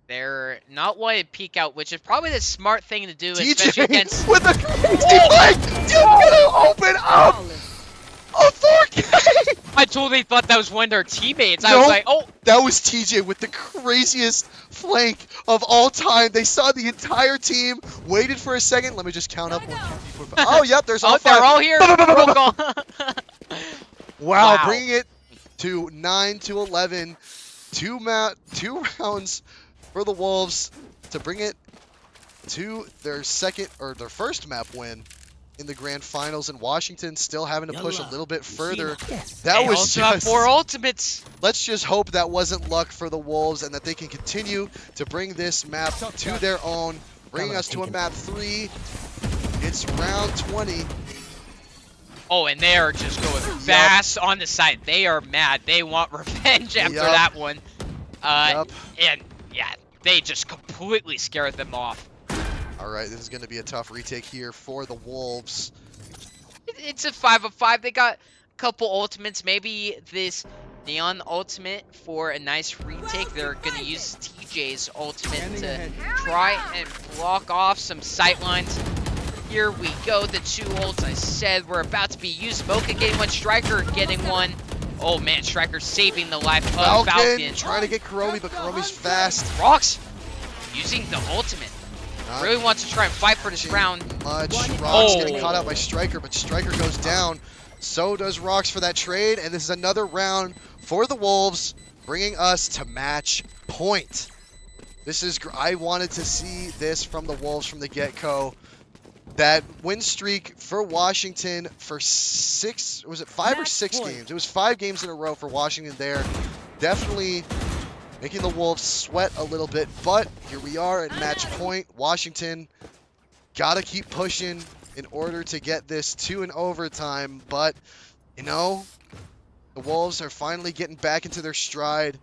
[SPEAKER 1] They're not wanting to peek out, which is probably the smart thing to do, especially against...
[SPEAKER 2] with a crazy flank! You're gonna open up a 4K!
[SPEAKER 1] I totally thought that was one of their teammates. I
[SPEAKER 2] Nope.
[SPEAKER 1] was like, oh,
[SPEAKER 2] That was TJ with the craziest flank of all time. They saw the entire team, waited for a second. Let me just count up. 1, 2, 3, 4, 5. Oh, yep, there's all
[SPEAKER 1] oh,
[SPEAKER 2] 5.
[SPEAKER 1] they're all here. Roll call.
[SPEAKER 2] Wow,
[SPEAKER 1] Wow.
[SPEAKER 2] bringing it to 9-11. 2 rounds for the Wolves to bring it to their first map win in the grand finals, and Washington still having to push a little bit further.
[SPEAKER 5] Yes.
[SPEAKER 2] That
[SPEAKER 1] They
[SPEAKER 2] was
[SPEAKER 1] also have
[SPEAKER 2] just
[SPEAKER 1] 4 ultimates.
[SPEAKER 2] Let's just hope that wasn't luck for the Wolves and that they can continue to bring this map to their own, bringing us to a map 3. It's round 20.
[SPEAKER 1] Oh, and they are just going fast on the side. They are mad. They want revenge after
[SPEAKER 2] Yup.
[SPEAKER 1] that one.
[SPEAKER 2] Yup.
[SPEAKER 1] And yeah, they just completely scared them off.
[SPEAKER 2] All right, this is going to be a tough retake here for the Wolves.
[SPEAKER 1] It's a 5-of-5. They got a couple ultimates. Maybe this Neon ultimate for a nice retake. They're going to use TJ's ultimate to try and block off some sightlines. Here we go. The 2 ults I said were about to be used. Mocha getting one. Striker getting one. Oh man, Striker saving the life of Falcon.
[SPEAKER 2] Trying to get Kuromi, but Kuromi's fast.
[SPEAKER 1] Rox using the ultimate.
[SPEAKER 2] Not
[SPEAKER 1] Really wants to try and fight for this round.
[SPEAKER 2] much.
[SPEAKER 3] One
[SPEAKER 2] Rox
[SPEAKER 1] enemy.
[SPEAKER 2] getting caught out by Striker, but Striker goes down. So does Rox for that trade, and this is another round for the Wolves, bringing us to match point. This is I wanted to see this from the Wolves from the get-go. That win streak for Washington for 5 or 6 games? It was 5 games in a row for Washington there. Definitely making the Wolves sweat a little bit, but here we are at match point. Washington gotta keep pushing in order to get this to an overtime, but you know, the Wolves are finally getting back into their stride,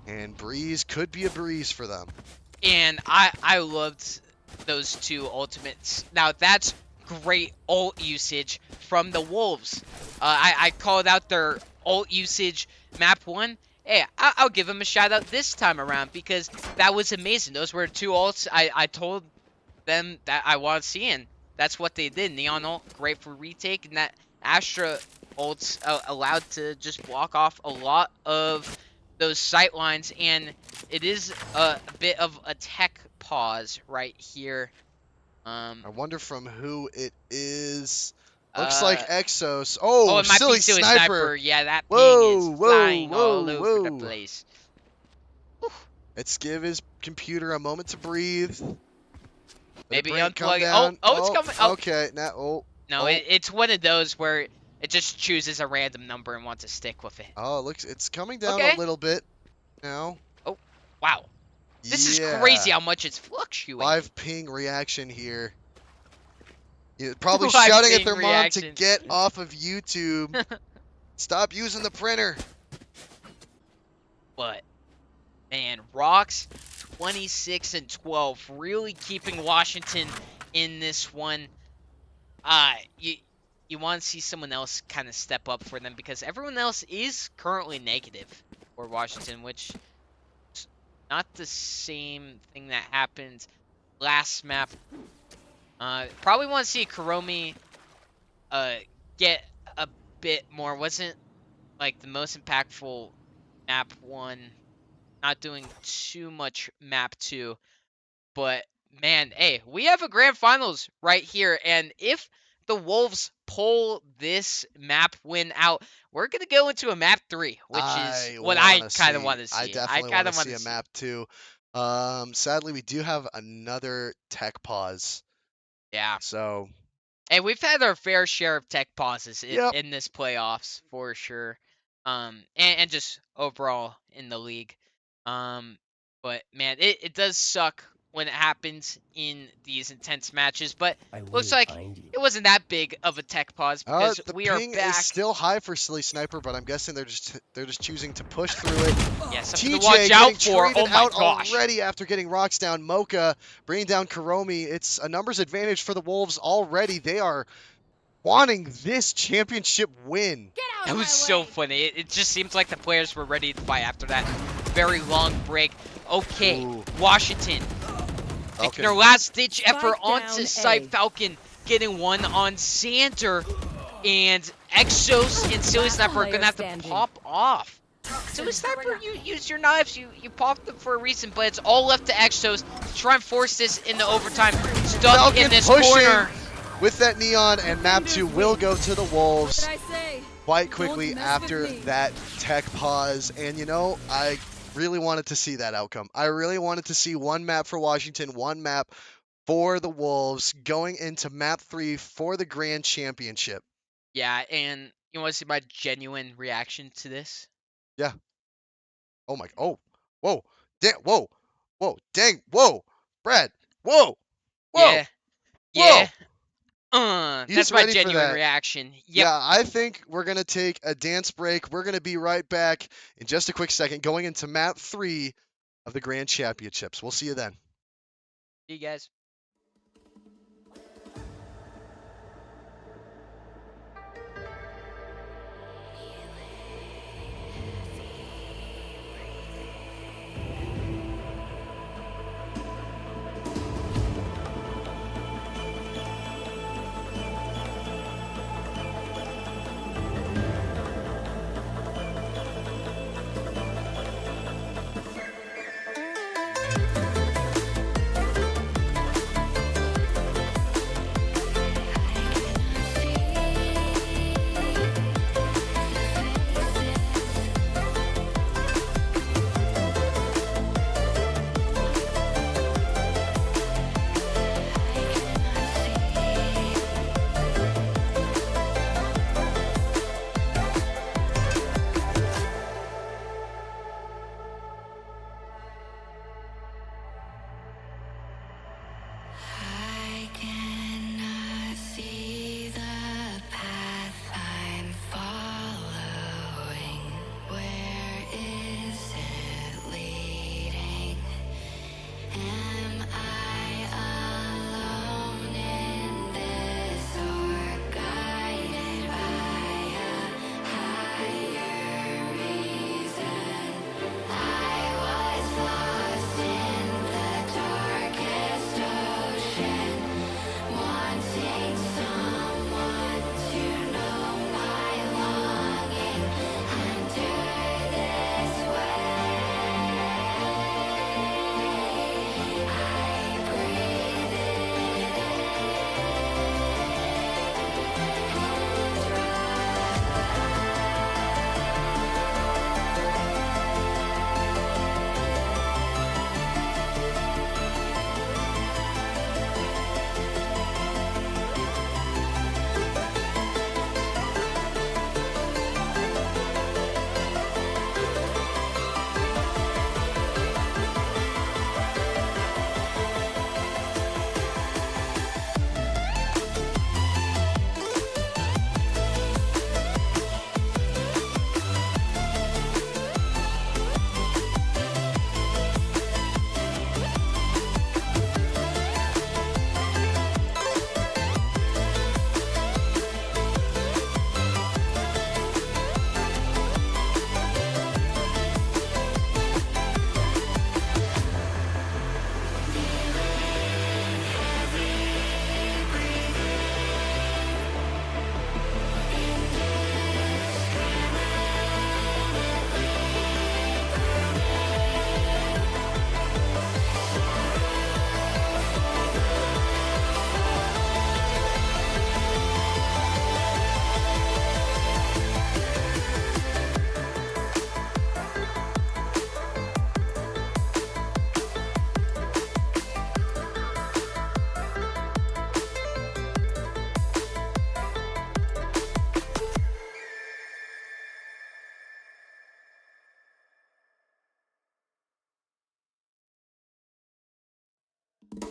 [SPEAKER 2] and breeze could be a breeze for them.
[SPEAKER 1] And I loved those 2 ultimates. Now that's great ult usage from the Wolves. I called out their ult usage map 1. Hey, I'll give them a shout out this time around because that was amazing. Those were 2 ults I told them that I want to see, and that's what they did. Neon ult, great for retake, and that Astra ults allowed to just block off a lot of those sight lines, and it is a bit of a tech pause right here.
[SPEAKER 2] I wonder from who it is. Looks like Exos. Oh,
[SPEAKER 1] Oh, it might
[SPEAKER 2] silly
[SPEAKER 1] be Silly
[SPEAKER 2] sniper.
[SPEAKER 1] Yeah, that
[SPEAKER 2] Whoa,
[SPEAKER 1] ping is
[SPEAKER 2] whoa,
[SPEAKER 1] flying all
[SPEAKER 2] whoa,
[SPEAKER 1] over the
[SPEAKER 2] whoa.
[SPEAKER 1] place.
[SPEAKER 2] Let's give his computer a moment to breathe. Let
[SPEAKER 1] Maybe
[SPEAKER 2] the brain come
[SPEAKER 1] unplug it.
[SPEAKER 2] down.
[SPEAKER 1] Oh, it's coming. Oh.
[SPEAKER 2] Okay, now,
[SPEAKER 1] No,
[SPEAKER 2] oh.
[SPEAKER 1] it's one of those where it just chooses a random number and wants to stick with it.
[SPEAKER 2] Oh, it looks, it's coming down
[SPEAKER 1] Okay.
[SPEAKER 2] a little bit now.
[SPEAKER 1] Wow. This is
[SPEAKER 2] Yeah.
[SPEAKER 1] crazy how much it's fluctuating.
[SPEAKER 2] Live ping reaction here. You're probably
[SPEAKER 1] Live
[SPEAKER 2] shouting at
[SPEAKER 1] ping
[SPEAKER 2] their mom to
[SPEAKER 1] reaction.
[SPEAKER 2] get off of YouTube. Stop using the printer.
[SPEAKER 1] But, man, Rocks 26-12, really keeping Washington in this one. You want to see someone else kind of step up for them because everyone else is currently negative for Washington, which not the same thing that happened last map. Probably want to see Kuromi get a bit more. Wasn't like the most impactful map 1. Not doing too much map 2. But man, hey, we have a grand finals right here, and if the Wolves pull this map win out, we're gonna go into a map 3, which is what I kind of want to
[SPEAKER 2] I
[SPEAKER 1] see. I
[SPEAKER 2] definitely
[SPEAKER 1] kind
[SPEAKER 2] want to
[SPEAKER 1] of want
[SPEAKER 2] see
[SPEAKER 1] to
[SPEAKER 2] a
[SPEAKER 1] see.
[SPEAKER 2] map too. Sadly, we do have another tech pause.
[SPEAKER 1] Yeah.
[SPEAKER 2] So,
[SPEAKER 1] Hey, we've had our fair share of tech pauses
[SPEAKER 2] yep.
[SPEAKER 1] in this playoffs for sure. And just overall in the league. But man, it does suck when it happens in these intense matches. But
[SPEAKER 5] I will
[SPEAKER 1] looks like
[SPEAKER 5] find you.
[SPEAKER 1] it wasn't that big of a tech pause because
[SPEAKER 2] The
[SPEAKER 1] we are
[SPEAKER 2] ping is
[SPEAKER 1] back.
[SPEAKER 2] still high for Silly Sniper, but I'm guessing they're just choosing to push through it.
[SPEAKER 1] Yeah, something to watch
[SPEAKER 2] TJ
[SPEAKER 1] out
[SPEAKER 2] getting
[SPEAKER 1] for.
[SPEAKER 2] traded
[SPEAKER 1] Oh my
[SPEAKER 2] out
[SPEAKER 1] gosh.
[SPEAKER 2] already after getting rocks down. Mocha bringing down Kuromi. It's a numbers advantage for the Wolves already. They are wanting this championship win.
[SPEAKER 1] That was so funny. It just seems like the players were ready to fight after that very long break. Okay,
[SPEAKER 2] Ooh.
[SPEAKER 1] Washington making their last-ditch effort onto site. Falcon getting one on Xander. And Exos and Silly Sniper are going to have to pop off. Silly Sniper, you use your knives. You popped them for a reason, but it's all left to Exos to try and force this into overtime. Stuck
[SPEAKER 2] Falcon
[SPEAKER 1] in this
[SPEAKER 2] pushing
[SPEAKER 1] corner.
[SPEAKER 2] with that neon, and map 2 will go to the Wolves
[SPEAKER 3] What did I say?
[SPEAKER 2] quite quickly
[SPEAKER 3] Don't mess
[SPEAKER 2] after
[SPEAKER 3] with me.
[SPEAKER 2] that tech pause. And you know, I really wanted to see that outcome. I really wanted to see one map for Washington, one map for the Wolves going into map 3 for the Grand Championship.
[SPEAKER 1] Yeah, and you want to see my genuine reaction to this?
[SPEAKER 2] Yeah. Oh my. Oh. Whoa. Dang. Whoa. Whoa. Dang. Whoa. Brad. Whoa. Whoa.
[SPEAKER 1] Yeah.
[SPEAKER 2] Whoa.
[SPEAKER 1] Yeah.
[SPEAKER 2] He's
[SPEAKER 1] That's my
[SPEAKER 2] ready for
[SPEAKER 1] genuine
[SPEAKER 2] that.
[SPEAKER 1] reaction. Yep.
[SPEAKER 2] Yeah, I think we're going to take a dance break. We're going to be right back in just a quick second going into map 3 of the Grand Championships. We'll see you then.
[SPEAKER 1] See you guys.
[SPEAKER 2] Welcome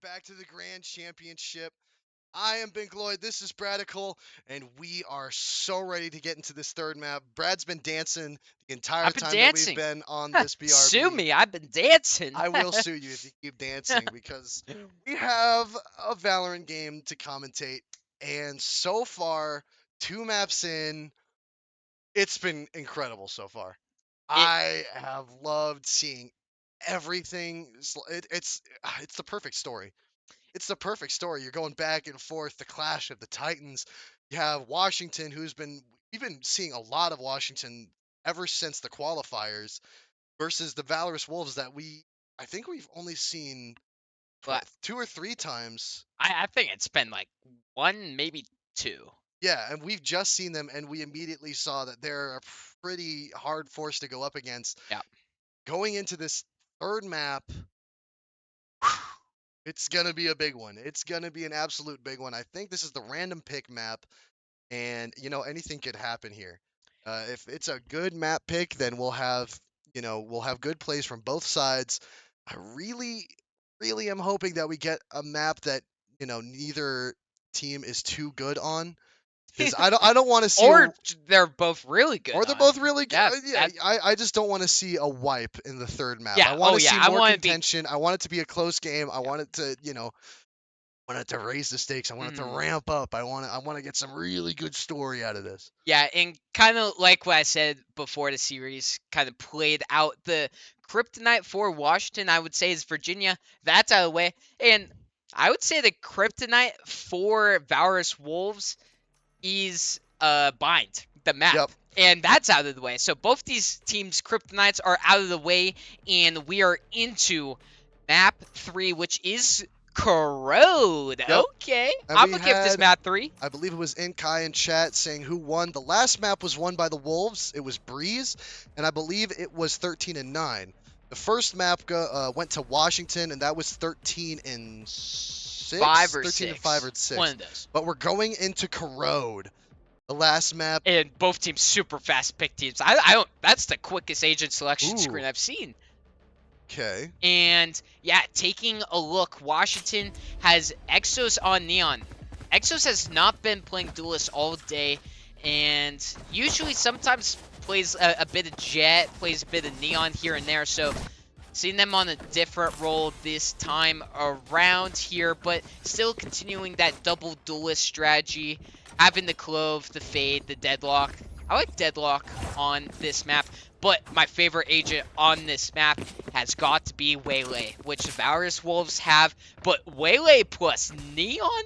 [SPEAKER 2] back to the Grand Championship. I am Ben Gloyd, this is Bradical, and we are so ready to get into this third map. Brad's been dancing the entire
[SPEAKER 1] I've been
[SPEAKER 2] time
[SPEAKER 1] dancing.
[SPEAKER 2] that we've been on this BRB.
[SPEAKER 1] Sue me, I've been dancing.
[SPEAKER 2] I will sue you if you keep dancing because we have a Valorant game to commentate, and so far, 2 maps in, it's been incredible so far. I have loved seeing everything. It's the perfect story. It's the perfect story. You're going back and forth, the clash of the Titans. You have Washington, we've been seeing a lot of Washington ever since the qualifiers, versus the Valorous Wolves that I think we've only seen
[SPEAKER 1] But
[SPEAKER 2] 2 or 3 times.
[SPEAKER 1] I think it's been like 1, maybe 2.
[SPEAKER 2] Yeah, and we've just seen them, and we immediately saw that they're a pretty hard force to go up against.
[SPEAKER 1] Yeah.
[SPEAKER 2] Going into this third map, it's going to be a big one. It's going to be an absolute big one. I think this is the random pick map, and, anything could happen here. If it's a good map pick, then we'll have good plays from both sides. I really, really am hoping that we get a map that, neither team is too good on. Because I don't want to see
[SPEAKER 1] Or they're both really good.
[SPEAKER 2] or they're both really good.
[SPEAKER 1] Yeah,
[SPEAKER 2] I just don't want to see a wipe in the third map.
[SPEAKER 1] Yeah,
[SPEAKER 2] I want
[SPEAKER 1] oh,
[SPEAKER 2] to
[SPEAKER 1] yeah,
[SPEAKER 2] see
[SPEAKER 1] I
[SPEAKER 2] more
[SPEAKER 1] want it to be-
[SPEAKER 2] contention. I want it to be a close game. I want it to, raise the stakes. I want it to ramp up. I want to get some really good story out of this.
[SPEAKER 1] Yeah, and kind of like what I said before the series kind of played out, the kryptonite for Washington, I would say, is Virginia. That's out of the way. And I would say the kryptonite for Valorous Wolves is Bind, the map.
[SPEAKER 2] Yep.
[SPEAKER 1] And that's out of the way. So both these teams' kryptonites are out of the way, and we are into map 3, which is Corrode.
[SPEAKER 2] Yep.
[SPEAKER 1] Okay.
[SPEAKER 2] And
[SPEAKER 1] I'm
[SPEAKER 2] we
[SPEAKER 1] going to give this
[SPEAKER 2] had-
[SPEAKER 1] map 3.
[SPEAKER 2] I believe it was Inkai in chat saying who won. The last map was won by the Wolves. It was Breeze, and I believe it was 13-9. The first map went to Washington, and that was 13-6.
[SPEAKER 1] 5 or
[SPEAKER 2] 13
[SPEAKER 1] 6.
[SPEAKER 2] 5 or 6.
[SPEAKER 1] One of those.
[SPEAKER 2] But we're going into Corrode. The last map.
[SPEAKER 1] And both teams super fast pick teams. I don't. That's the quickest agent selection
[SPEAKER 2] Ooh.
[SPEAKER 1] screen I've seen.
[SPEAKER 2] Okay.
[SPEAKER 1] And yeah, taking a look, Washington has Exos on Neon. Exos has not been playing Duelist all day, and usually sometimes plays a bit of Jet, plays a bit of Neon here and there. So seeing them on a different role this time around here, but still continuing that double Duelist strategy. Having the Clove, the Fade, the Deadlock. I like Deadlock on this map, but my favorite agent on this map has got to be Waylay, which the Valorous Wolves have. But Waylay plus Neon,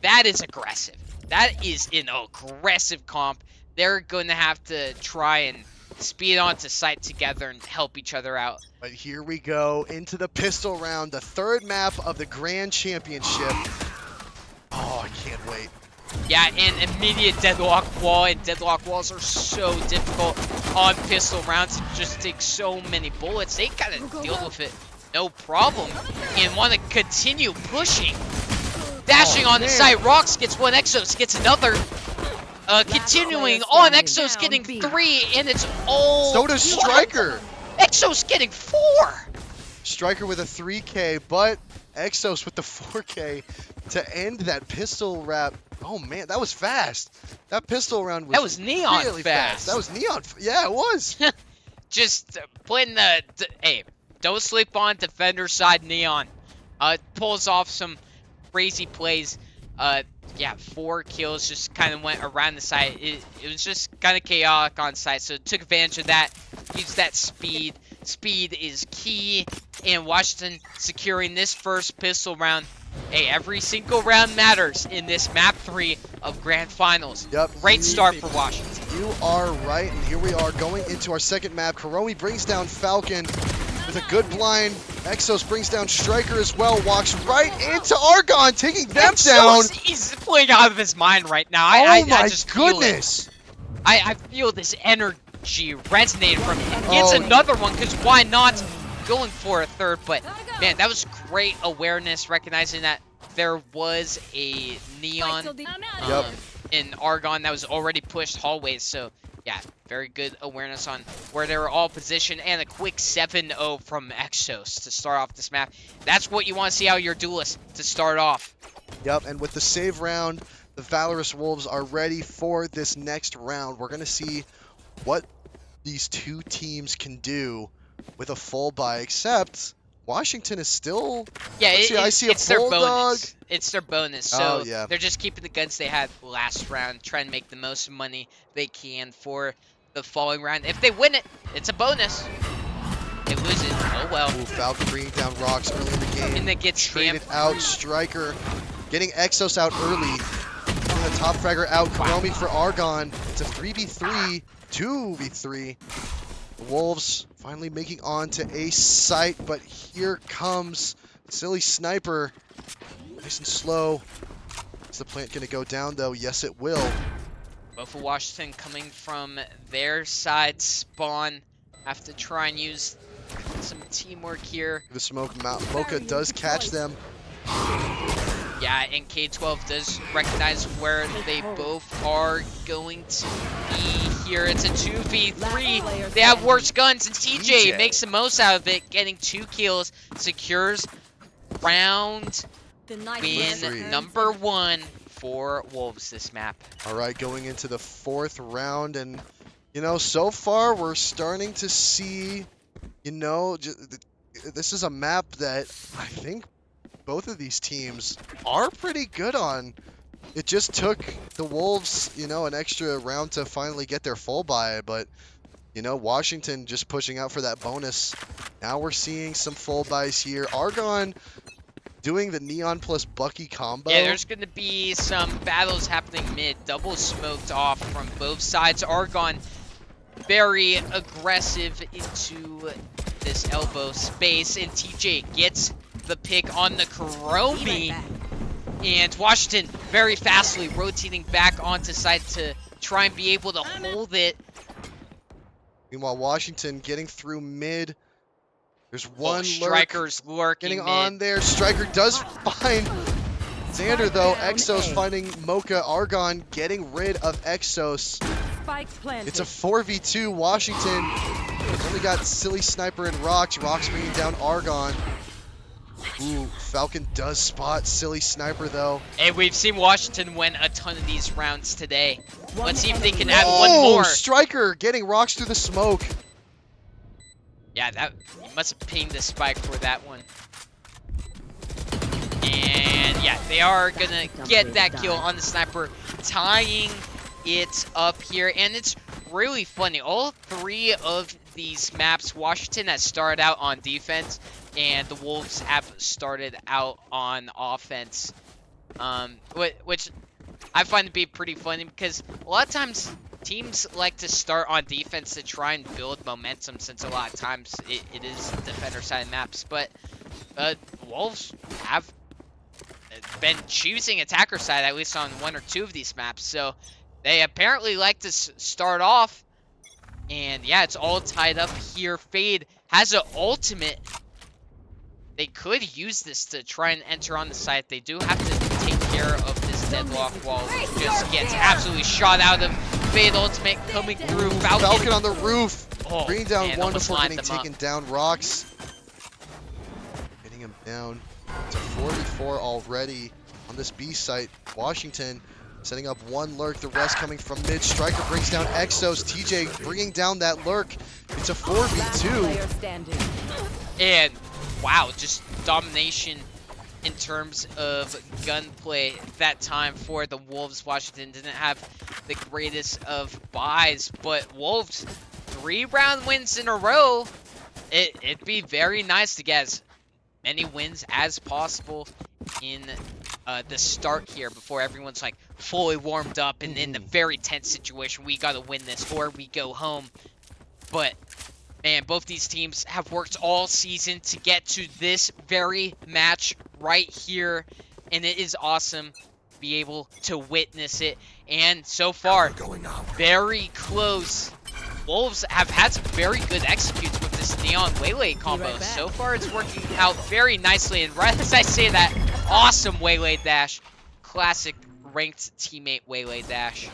[SPEAKER 1] that is aggressive. That is an aggressive comp. They're going to have to try and speed onto site together and help each other out.
[SPEAKER 2] But here we go into the pistol round, the third map of the Grand Championship. Oh, I can't wait.
[SPEAKER 1] Yeah, and immediate deadlock wall, and deadlock walls are so difficult on pistol rounds. It just takes so many bullets. They kind of deal with it no problem and want to continue pushing. Dashing on the side, Rox gets one, Exos gets another. Continuing on, Exos getting 3, and it's all...
[SPEAKER 2] So does Striker.
[SPEAKER 1] Exos getting 4.
[SPEAKER 2] Striker with a 3K, but Exos with the 4K to end that pistol wrap. Oh man, that was fast. That pistol round was
[SPEAKER 1] That was neon
[SPEAKER 2] really
[SPEAKER 1] fast.
[SPEAKER 2] That was neon. Yeah, it was.
[SPEAKER 1] Just playing hey, don't sleep on defender side neon. Pulls off some crazy plays. Yeah, 4 kills, just kind of went around the site. It was just kind of chaotic on site, so took advantage of that. Used that speed. Speed is key, and Washington securing this first pistol round. Hey, every single round matters in this map 3 of Grand Finals.
[SPEAKER 2] Yep.
[SPEAKER 1] Great start for Washington.
[SPEAKER 2] You are right, and here we are going into our second map. Karomi brings down Falcon with a good blind. Exos brings down Striker as well, walks right into Argon, taking them down.
[SPEAKER 1] He's playing out of his mind right now.
[SPEAKER 2] Oh
[SPEAKER 1] I
[SPEAKER 2] my
[SPEAKER 1] just feel it.
[SPEAKER 2] goodness.
[SPEAKER 1] I feel this energy resonate from him. Gets
[SPEAKER 2] Oh.
[SPEAKER 1] another one, because why not? going for a third, but man, that was great awareness, recognizing that there was a neon
[SPEAKER 2] Yep.
[SPEAKER 1] in Argon that was already pushed hallways. So yeah, very good awareness on where they were all positioned, and a quick 7-0 from Exos to start off this map. That's what you want to see out of your duelist to start off.
[SPEAKER 2] Yep, and with the save round, the Valorous Wolves are ready for this next round. We're going to see what these two teams can do with a full buy, except Washington is still...
[SPEAKER 1] Yeah,
[SPEAKER 2] I see a
[SPEAKER 1] it's their
[SPEAKER 2] Bulldog.
[SPEAKER 1] bonus. It's their bonus. So
[SPEAKER 2] Oh, yeah.
[SPEAKER 1] they're just keeping the guns they had last round, trying to make the most money they can for the following round. If they win it, it's a bonus. They lose it, oh well.
[SPEAKER 2] Ooh, Falcon bringing down rocks early in the game.
[SPEAKER 1] And they get
[SPEAKER 2] traded
[SPEAKER 1] stamped
[SPEAKER 2] out.
[SPEAKER 1] free.
[SPEAKER 2] Striker getting Exos out early. Getting the top fragger out. Chromie for Argon. It's a 3v3, 2v3. The Wolves finally making on to a site, but here comes Silly Sniper. Nice and slow. Is the plant going to go down, though? Yes, it will.
[SPEAKER 1] Both of Washington coming from their side spawn. Have to try and use some teamwork here.
[SPEAKER 2] The smoke, Mocha does catch them.
[SPEAKER 1] Yeah, and K12 does recognize where they both are going to be here. It's a 2v3. They have worse guns, and TJ makes the most out of it, getting 2 kills, secures round win number 1 for Wolves this map.
[SPEAKER 2] All right, going into the 4th round, and you know, so far we're starting to see, you know, this is a map that I think both of these teams are pretty good on. It just took the Wolves, you know, an extra round to finally get their full buy, but you know, Washington just pushing out for that bonus. Now we're seeing some full buys here. Argon doing the Neon plus Bucky combo.
[SPEAKER 1] Yeah, there's going to be some battles happening mid. Double smoked off from both sides. Argon very aggressive into this elbow space, and TJ gets the pick on the Chromie. And Washington very fastly rotating back onto site to try and be able to hold it.
[SPEAKER 2] Meanwhile, Washington getting through mid. There's one
[SPEAKER 1] Striker's lurking
[SPEAKER 2] getting
[SPEAKER 1] mid.
[SPEAKER 2] on there. Striker does find Xander, though. Exos finding Mocha. Argon getting rid of Exos. It's a 4v2. Washington only got Silly Sniper and Rocks. Rocks bringing down Argon. Ooh, Falcon does spot Silly Sniper, though.
[SPEAKER 1] And we've seen Washington win a ton of these rounds today. Let's see if they can add one more.
[SPEAKER 2] Striker getting Rocks through the smoke.
[SPEAKER 1] Yeah, that he must have pinged the spike for that one. And yeah, they are gonna get that kill on the Sniper, tying it up here. And it's really funny. All 3 of these maps, Washington has started out on defense, and the Wolves have started out on offense. Which I find to be pretty funny, because a lot of times teams like to start on defense to try and build momentum, since a lot of times it is defender side maps. But Wolves have been choosing attacker side, at least on 1 or 2 of these maps. So they apparently like to start off. And yeah, it's all tied up here. Fade has an ultimate. They could use this to try and enter on the site. They do have to take care of this deadlock wall. Just gets absolutely shot out of. Fade ultimate coming through.
[SPEAKER 2] Falcon on the roof.
[SPEAKER 1] Oh,
[SPEAKER 2] bringing down
[SPEAKER 1] man,
[SPEAKER 2] one
[SPEAKER 1] almost
[SPEAKER 2] before
[SPEAKER 1] lined
[SPEAKER 2] getting
[SPEAKER 1] them
[SPEAKER 2] taken down. Rocks getting him down. It's a 44 already on this B site. Washington setting up one lurk, the rest coming from mid. Striker brings down Exos. TJ bringing down that lurk. It's a 4v2.
[SPEAKER 1] And wow, just domination in terms of gunplay that time for the Wolves. Washington didn't have the greatest of buys, but Wolves 3-round wins in a row. It'd be very nice to get as many wins as possible in the start here, before everyone's like fully warmed up and in a very tense situation. We gotta win this or we go home. But man, both these teams have worked all season to get to this very match right here, and it is awesome to be able to witness it. And so far, very close Wolves have had some very good executes with this Neon Waylay combo.
[SPEAKER 3] right back.
[SPEAKER 1] So far, it's working out very nicely. And right as I say that, awesome Waylay dash. Classic ranked teammate Waylay dash.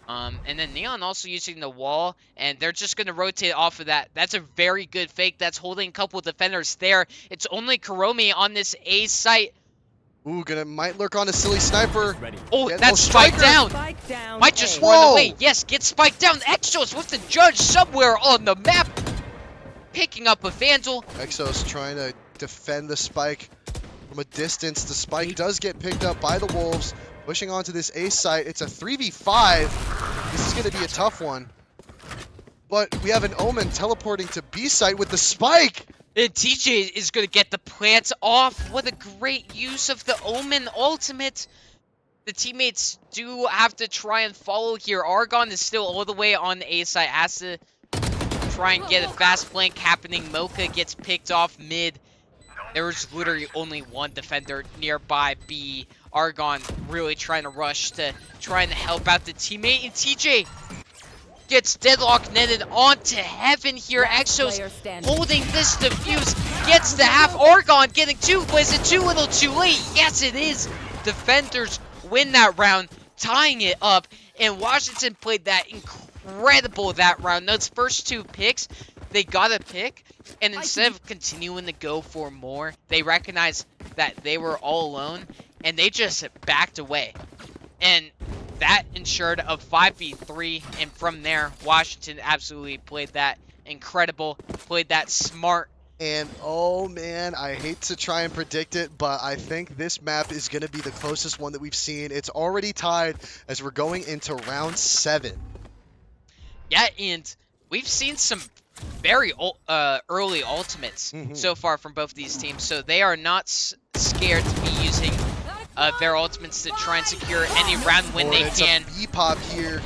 [SPEAKER 1] And then Neon also using the wall, and they're just going to rotate off of that. That's a very good fake. That's holding a couple of defenders there. It's only Kuromi on this A site.
[SPEAKER 2] Ooh, might lurk on a silly sniper.
[SPEAKER 4] Ready.
[SPEAKER 1] Oh,
[SPEAKER 2] Get-
[SPEAKER 1] that's
[SPEAKER 2] oh,
[SPEAKER 1] spiked
[SPEAKER 2] Striker!
[SPEAKER 1] down.
[SPEAKER 3] Spike down.
[SPEAKER 1] Might just
[SPEAKER 3] A.
[SPEAKER 1] run
[SPEAKER 2] Whoa!
[SPEAKER 1] away. Yes, get spiked down. Exos with the judge somewhere on the map. Picking up a Vandal.
[SPEAKER 2] Exos trying to defend the spike from a distance. The spike does get picked up by the Wolves. Pushing onto this A site. It's a 3v5. This is going to be a tough one. But we have an Omen teleporting to B site with the spike.
[SPEAKER 1] And TJ is going to get the plants off. What a great use of the Omen ultimate. The teammates do have to try and follow here. Argon is still all the way on the A side. Has to try and get a fast flank happening. Mocha gets picked off mid. There was literally only one defender nearby B. Argon really trying to rush to try and help out the teammate. And TJ gets deadlock netted onto heaven here. Exos
[SPEAKER 3] Player standing.
[SPEAKER 1] holding this defuse. Gets the half. Argon getting two. But is it too little too late? Yes, it is. Defenders win that round, tying it up. And Washington played that incredible that round. Those first two picks, they got a pick. And instead of continuing to go for more, they recognized that they were all alone. And they just backed away. And that ensured a 5v3. And from there, Washington absolutely played that incredible. Played that smart.
[SPEAKER 2] And oh man, I hate to try and predict it, but I think this map is going to be the closest one that we've seen. It's already tied as we're going into round 7.
[SPEAKER 1] Yeah, and we've seen some very early ultimates so far from both these teams. So they are not scared to be using their ultimates to try and secure any round when they can.
[SPEAKER 2] It's a B-pop here.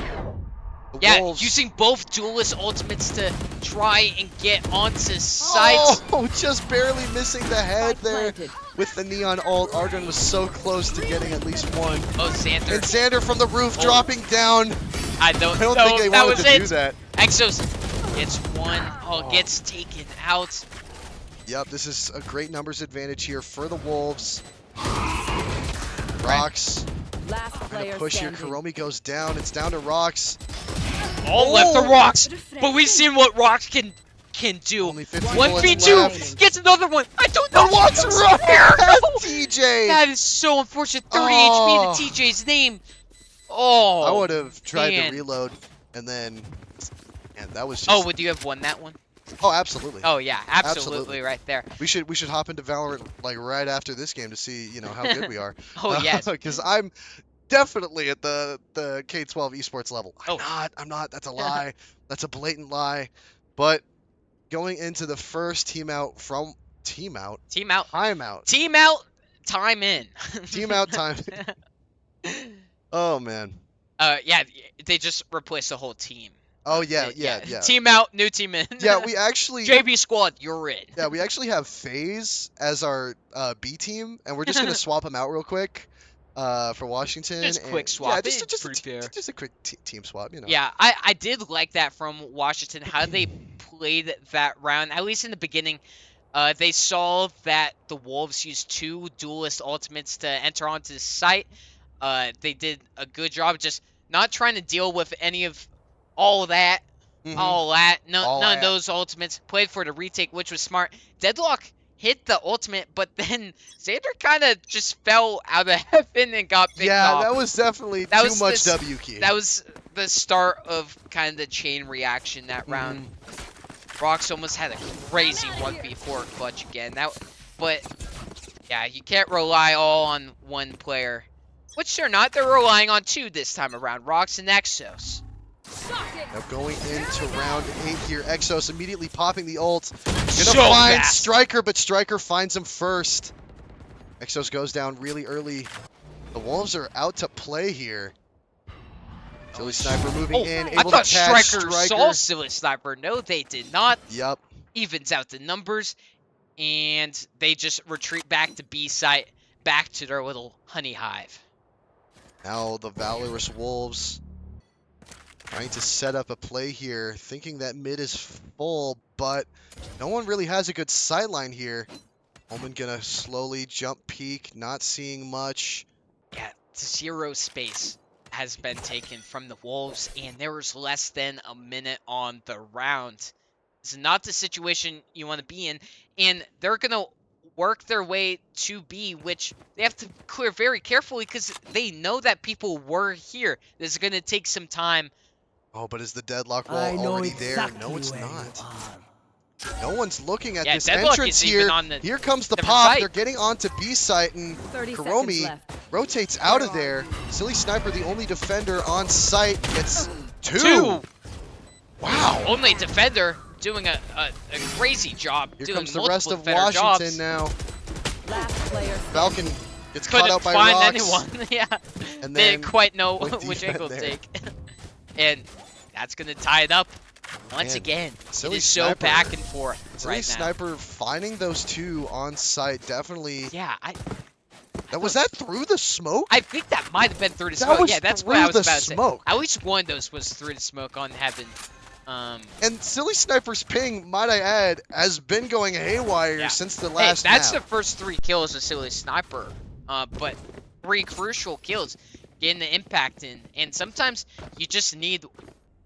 [SPEAKER 2] The
[SPEAKER 1] Yeah,
[SPEAKER 2] Wolves.
[SPEAKER 1] using both duelist ultimates to try and get onto sites.
[SPEAKER 2] Oh, just barely missing the head
[SPEAKER 3] Spike
[SPEAKER 2] there
[SPEAKER 3] planted.
[SPEAKER 2] with the neon ult. Argon was so close to getting at least one.
[SPEAKER 1] Oh, Xander.
[SPEAKER 2] And Xander from the roof dropping down.
[SPEAKER 1] I don't
[SPEAKER 2] I don't
[SPEAKER 1] know
[SPEAKER 2] think they
[SPEAKER 1] if that
[SPEAKER 2] wanted
[SPEAKER 1] was
[SPEAKER 2] to
[SPEAKER 1] it.
[SPEAKER 2] do that.
[SPEAKER 1] Exos gets one. Oh, gets taken out.
[SPEAKER 2] Yep, this is a great numbers advantage here for the Wolves. Rocks.
[SPEAKER 3] Last
[SPEAKER 2] Gonna
[SPEAKER 3] player
[SPEAKER 2] push here.
[SPEAKER 3] standing.
[SPEAKER 2] Kuromi goes down. It's down to Rocks.
[SPEAKER 1] All left the Rocks. But we've seen what Rocks can do.
[SPEAKER 2] Only 15
[SPEAKER 1] One
[SPEAKER 2] bullets
[SPEAKER 1] v2
[SPEAKER 2] left.
[SPEAKER 1] gets another one. I don't know
[SPEAKER 2] What's
[SPEAKER 1] what's
[SPEAKER 2] wrong
[SPEAKER 1] here.
[SPEAKER 2] with TJ?
[SPEAKER 1] That is so unfortunate. 30
[SPEAKER 2] Oh.
[SPEAKER 1] HP to TJ's name. Oh.
[SPEAKER 2] I would have tried
[SPEAKER 1] man.
[SPEAKER 2] to reload and then, and that was just.
[SPEAKER 1] Oh, would you have won that one?
[SPEAKER 2] Oh, absolutely.
[SPEAKER 1] Oh yeah, absolutely,
[SPEAKER 2] Absolutely.
[SPEAKER 1] right there.
[SPEAKER 2] We should hop into Valorant like right after this game to see how good we are.
[SPEAKER 1] Oh yes.
[SPEAKER 2] Because I'm definitely at the K12 Esports level.
[SPEAKER 1] Oh.
[SPEAKER 2] I'm not. That's a lie. That's a blatant lie. But going into the first team out,
[SPEAKER 1] Team out.
[SPEAKER 2] timeout.
[SPEAKER 1] Team out. Time in.
[SPEAKER 2] Team out time. Oh man.
[SPEAKER 1] Yeah, they just replaced the whole team.
[SPEAKER 2] Oh yeah.
[SPEAKER 1] Team out, new team in.
[SPEAKER 2] Yeah, we actually.
[SPEAKER 1] JB squad, you're in.
[SPEAKER 2] Yeah, we actually have FaZe as our B team, and we're just gonna swap him out real quick for Washington.
[SPEAKER 1] Just
[SPEAKER 2] and-
[SPEAKER 1] quick swap.
[SPEAKER 2] Yeah,
[SPEAKER 1] It's
[SPEAKER 2] just
[SPEAKER 1] pretty fair.
[SPEAKER 2] just a quick team swap.
[SPEAKER 1] Yeah, I did like that from Washington, how they played that round, at least in the beginning. They saw that the Wolves used 2 duelist ultimates to enter onto the site. They did a good job just not trying to deal with any of all that.
[SPEAKER 2] Mhm.
[SPEAKER 1] All that.
[SPEAKER 2] All
[SPEAKER 1] None
[SPEAKER 2] that.
[SPEAKER 1] of those ultimates. Played for the retake, which was smart. Deadlock hit the ultimate, but then Xander kind of just fell out of heaven and got picked
[SPEAKER 2] Yeah,
[SPEAKER 1] off.
[SPEAKER 2] that was definitely
[SPEAKER 1] That
[SPEAKER 2] too
[SPEAKER 1] was
[SPEAKER 2] much
[SPEAKER 1] this-
[SPEAKER 2] W key.
[SPEAKER 1] That was the start of kind of the chain reaction that round. Rocks almost had a crazy 1v4 clutch again. But yeah, you can't rely all on one player. Which they're not. They're relying on 2 this time around. Rocks and Exos.
[SPEAKER 2] Now going into round 8 here, Exos immediately popping the ult. Gonna
[SPEAKER 1] So
[SPEAKER 2] find
[SPEAKER 1] fast.
[SPEAKER 2] Striker, but Striker finds him first. Exos goes down really early. The Wolves are out to play here. Silly Sniper moving
[SPEAKER 1] Oh,
[SPEAKER 2] in,
[SPEAKER 1] I
[SPEAKER 2] able
[SPEAKER 1] thought
[SPEAKER 2] to catch
[SPEAKER 1] Striker
[SPEAKER 2] Striker.
[SPEAKER 1] saw Silly Sniper. No, they did not.
[SPEAKER 2] Yep.
[SPEAKER 1] Evens out the numbers. And they just retreat back to B site. Back to their little honey hive.
[SPEAKER 2] Now the Valorous Wolves Trying to set up a play here, thinking that mid is full, but no one really has a good sideline here. Omen gonna slowly jump peek, not seeing much.
[SPEAKER 1] Yeah, zero space has been taken from the Wolves, and there was less than a minute on the round. It's not the situation you want to be in, and they're going to work their way to B, which they have to clear very carefully because they know that people were here. This is going to take some time.
[SPEAKER 2] Oh, but is the deadlock wall
[SPEAKER 5] I know
[SPEAKER 2] already
[SPEAKER 5] exactly
[SPEAKER 2] there? No, it's
[SPEAKER 5] where you
[SPEAKER 2] not.
[SPEAKER 5] are.
[SPEAKER 2] No one's looking at
[SPEAKER 1] Yeah,
[SPEAKER 2] this
[SPEAKER 1] deadlock
[SPEAKER 2] entrance
[SPEAKER 1] is even
[SPEAKER 2] here.
[SPEAKER 1] on the
[SPEAKER 2] Here comes the
[SPEAKER 1] different
[SPEAKER 2] pop.
[SPEAKER 1] site.
[SPEAKER 2] They're getting onto B site, and
[SPEAKER 3] 30 seconds
[SPEAKER 2] Karomi
[SPEAKER 3] left.
[SPEAKER 2] rotates out of there. Silly Sniper, the only defender on site, gets two. Wow.
[SPEAKER 1] Only defender doing a crazy job.
[SPEAKER 2] Here
[SPEAKER 1] doing
[SPEAKER 2] comes the
[SPEAKER 1] multiple
[SPEAKER 2] rest of
[SPEAKER 1] defender
[SPEAKER 2] Washington
[SPEAKER 1] jobs.
[SPEAKER 2] now.
[SPEAKER 3] Last player.
[SPEAKER 2] Falcon gets caught
[SPEAKER 1] Couldn't
[SPEAKER 2] out by
[SPEAKER 1] find
[SPEAKER 2] rocks.
[SPEAKER 1] anyone. Yeah.
[SPEAKER 2] And
[SPEAKER 1] They
[SPEAKER 2] then
[SPEAKER 1] didn't quite know
[SPEAKER 2] with
[SPEAKER 1] which
[SPEAKER 2] defense
[SPEAKER 1] angle to
[SPEAKER 2] there.
[SPEAKER 1] take. And that's going to tie it up once
[SPEAKER 2] Man,
[SPEAKER 1] again.
[SPEAKER 2] Silly
[SPEAKER 1] It is so
[SPEAKER 2] Sniper.
[SPEAKER 1] back and forth
[SPEAKER 2] Silly
[SPEAKER 1] right now.
[SPEAKER 2] Sniper finding those two on site definitely.
[SPEAKER 1] Yeah,
[SPEAKER 2] Was that through the smoke?
[SPEAKER 1] I think that might have been through the
[SPEAKER 2] That
[SPEAKER 1] smoke.
[SPEAKER 2] was
[SPEAKER 1] Yeah, that's what
[SPEAKER 2] through
[SPEAKER 1] I was
[SPEAKER 2] the
[SPEAKER 1] about to
[SPEAKER 2] smoke.
[SPEAKER 1] say. At least one of those was through the smoke on heaven.
[SPEAKER 2] And Silly Sniper's ping, might I add, has been going haywire
[SPEAKER 1] Yeah.
[SPEAKER 2] since the
[SPEAKER 1] Hey,
[SPEAKER 2] last
[SPEAKER 1] that's
[SPEAKER 2] map.
[SPEAKER 1] the first 3 kills of Silly Sniper. But 3 crucial kills, getting the impact in. And sometimes you just need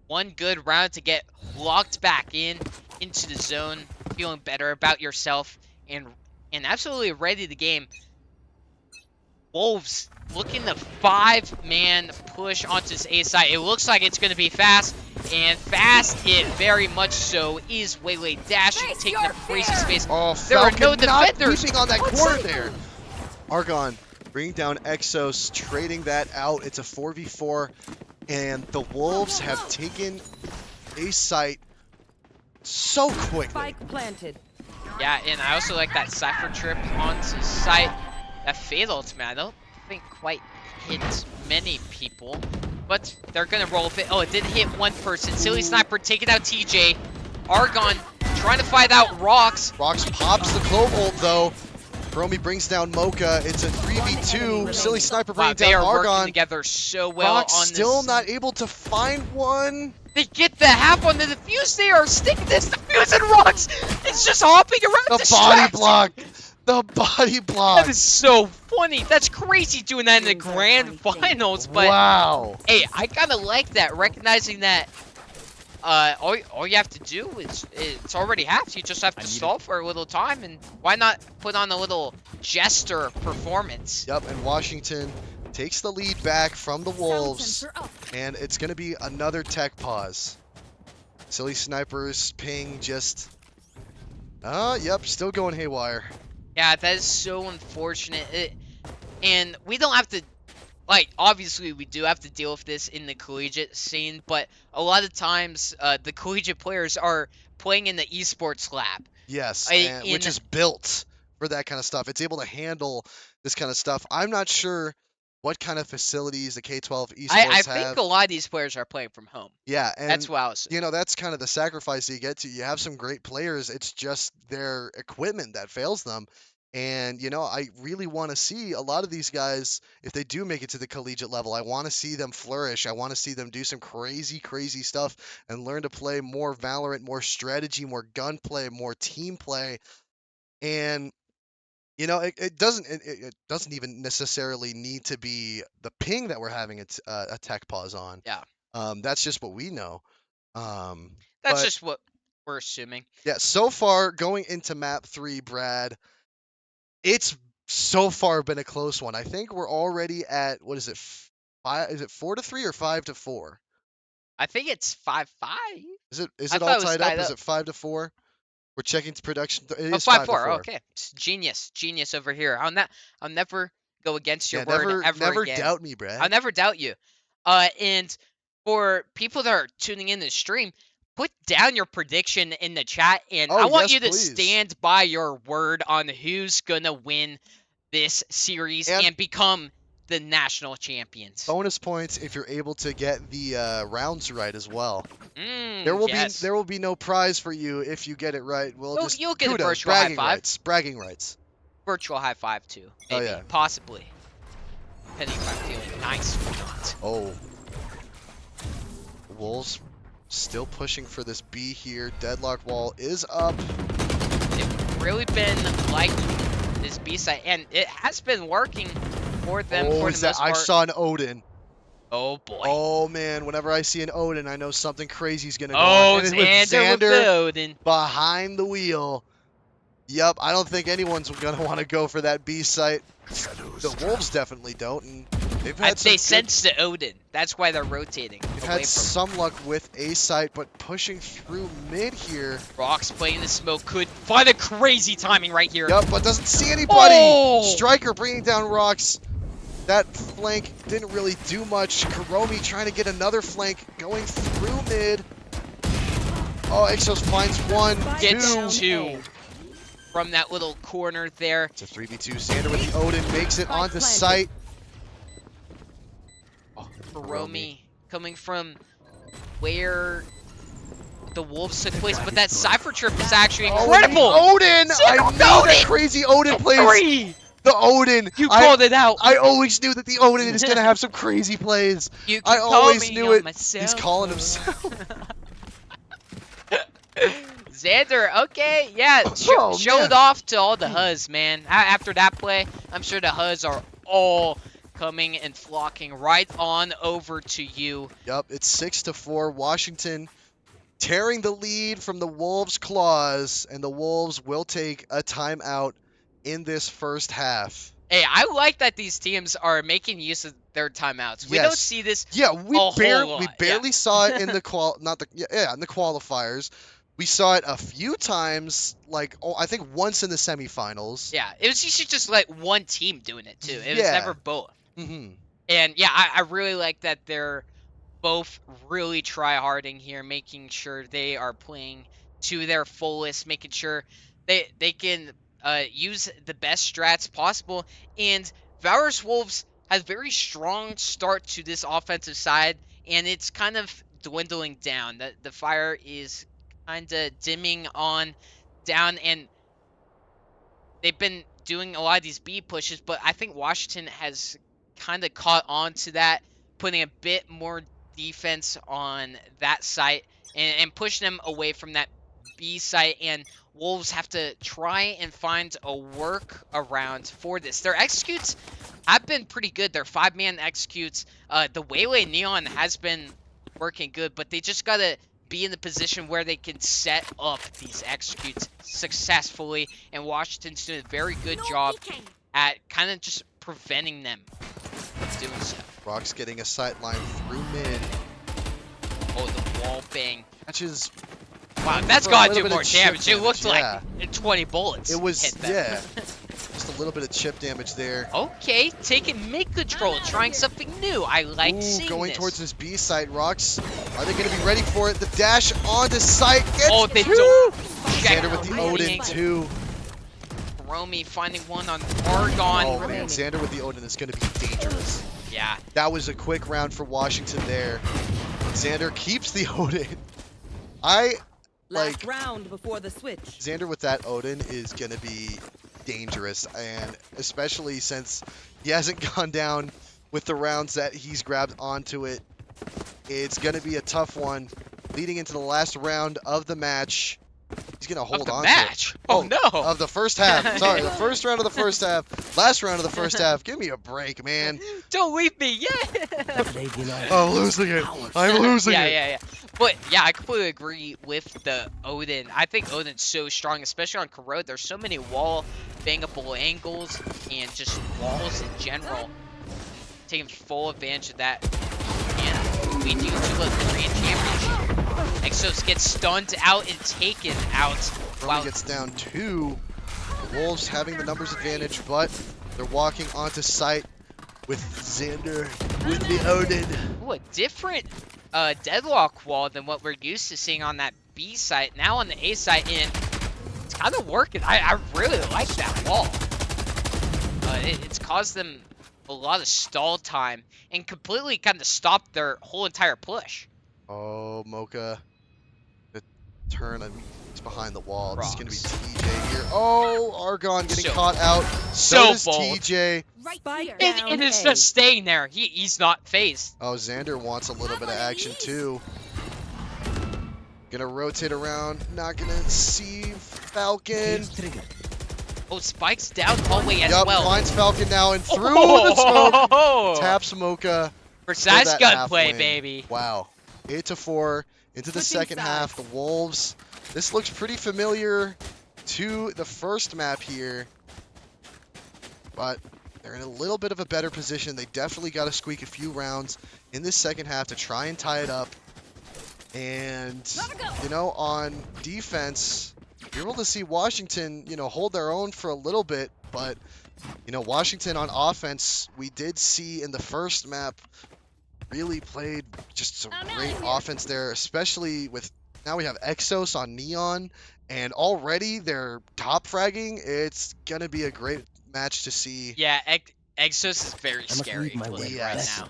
[SPEAKER 1] one good round to get locked back into the zone, feeling better about yourself, and absolutely ready to game. Wolves looking to 5-man push onto this A side. It looks like it's going to be fast, and fast it very much so is Waylay dashing,
[SPEAKER 3] Face
[SPEAKER 1] taking
[SPEAKER 3] your
[SPEAKER 1] up crazy
[SPEAKER 3] fear.
[SPEAKER 1] space.
[SPEAKER 2] Oh,
[SPEAKER 1] There are
[SPEAKER 2] Falcon
[SPEAKER 1] no
[SPEAKER 2] not
[SPEAKER 1] defenders.
[SPEAKER 2] keeping on that
[SPEAKER 1] What's
[SPEAKER 2] corner
[SPEAKER 1] that?
[SPEAKER 2] there. Argon bringing down Exos, trading that out. It's a 4v4, and the Wolves have taken a site so quickly.
[SPEAKER 3] Spike planted.
[SPEAKER 1] Yeah, and I also like that Cypher trip onto site. That Fatal ultimate, I don't think quite hit many people, but they're gonna roll with it. Oh, it did hit one person. Silly Sniper taking out TJ. Argon trying to fight out Rocks.
[SPEAKER 2] Rocks pops the Clove ult though. Bromy brings down Mocha. It's a 3v2. Silly Sniper
[SPEAKER 1] Wow,
[SPEAKER 2] bringing
[SPEAKER 1] they
[SPEAKER 2] down
[SPEAKER 1] are working
[SPEAKER 2] Argon.
[SPEAKER 1] together so well
[SPEAKER 2] Rocks
[SPEAKER 1] on
[SPEAKER 2] still
[SPEAKER 1] this.
[SPEAKER 2] not able to find one.
[SPEAKER 1] They get the half on the defuse. They are sticking this defuse, and Rocks is just hopping around.
[SPEAKER 2] The body
[SPEAKER 1] distracting.
[SPEAKER 2] block. The body block.
[SPEAKER 1] That is so funny. That's crazy doing that in the grand finals, but
[SPEAKER 2] Wow.
[SPEAKER 1] hey, I kind of like that, recognizing that all you have to do is it's already half. You just have to stall for a little time, and why not put on a little jester performance?
[SPEAKER 2] Yep, and Washington takes the lead back from the Wolves,
[SPEAKER 3] Sensor up.
[SPEAKER 2] and it's going to be another tech pause. Silly Sniper's ping just... yep, still going haywire.
[SPEAKER 1] Yeah, that is so unfortunate. And we don't have to, like, obviously we do have to deal with this in the collegiate scene, but a lot of times the collegiate players are playing in the esports lab.
[SPEAKER 2] Yes,
[SPEAKER 1] in-
[SPEAKER 2] which is built for that kind of stuff. It's able to handle this kind of stuff. I'm not sure what kind of facilities the K12 Esports
[SPEAKER 1] I
[SPEAKER 2] have.
[SPEAKER 1] think a lot of these players are playing from home.
[SPEAKER 2] Yeah, and
[SPEAKER 1] That's what I was saying.
[SPEAKER 2] you know, that's kind of the sacrifice you get to. You have some great players. It's just their equipment that fails them. And, you know, I really want to see a lot of these guys, if they do make it to the collegiate level, I want to see them flourish. I want to see them do some crazy, crazy stuff and learn to play more Valorant, more strategy, more gunplay, more team play. And, you know, it doesn't even necessarily need to be the ping that we're having a tech pause on.
[SPEAKER 1] Yeah.
[SPEAKER 2] That's just what we know.
[SPEAKER 1] That's
[SPEAKER 2] but-
[SPEAKER 1] just what we're assuming.
[SPEAKER 2] Yeah, so far going into map 3, Brad, it's so far been a close one. I think we're already at, what is it, 5? Is it 4-3 or 5-4?
[SPEAKER 1] I think it's 5-5.
[SPEAKER 2] Is it
[SPEAKER 1] I
[SPEAKER 2] all
[SPEAKER 1] thought it was
[SPEAKER 2] tied up?
[SPEAKER 1] tied
[SPEAKER 2] Is
[SPEAKER 1] up.
[SPEAKER 2] it 5-4? We're checking to production. It
[SPEAKER 1] Oh,
[SPEAKER 2] is
[SPEAKER 1] 5-4.
[SPEAKER 2] 5-4.
[SPEAKER 1] Oh, okay. It's genius over here. I'll never go against your
[SPEAKER 2] Yeah,
[SPEAKER 1] word
[SPEAKER 2] never
[SPEAKER 1] again.
[SPEAKER 2] doubt me, Brad.
[SPEAKER 1] I'll never doubt you. And for people that are tuning in the stream, put down your prediction in the chat, and
[SPEAKER 2] Oh,
[SPEAKER 1] I want
[SPEAKER 2] yes,
[SPEAKER 1] you to
[SPEAKER 2] please.
[SPEAKER 1] stand by your word on who's gonna win this series
[SPEAKER 2] And-
[SPEAKER 1] and become the national champions.
[SPEAKER 2] Bonus points if you're able to get the rounds right as well.
[SPEAKER 1] Mm,
[SPEAKER 2] There will be no prize for you if you get it right.
[SPEAKER 1] You'll get a
[SPEAKER 2] kudos,
[SPEAKER 1] virtual high
[SPEAKER 2] bragging
[SPEAKER 1] five.
[SPEAKER 2] rights. Bragging rights.
[SPEAKER 1] Virtual high five too.
[SPEAKER 2] Oh,
[SPEAKER 1] Maybe,
[SPEAKER 2] yeah.
[SPEAKER 1] possibly. Depending if I'm feeling nice or not.
[SPEAKER 2] Oh. Wolves still pushing for this B here. Deadlock wall is up.
[SPEAKER 1] They've really been liking this B side, and it has been working for them for the most
[SPEAKER 2] I
[SPEAKER 1] part.
[SPEAKER 2] saw an Odin.
[SPEAKER 1] Oh boy.
[SPEAKER 2] Oh man, whenever I see an Odin, I know something crazy is gonna go
[SPEAKER 1] Oh,
[SPEAKER 2] on. And with
[SPEAKER 1] Xander with the
[SPEAKER 2] Xander
[SPEAKER 1] Odin.
[SPEAKER 2] behind the wheel. Yep, I don't think anyone's gonna want to go for that B site. The Wolves definitely don't, and they've had
[SPEAKER 1] They
[SPEAKER 2] some
[SPEAKER 1] sense the Odin. That's why they're rotating.
[SPEAKER 2] they've
[SPEAKER 1] away
[SPEAKER 2] had
[SPEAKER 1] from
[SPEAKER 2] some luck with A site, but pushing through mid here.
[SPEAKER 1] Rocks playing the smoke could find a crazy timing right here.
[SPEAKER 2] Yep, but doesn't see anybody.
[SPEAKER 1] Oh!
[SPEAKER 2] Striker bringing down Rocks. That flank didn't really do much. Kuromi trying to get another flank going through mid. Oh, Exos finds one,
[SPEAKER 1] Gets
[SPEAKER 2] two.
[SPEAKER 1] two from that little corner there.
[SPEAKER 2] It's a 3v2. Sander with the Odin makes it onto
[SPEAKER 3] planted.
[SPEAKER 2] site. Oh,
[SPEAKER 1] Hiromi coming from where the Wolves took place, but that Cypher trip is actually incredible.
[SPEAKER 2] Oh, the Odin! I
[SPEAKER 1] Single
[SPEAKER 2] knew that
[SPEAKER 1] Odin!
[SPEAKER 2] crazy Odin plays.
[SPEAKER 1] Three!
[SPEAKER 2] The Odin.
[SPEAKER 1] You called it out.
[SPEAKER 2] I always knew that the Odin is going to have some crazy plays.
[SPEAKER 1] You
[SPEAKER 2] I
[SPEAKER 1] can call
[SPEAKER 2] always
[SPEAKER 1] me
[SPEAKER 2] knew
[SPEAKER 1] on
[SPEAKER 2] it.
[SPEAKER 1] my cell
[SPEAKER 2] He's calling
[SPEAKER 1] phone.
[SPEAKER 2] himself.
[SPEAKER 1] Xander, okay, yeah,
[SPEAKER 2] Oh,
[SPEAKER 1] showed
[SPEAKER 2] man.
[SPEAKER 1] off to all the Huz, man. After that play, I'm sure the Huz are all coming and flocking right on over to you.
[SPEAKER 2] Yup, it's 6-4. Washington tearing the lead from the Wolves' claws, and the Wolves will take a timeout in this first half.
[SPEAKER 1] Hey, I like that these teams are making use of their timeouts. We don't
[SPEAKER 2] Yes.
[SPEAKER 1] see this.
[SPEAKER 2] Yeah,
[SPEAKER 1] A whole lot,
[SPEAKER 2] we
[SPEAKER 1] yeah.
[SPEAKER 2] barely saw it in the in the qualifiers. We saw it a few times, like I think once in the semifinals.
[SPEAKER 1] Yeah, it was usually just like one team doing it too. It was
[SPEAKER 2] Yeah.
[SPEAKER 1] never both.
[SPEAKER 2] hmm
[SPEAKER 1] And yeah, I really like that they're both really try-harding here, making sure they are playing to their fullest, making sure they can use the best strats possible. And Valorous Wolves has very strong start to this offensive side, and it's kind of dwindling down. The fire is kind of dimming on down, and they've been doing a lot of these B pushes, but I think Washington has kind of caught on to that, putting a bit more defense on that site and pushing them away from that B site. And Wolves have to try and find a work around for this. Their executes have been pretty good. Their 5-man executes. The Waylay Neon has been working good, but they just got to be in the position where they can set up these executes successfully, and Washington's doing a very good job at kind of just preventing them from doing so.
[SPEAKER 2] Rock's getting a sight line through mid.
[SPEAKER 1] Oh, the wall bang.
[SPEAKER 2] Matches.
[SPEAKER 1] Wow, that's
[SPEAKER 2] for a
[SPEAKER 1] gotta
[SPEAKER 2] little
[SPEAKER 1] do
[SPEAKER 2] bit of
[SPEAKER 1] more
[SPEAKER 2] chip
[SPEAKER 1] damage. It looked
[SPEAKER 2] yeah.
[SPEAKER 1] like 20 bullets.
[SPEAKER 2] It was
[SPEAKER 1] hit them.
[SPEAKER 2] yeah, just a little bit of chip damage there.
[SPEAKER 1] Okay, taking mid control, trying something new. I like seeing
[SPEAKER 2] Going
[SPEAKER 1] this.
[SPEAKER 2] towards this B site. Rocks, are they going to be ready for it? The dash onto site gets
[SPEAKER 1] Oh, they
[SPEAKER 2] two.
[SPEAKER 1] don't.
[SPEAKER 2] Xander with the Odin too.
[SPEAKER 1] Romy finding one on Argon.
[SPEAKER 2] Oh man, Xander with the Odin is going to be dangerous.
[SPEAKER 1] Yeah.
[SPEAKER 2] That was a quick round for Washington there. Xander keeps the Odin. I
[SPEAKER 3] Last
[SPEAKER 2] like
[SPEAKER 3] round before the switch.
[SPEAKER 2] Xander with that Odin is going to be dangerous, and especially since he hasn't gone down with the rounds that he's grabbed onto it. It's going to be a tough one leading into the last round of the match. He's going to hold
[SPEAKER 1] Of the
[SPEAKER 2] on
[SPEAKER 1] match?
[SPEAKER 2] to it.
[SPEAKER 1] Oh, no.
[SPEAKER 2] Of the first half. Sorry, the first round of the first half. Last round of the first half. Give me a break, man.
[SPEAKER 1] Don't leave me yet.
[SPEAKER 2] I'm losing it. I'm losing it.
[SPEAKER 1] Yeah. But yeah, I completely agree with the Odin. I think Odin's so strong, especially on Corrode. There's so many wall bangable angles and just walls in general. Taking full advantage of that. And leading you to the Korean Championship. Exos gets stunned out and taken out.
[SPEAKER 2] Romy gets down 2. The Wolves having the numbers advantage, but they're walking onto site with Xander with the Odin.
[SPEAKER 1] Ooh, a different deadlock wall than what we're used to seeing on that B site. Now on the A site, and it's kind of working. I really like that wall. It's caused them a lot of stall time and completely kind of stopped their whole entire push.
[SPEAKER 2] Oh, Mocha. The turn He's behind the wall. This is going to be
[SPEAKER 1] Rocks.
[SPEAKER 2] TJ here. Oh, Argon getting
[SPEAKER 1] So
[SPEAKER 2] caught out.
[SPEAKER 1] So
[SPEAKER 2] does
[SPEAKER 1] bold.
[SPEAKER 2] TJ.
[SPEAKER 3] Spike
[SPEAKER 1] And
[SPEAKER 3] down
[SPEAKER 1] it is
[SPEAKER 3] A.
[SPEAKER 1] just staying there. He's not phased.
[SPEAKER 2] Oh, Xander wants a little bit of action too. Gonna rotate around. Not gonna see Falcon.
[SPEAKER 5] Cage trigger.
[SPEAKER 1] Oh, Spike's down hallway as
[SPEAKER 2] Yup,
[SPEAKER 1] well.
[SPEAKER 2] finds Falcon now and through the smoke.
[SPEAKER 1] Oh,
[SPEAKER 2] Taps Mocha.
[SPEAKER 1] precise
[SPEAKER 2] that half
[SPEAKER 1] gunplay,
[SPEAKER 2] win.
[SPEAKER 1] baby.
[SPEAKER 2] Wow. 8-4 into the
[SPEAKER 3] Switching
[SPEAKER 2] second half. The
[SPEAKER 3] sides.
[SPEAKER 2] Wolves. This looks pretty familiar to the first map here. But they're in a little bit of a better position. They definitely got to squeak a few rounds in this second half to try and tie it up. And, you know, on defense, you're able to see Washington, you know, hold their own for a little bit. But, you know, Washington on offense, we did see in the first map, really played just some great offense there, especially with, now we have Exos on Neon, and already they're top fragging. It's going to be a great match to see.
[SPEAKER 1] Yeah, Exos is very
[SPEAKER 5] must
[SPEAKER 1] scary
[SPEAKER 5] leave my
[SPEAKER 1] to play
[SPEAKER 2] way.
[SPEAKER 1] right
[SPEAKER 2] Yes.
[SPEAKER 1] now.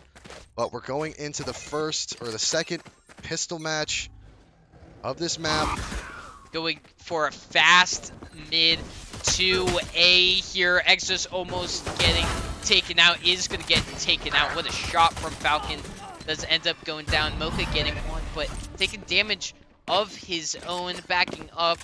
[SPEAKER 2] But we're going into the first, or the second pistol match of this map.
[SPEAKER 1] Going for a fast mid to A here. Exos almost getting taken out. Is going to get taken out. What a shot from Falcon. Does end up going down. Mocha getting one, but taking damage of his own. Backing up.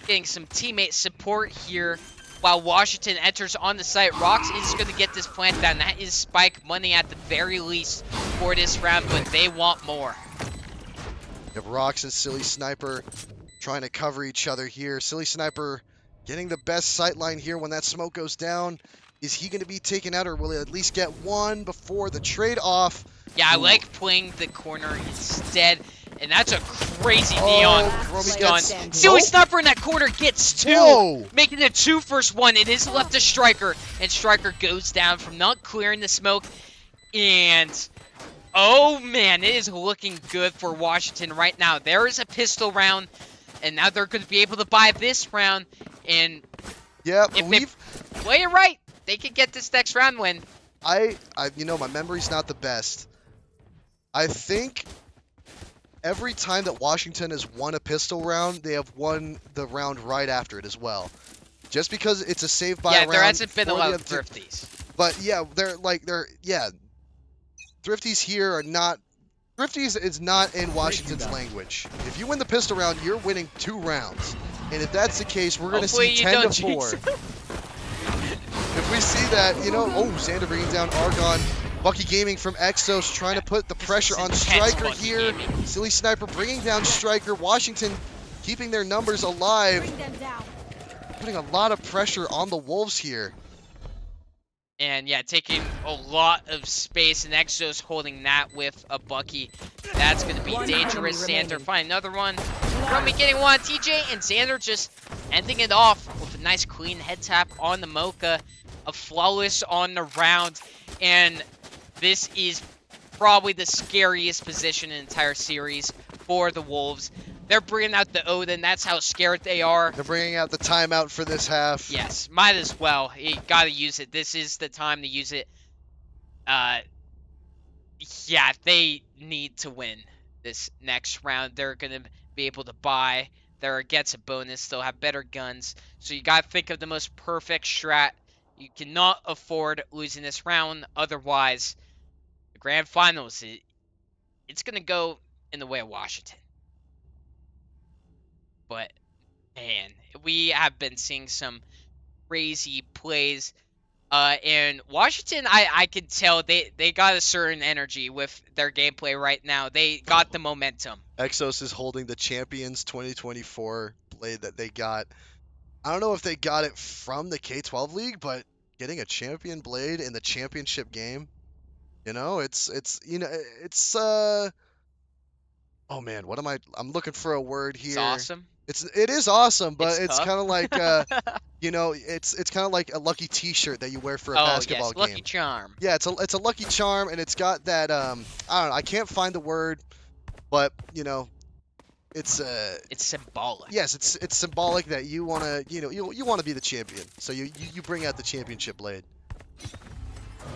[SPEAKER 1] Getting some teammate support here. While Washington enters on the site, Rocks is going to get this plant down. That is Spike money at the very least for this round, but they want more.
[SPEAKER 2] You have Rocks and Silly Sniper trying to cover each other here. Silly Sniper getting the best sightline here when that smoke goes down. Is he going to be taken out, or will he at least get one before the trade-off?
[SPEAKER 1] Yeah, I
[SPEAKER 2] Ooh.
[SPEAKER 1] like playing the corner instead, and that's a crazy
[SPEAKER 2] Oh,
[SPEAKER 1] neon
[SPEAKER 2] Romy
[SPEAKER 1] stun.
[SPEAKER 2] gets-
[SPEAKER 1] Silly
[SPEAKER 2] Nope.
[SPEAKER 1] Sniper in that corner gets two,
[SPEAKER 2] Whoa!
[SPEAKER 1] making it 2 versus 1. It is left to Striker, and Striker goes down from not clearing the smoke. And, oh man, it is looking good for Washington right now. There is a pistol round, and now they're going to be able to buy this round. And
[SPEAKER 2] Yeah,
[SPEAKER 1] if they
[SPEAKER 2] believe
[SPEAKER 1] play it right, they could get this next round win.
[SPEAKER 2] you know, my memory's not the best. I think every time that Washington has won a pistol round, they have won the round right after it as well. Just because it's a save by
[SPEAKER 1] Yeah,
[SPEAKER 2] round.
[SPEAKER 1] there hasn't been a
[SPEAKER 2] for
[SPEAKER 1] lot
[SPEAKER 2] the
[SPEAKER 1] of
[SPEAKER 2] other team.
[SPEAKER 1] thrifties.
[SPEAKER 2] But yeah, thrifties here are not. Thrifties is not in Washington's language. If you win the pistol round, you're winning 2 rounds. And if that's the case, we're going to
[SPEAKER 1] Hopefully
[SPEAKER 2] see
[SPEAKER 1] you
[SPEAKER 2] 10
[SPEAKER 1] don't
[SPEAKER 2] to 4.
[SPEAKER 1] jinx
[SPEAKER 2] If we see that, you know, oh, Xander bringing down Argon. Bucky Gaming from Exos trying to put the pressure on
[SPEAKER 1] intense
[SPEAKER 2] Striker
[SPEAKER 1] Bucky
[SPEAKER 2] here.
[SPEAKER 1] Gaming.
[SPEAKER 2] Silly Sniper bringing down Striker. Washington keeping their numbers alive.
[SPEAKER 3] Bring them down.
[SPEAKER 2] Putting a lot of pressure on the Wolves here.
[SPEAKER 1] And yeah, taking a lot of space, and Exos holding that with a Bucky. That's going to be
[SPEAKER 3] One
[SPEAKER 1] dangerous.
[SPEAKER 3] enemy
[SPEAKER 1] Xander
[SPEAKER 3] remaining.
[SPEAKER 1] find another one. Romy getting one, TJ, and Xander just ending it off with a nice clean head tap on the Mocha. A flawless on the round. And this is probably the scariest position in the entire series for the Wolves. They're bringing out the Odin. That's how scared they are.
[SPEAKER 2] They're bringing out the timeout for this half.
[SPEAKER 1] Yes, might as well. You gotta use it. This is the time to use it. Yeah, they need to win this next round. They're gonna be able to buy. They're gets a bonus. They'll have better guns. So you gotta think of the most perfect strat. You cannot afford losing this round. Otherwise, the grand finals, it's gonna go in the way of Washington. But man, we have been seeing some crazy plays. And Washington, I can tell they got a certain energy with their gameplay right now. They got the momentum.
[SPEAKER 2] Exos is holding the Champions 2024 blade that they got. I don't know if they got it from the K12 League, but getting a champion blade in the championship game, you know, it's oh man, what am I'm looking for a word here.
[SPEAKER 1] It's awesome.
[SPEAKER 2] It is awesome, but
[SPEAKER 1] It's
[SPEAKER 2] it's
[SPEAKER 1] tough.
[SPEAKER 2] kind of like you know, it's kind of like a lucky T-shirt that you wear for a
[SPEAKER 1] Oh
[SPEAKER 2] basketball
[SPEAKER 1] yes,
[SPEAKER 2] game.
[SPEAKER 1] Lucky Charm.
[SPEAKER 2] Yeah, it's a lucky charm, and it's got that I don't know, I can't find the word, but you know, it's
[SPEAKER 1] It's symbolic.
[SPEAKER 2] yes, it's symbolic that you want to, you know, you want to be the champion. So you bring out the championship blade.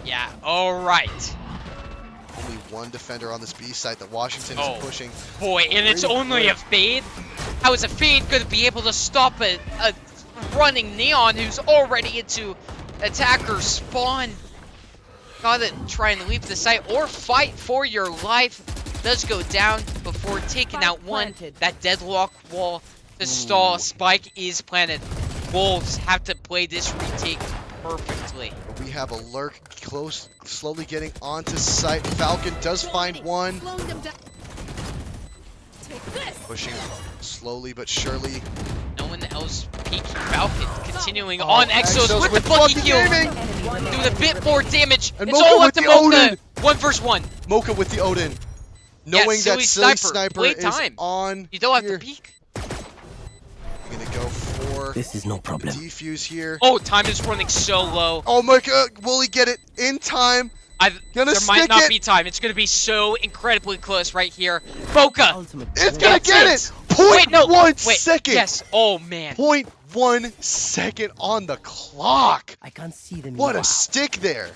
[SPEAKER 1] Yeah. All right.
[SPEAKER 2] Only one defender on this B site that Washington
[SPEAKER 1] Oh.
[SPEAKER 2] is pushing.
[SPEAKER 1] Boy, and it's
[SPEAKER 2] Really
[SPEAKER 1] only
[SPEAKER 2] good.
[SPEAKER 1] a fade. How is a Fiend going to be able to stop a running Neon who's already into attacker spawn? Gotta try and leave the site or fight for your life. Does go down before taking out one. That deadlock wall to stall. Spike is planted. Wolves have to play this retake perfectly.
[SPEAKER 2] We have a lurk close, slowly getting onto site. Falcon does find one. Pushing slowly but surely.
[SPEAKER 1] No one else peeking. Falcon continuing on Exos
[SPEAKER 2] Exos
[SPEAKER 1] with the lucky kill.
[SPEAKER 2] aiming.
[SPEAKER 1] Doing a bit more damage.
[SPEAKER 2] And
[SPEAKER 1] It's
[SPEAKER 2] Mocha
[SPEAKER 1] all
[SPEAKER 2] with
[SPEAKER 1] up to
[SPEAKER 2] the
[SPEAKER 1] Mocha.
[SPEAKER 2] Odin.
[SPEAKER 1] 1 versus 1.
[SPEAKER 2] Mocha with the Odin. Knowing
[SPEAKER 1] Silly
[SPEAKER 2] that Silly
[SPEAKER 1] Sniper,
[SPEAKER 2] Sniper
[SPEAKER 1] play
[SPEAKER 2] is
[SPEAKER 1] time.
[SPEAKER 2] on
[SPEAKER 1] You don't have
[SPEAKER 2] here.
[SPEAKER 1] to peek.
[SPEAKER 2] We're gonna go for
[SPEAKER 5] This is no
[SPEAKER 2] the
[SPEAKER 5] problem.
[SPEAKER 2] defuse here.
[SPEAKER 1] Oh, time is running so low.
[SPEAKER 2] Oh my god, will he get it in time? Gonna
[SPEAKER 1] There might
[SPEAKER 2] stick
[SPEAKER 1] not
[SPEAKER 2] it.
[SPEAKER 1] be time. It's going to be so incredibly close right here. Mocha.
[SPEAKER 5] Ultimate.
[SPEAKER 2] It's gonna
[SPEAKER 1] That's
[SPEAKER 2] get
[SPEAKER 1] it.
[SPEAKER 2] it! Point
[SPEAKER 1] Wait, no.
[SPEAKER 2] one
[SPEAKER 1] Wait.
[SPEAKER 2] second.
[SPEAKER 1] Yes. Oh, man.
[SPEAKER 2] 0.1 second on the clock.
[SPEAKER 5] I can't see them.
[SPEAKER 2] What
[SPEAKER 5] yet.
[SPEAKER 2] a stick there.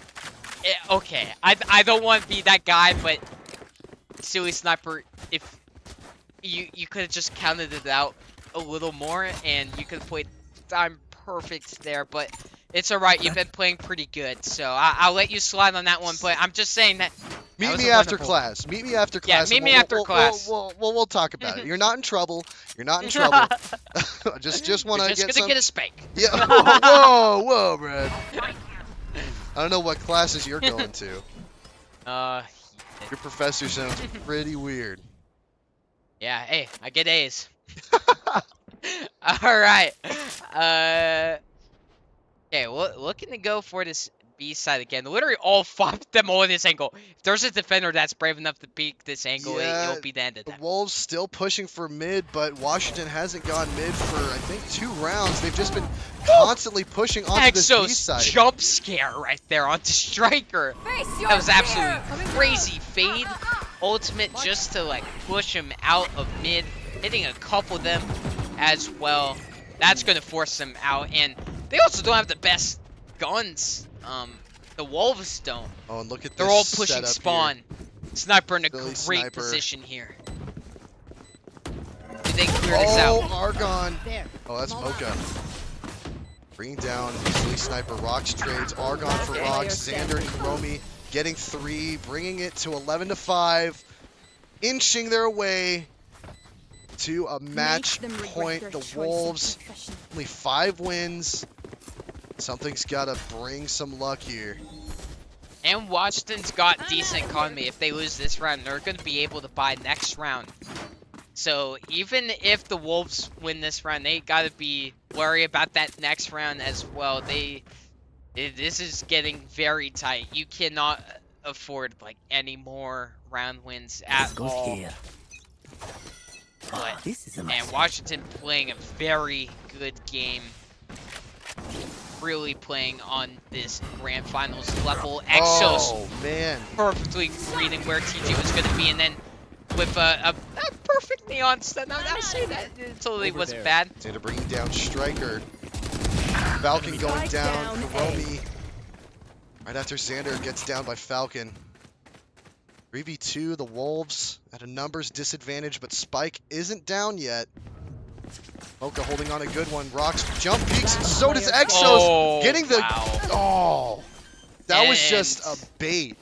[SPEAKER 1] Okay. I don't want to be that guy, but Silly Sniper, if you could have just counted it out a little more, and you could have played time perfect there, but it's alright. You've been playing pretty good, so I'll let you slide on that one, but I'm just saying that.
[SPEAKER 2] Meet
[SPEAKER 1] was
[SPEAKER 2] me
[SPEAKER 1] a
[SPEAKER 2] after
[SPEAKER 1] wonderful-
[SPEAKER 2] class. Meet me after
[SPEAKER 1] Yeah,
[SPEAKER 2] class.
[SPEAKER 1] meet
[SPEAKER 2] and
[SPEAKER 1] me after class.
[SPEAKER 2] We'll talk about it. You're not in trouble. You're not in trouble. just want
[SPEAKER 1] You're
[SPEAKER 2] to
[SPEAKER 1] just
[SPEAKER 2] get
[SPEAKER 1] gonna
[SPEAKER 2] some.
[SPEAKER 1] get a spank.
[SPEAKER 2] Yeah. Whoa, Brad. I don't know what classes you're going to. Your professor sounds pretty weird.
[SPEAKER 1] Yeah, hey, I get A's. Alright. Okay, looking to go for this B side again. Literally all 5 of them all in this angle. If there's a defender that's brave enough to peek this angle,
[SPEAKER 2] Yeah,
[SPEAKER 1] it'll be the end of
[SPEAKER 2] The
[SPEAKER 1] that.
[SPEAKER 2] Wolves still pushing for mid, but Washington hasn't gone mid for, I think, 2 rounds. They've just been constantly pushing onto this B
[SPEAKER 1] Exos
[SPEAKER 2] side.
[SPEAKER 1] jump scare right there onto Striker. That was absolutely crazy. Fade ultimate just to like push him out of mid, hitting a couple of them as well. That's gonna force them out, and they also don't have the best guns. The Wolves don't.
[SPEAKER 2] Oh, and look at this.
[SPEAKER 1] They're all pushing
[SPEAKER 2] setup
[SPEAKER 1] spawn. Sniper in a
[SPEAKER 2] Silly
[SPEAKER 1] great
[SPEAKER 2] Sniper.
[SPEAKER 1] position here. Do they clear this out?
[SPEAKER 2] Argon. Oh, that's Mocha. Bringing down Silly Sniper. Rocks trades. Argon for Rocks. Xander and Kuromi getting 3, bringing it to 11-5, inching their way to a match point. The Wolves only 5 wins. Something's got to bring some luck here.
[SPEAKER 1] And Washington's got decent economy. If they lose this round, they're going to be able to buy next round. So even if the Wolves win this round, they got to be worried about that next round as well. This is getting very tight. You cannot afford like any more round wins
[SPEAKER 5] This
[SPEAKER 1] at
[SPEAKER 5] goes
[SPEAKER 1] all.
[SPEAKER 5] here.
[SPEAKER 1] But
[SPEAKER 5] This is a
[SPEAKER 1] and
[SPEAKER 5] mess.
[SPEAKER 1] Washington playing a very good game. Really playing on this grand finals level. Exos
[SPEAKER 2] Oh, man.
[SPEAKER 1] perfectly reading where TJ was going to be, and then with a perfect neon stun. I would say that it totally
[SPEAKER 4] Over
[SPEAKER 1] wasn't
[SPEAKER 4] there.
[SPEAKER 1] bad.
[SPEAKER 2] Xander bringing down Striker. Falcon going down. Kuromi. Right after Xander gets down by Falcon. 3v2, the Wolves at a numbers disadvantage, but Spike isn't down yet. Mocha holding on a good one. Rocks jump peaks, and so does Exos.
[SPEAKER 1] Oh,
[SPEAKER 2] Getting the...
[SPEAKER 1] wow.
[SPEAKER 2] Oh. That was just
[SPEAKER 1] And-
[SPEAKER 2] a bait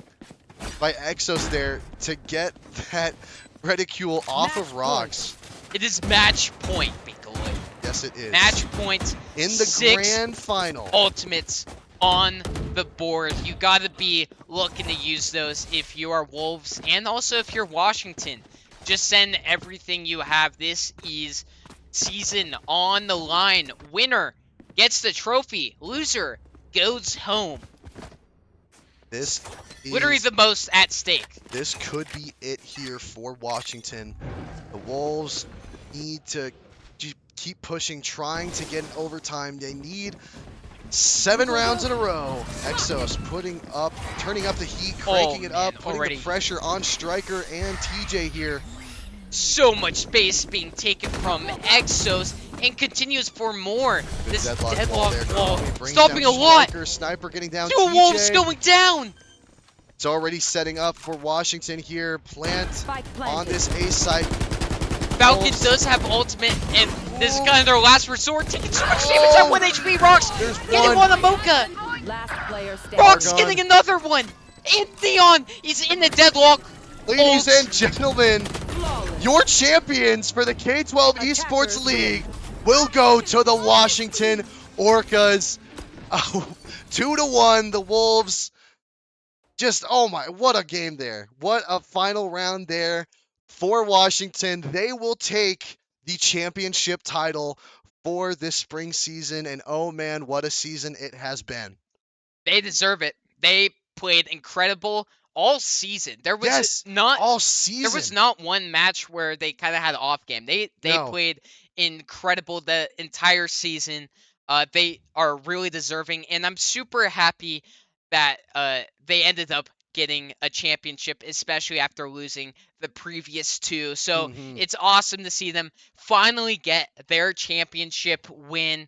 [SPEAKER 2] by Exos there to get that reticule off of Rocks.
[SPEAKER 1] It is match point, Binkaloy.
[SPEAKER 2] Yes, it is.
[SPEAKER 1] Match point.
[SPEAKER 2] in the
[SPEAKER 1] 6
[SPEAKER 2] grand final.
[SPEAKER 1] ultimates on the board. You got to be looking to use those if you are Wolves, and also if you're Washington. Just send everything you have. This is season on the line. Winner gets the trophy. Loser goes home.
[SPEAKER 2] This
[SPEAKER 1] Literally
[SPEAKER 2] is,
[SPEAKER 1] the most at stake.
[SPEAKER 2] this could be it here for Washington. The Wolves need to keep pushing, trying to get an overtime. They need 7 rounds in a row. Exos turning up the heat, cranking it up,
[SPEAKER 1] man,
[SPEAKER 2] putting
[SPEAKER 1] already.
[SPEAKER 2] the pressure on Striker and TJ here.
[SPEAKER 1] So much space being taken from Exos and continues for more.
[SPEAKER 2] Good
[SPEAKER 1] This
[SPEAKER 2] deadlock
[SPEAKER 1] deadlock
[SPEAKER 2] there.
[SPEAKER 1] wall
[SPEAKER 2] Kuromi brings
[SPEAKER 1] stopping
[SPEAKER 2] down
[SPEAKER 1] a lot.
[SPEAKER 2] Striker, Sniper getting down
[SPEAKER 1] 2
[SPEAKER 2] TJ.
[SPEAKER 1] Wolves going down.
[SPEAKER 2] It's already setting up for Washington here. Plant
[SPEAKER 3] Spike
[SPEAKER 2] on
[SPEAKER 3] planted.
[SPEAKER 2] this A site.
[SPEAKER 1] Falcon
[SPEAKER 2] Wolves.
[SPEAKER 1] does have ultimate, and this is kind of their last resort. Taking so much damage at 1 HP. Rocks
[SPEAKER 2] There's
[SPEAKER 1] getting
[SPEAKER 2] one.
[SPEAKER 1] on a Mocha.
[SPEAKER 3] Last player standing.
[SPEAKER 1] Rocks
[SPEAKER 2] Argon.
[SPEAKER 1] getting another one. And Theon, he's in the deadlock.
[SPEAKER 2] Ladies
[SPEAKER 1] Ult.
[SPEAKER 2] and gentlemen, your champions for the K12 Esports League will go to the Washington Orcas. Oh, 2-1, the Wolves. Just, oh my, what a game there. What a final round there for Washington. They will take the championship title for this spring season. And oh man, what a season it has been.
[SPEAKER 1] They deserve it. They played incredible all season.
[SPEAKER 2] Yes, all season.
[SPEAKER 1] There was not one match where they kind of had an off game. They
[SPEAKER 2] No.
[SPEAKER 1] played incredible the entire season. They are really deserving, and I'm super happy that they ended up getting a championship, especially after losing the previous two. So it's awesome to see them finally get their championship win.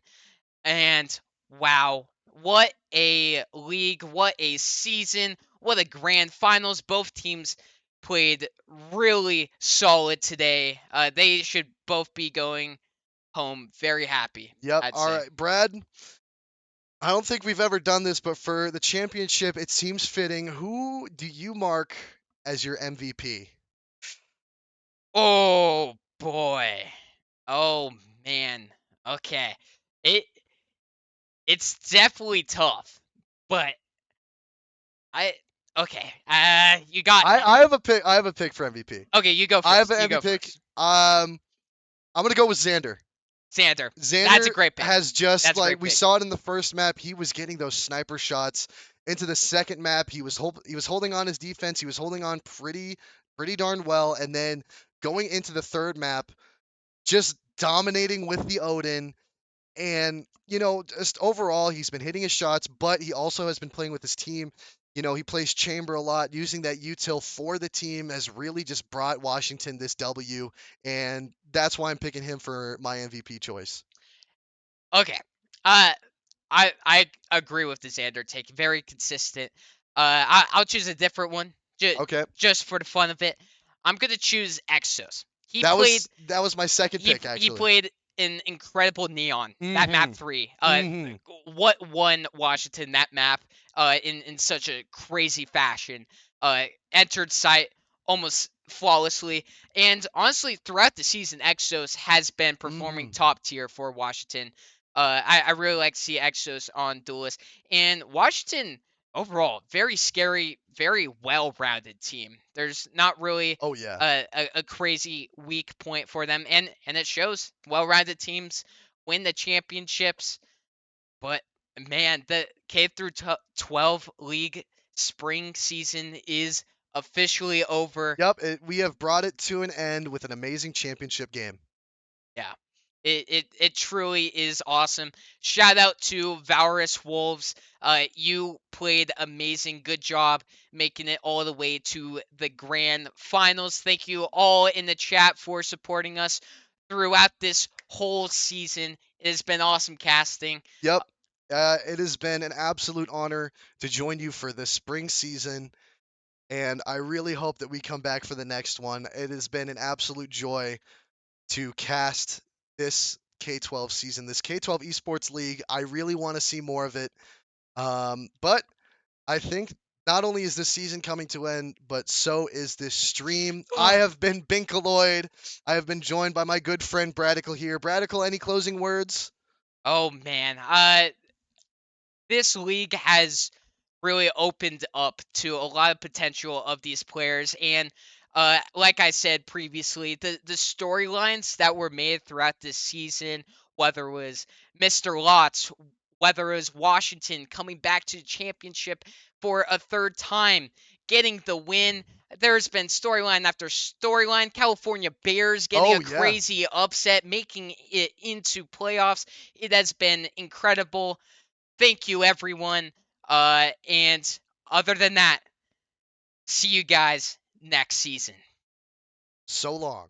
[SPEAKER 1] And wow, what a league, what a season, what a grand finals. Both teams played really solid today. They should both be going home very happy.
[SPEAKER 2] Yep.
[SPEAKER 1] I'd
[SPEAKER 2] All
[SPEAKER 1] say.
[SPEAKER 2] right, Brad. I don't think we've ever done this, but for the championship, it seems fitting. Who do you mark as your MVP?
[SPEAKER 1] Oh boy. Oh man. Okay. It it's definitely tough, but I okay. You got
[SPEAKER 2] I have a pick. I have a pick for MVP.
[SPEAKER 1] okay. You go first.
[SPEAKER 2] I have
[SPEAKER 1] You
[SPEAKER 2] an
[SPEAKER 1] go
[SPEAKER 2] MVP pick.
[SPEAKER 1] first.
[SPEAKER 2] I'm gonna go with Xander.
[SPEAKER 1] Xander.
[SPEAKER 2] Xander
[SPEAKER 1] That's a great pick.
[SPEAKER 2] has just
[SPEAKER 1] That's a
[SPEAKER 2] like
[SPEAKER 1] great
[SPEAKER 2] we
[SPEAKER 1] pick.
[SPEAKER 2] saw it in the first map. He was getting those sniper shots. Into the second map, he was holding on his defense. He was holding on pretty darn well. And then going into the third map, just dominating with the Odin. And, just overall, he's been hitting his shots, but he also has been playing with his team. He plays chamber a lot. Using that util for the team has really just brought Washington this W. And that's why I'm picking him for my MVP choice.
[SPEAKER 1] Okay. I agree with the Xander take. Very consistent. I'll choose a different one.
[SPEAKER 2] Okay.
[SPEAKER 1] Just for the fun of it. I'm gonna choose Exos.
[SPEAKER 2] That was my second pick,
[SPEAKER 1] He
[SPEAKER 2] actually.
[SPEAKER 1] played an incredible Neon. That map 3. What won Washington that map in such a crazy fashion. Entered site almost flawlessly, and honestly throughout the season Exos has been performing top tier for Washington. I really like to see Exos on Duelist, and Washington overall very scary, very well-rounded team. There's not really
[SPEAKER 2] Oh, yeah.
[SPEAKER 1] a crazy weak point for them, and it shows. Well-rounded teams win the championships, but man, the K through 12 league spring season is officially over.
[SPEAKER 2] Yep, we have brought it to an end with an amazing championship game.
[SPEAKER 1] Yeah. It truly is awesome. Shout out to Valorous Wolves. You played amazing. Good job making it all the way to the grand finals. Thank you all in the chat for supporting us throughout this whole season. It has been awesome casting.
[SPEAKER 2] Yep. It has been an absolute honor to join you for the spring season, and I really hope that we come back for the next one. It has been an absolute joy to cast this K12 season, this K12 Esports League. I really want to see more of it. But I think not only is this season coming to end, but so is this stream. I have been Binkaloid. I have been joined by my good friend Bradical here. Bradical, any closing words?
[SPEAKER 1] Oh man, this league has really opened up to a lot of potential of these players, and like I said previously, the storylines that were made throughout this season, whether it was Mr. Lots, whether it was Washington coming back to the championship for a third time, getting the win. There's been storyline after storyline. California Bears getting a crazy upset, making it into playoffs. It has been incredible. Thank you, everyone. And other than that, see you guys next season.
[SPEAKER 2] So long.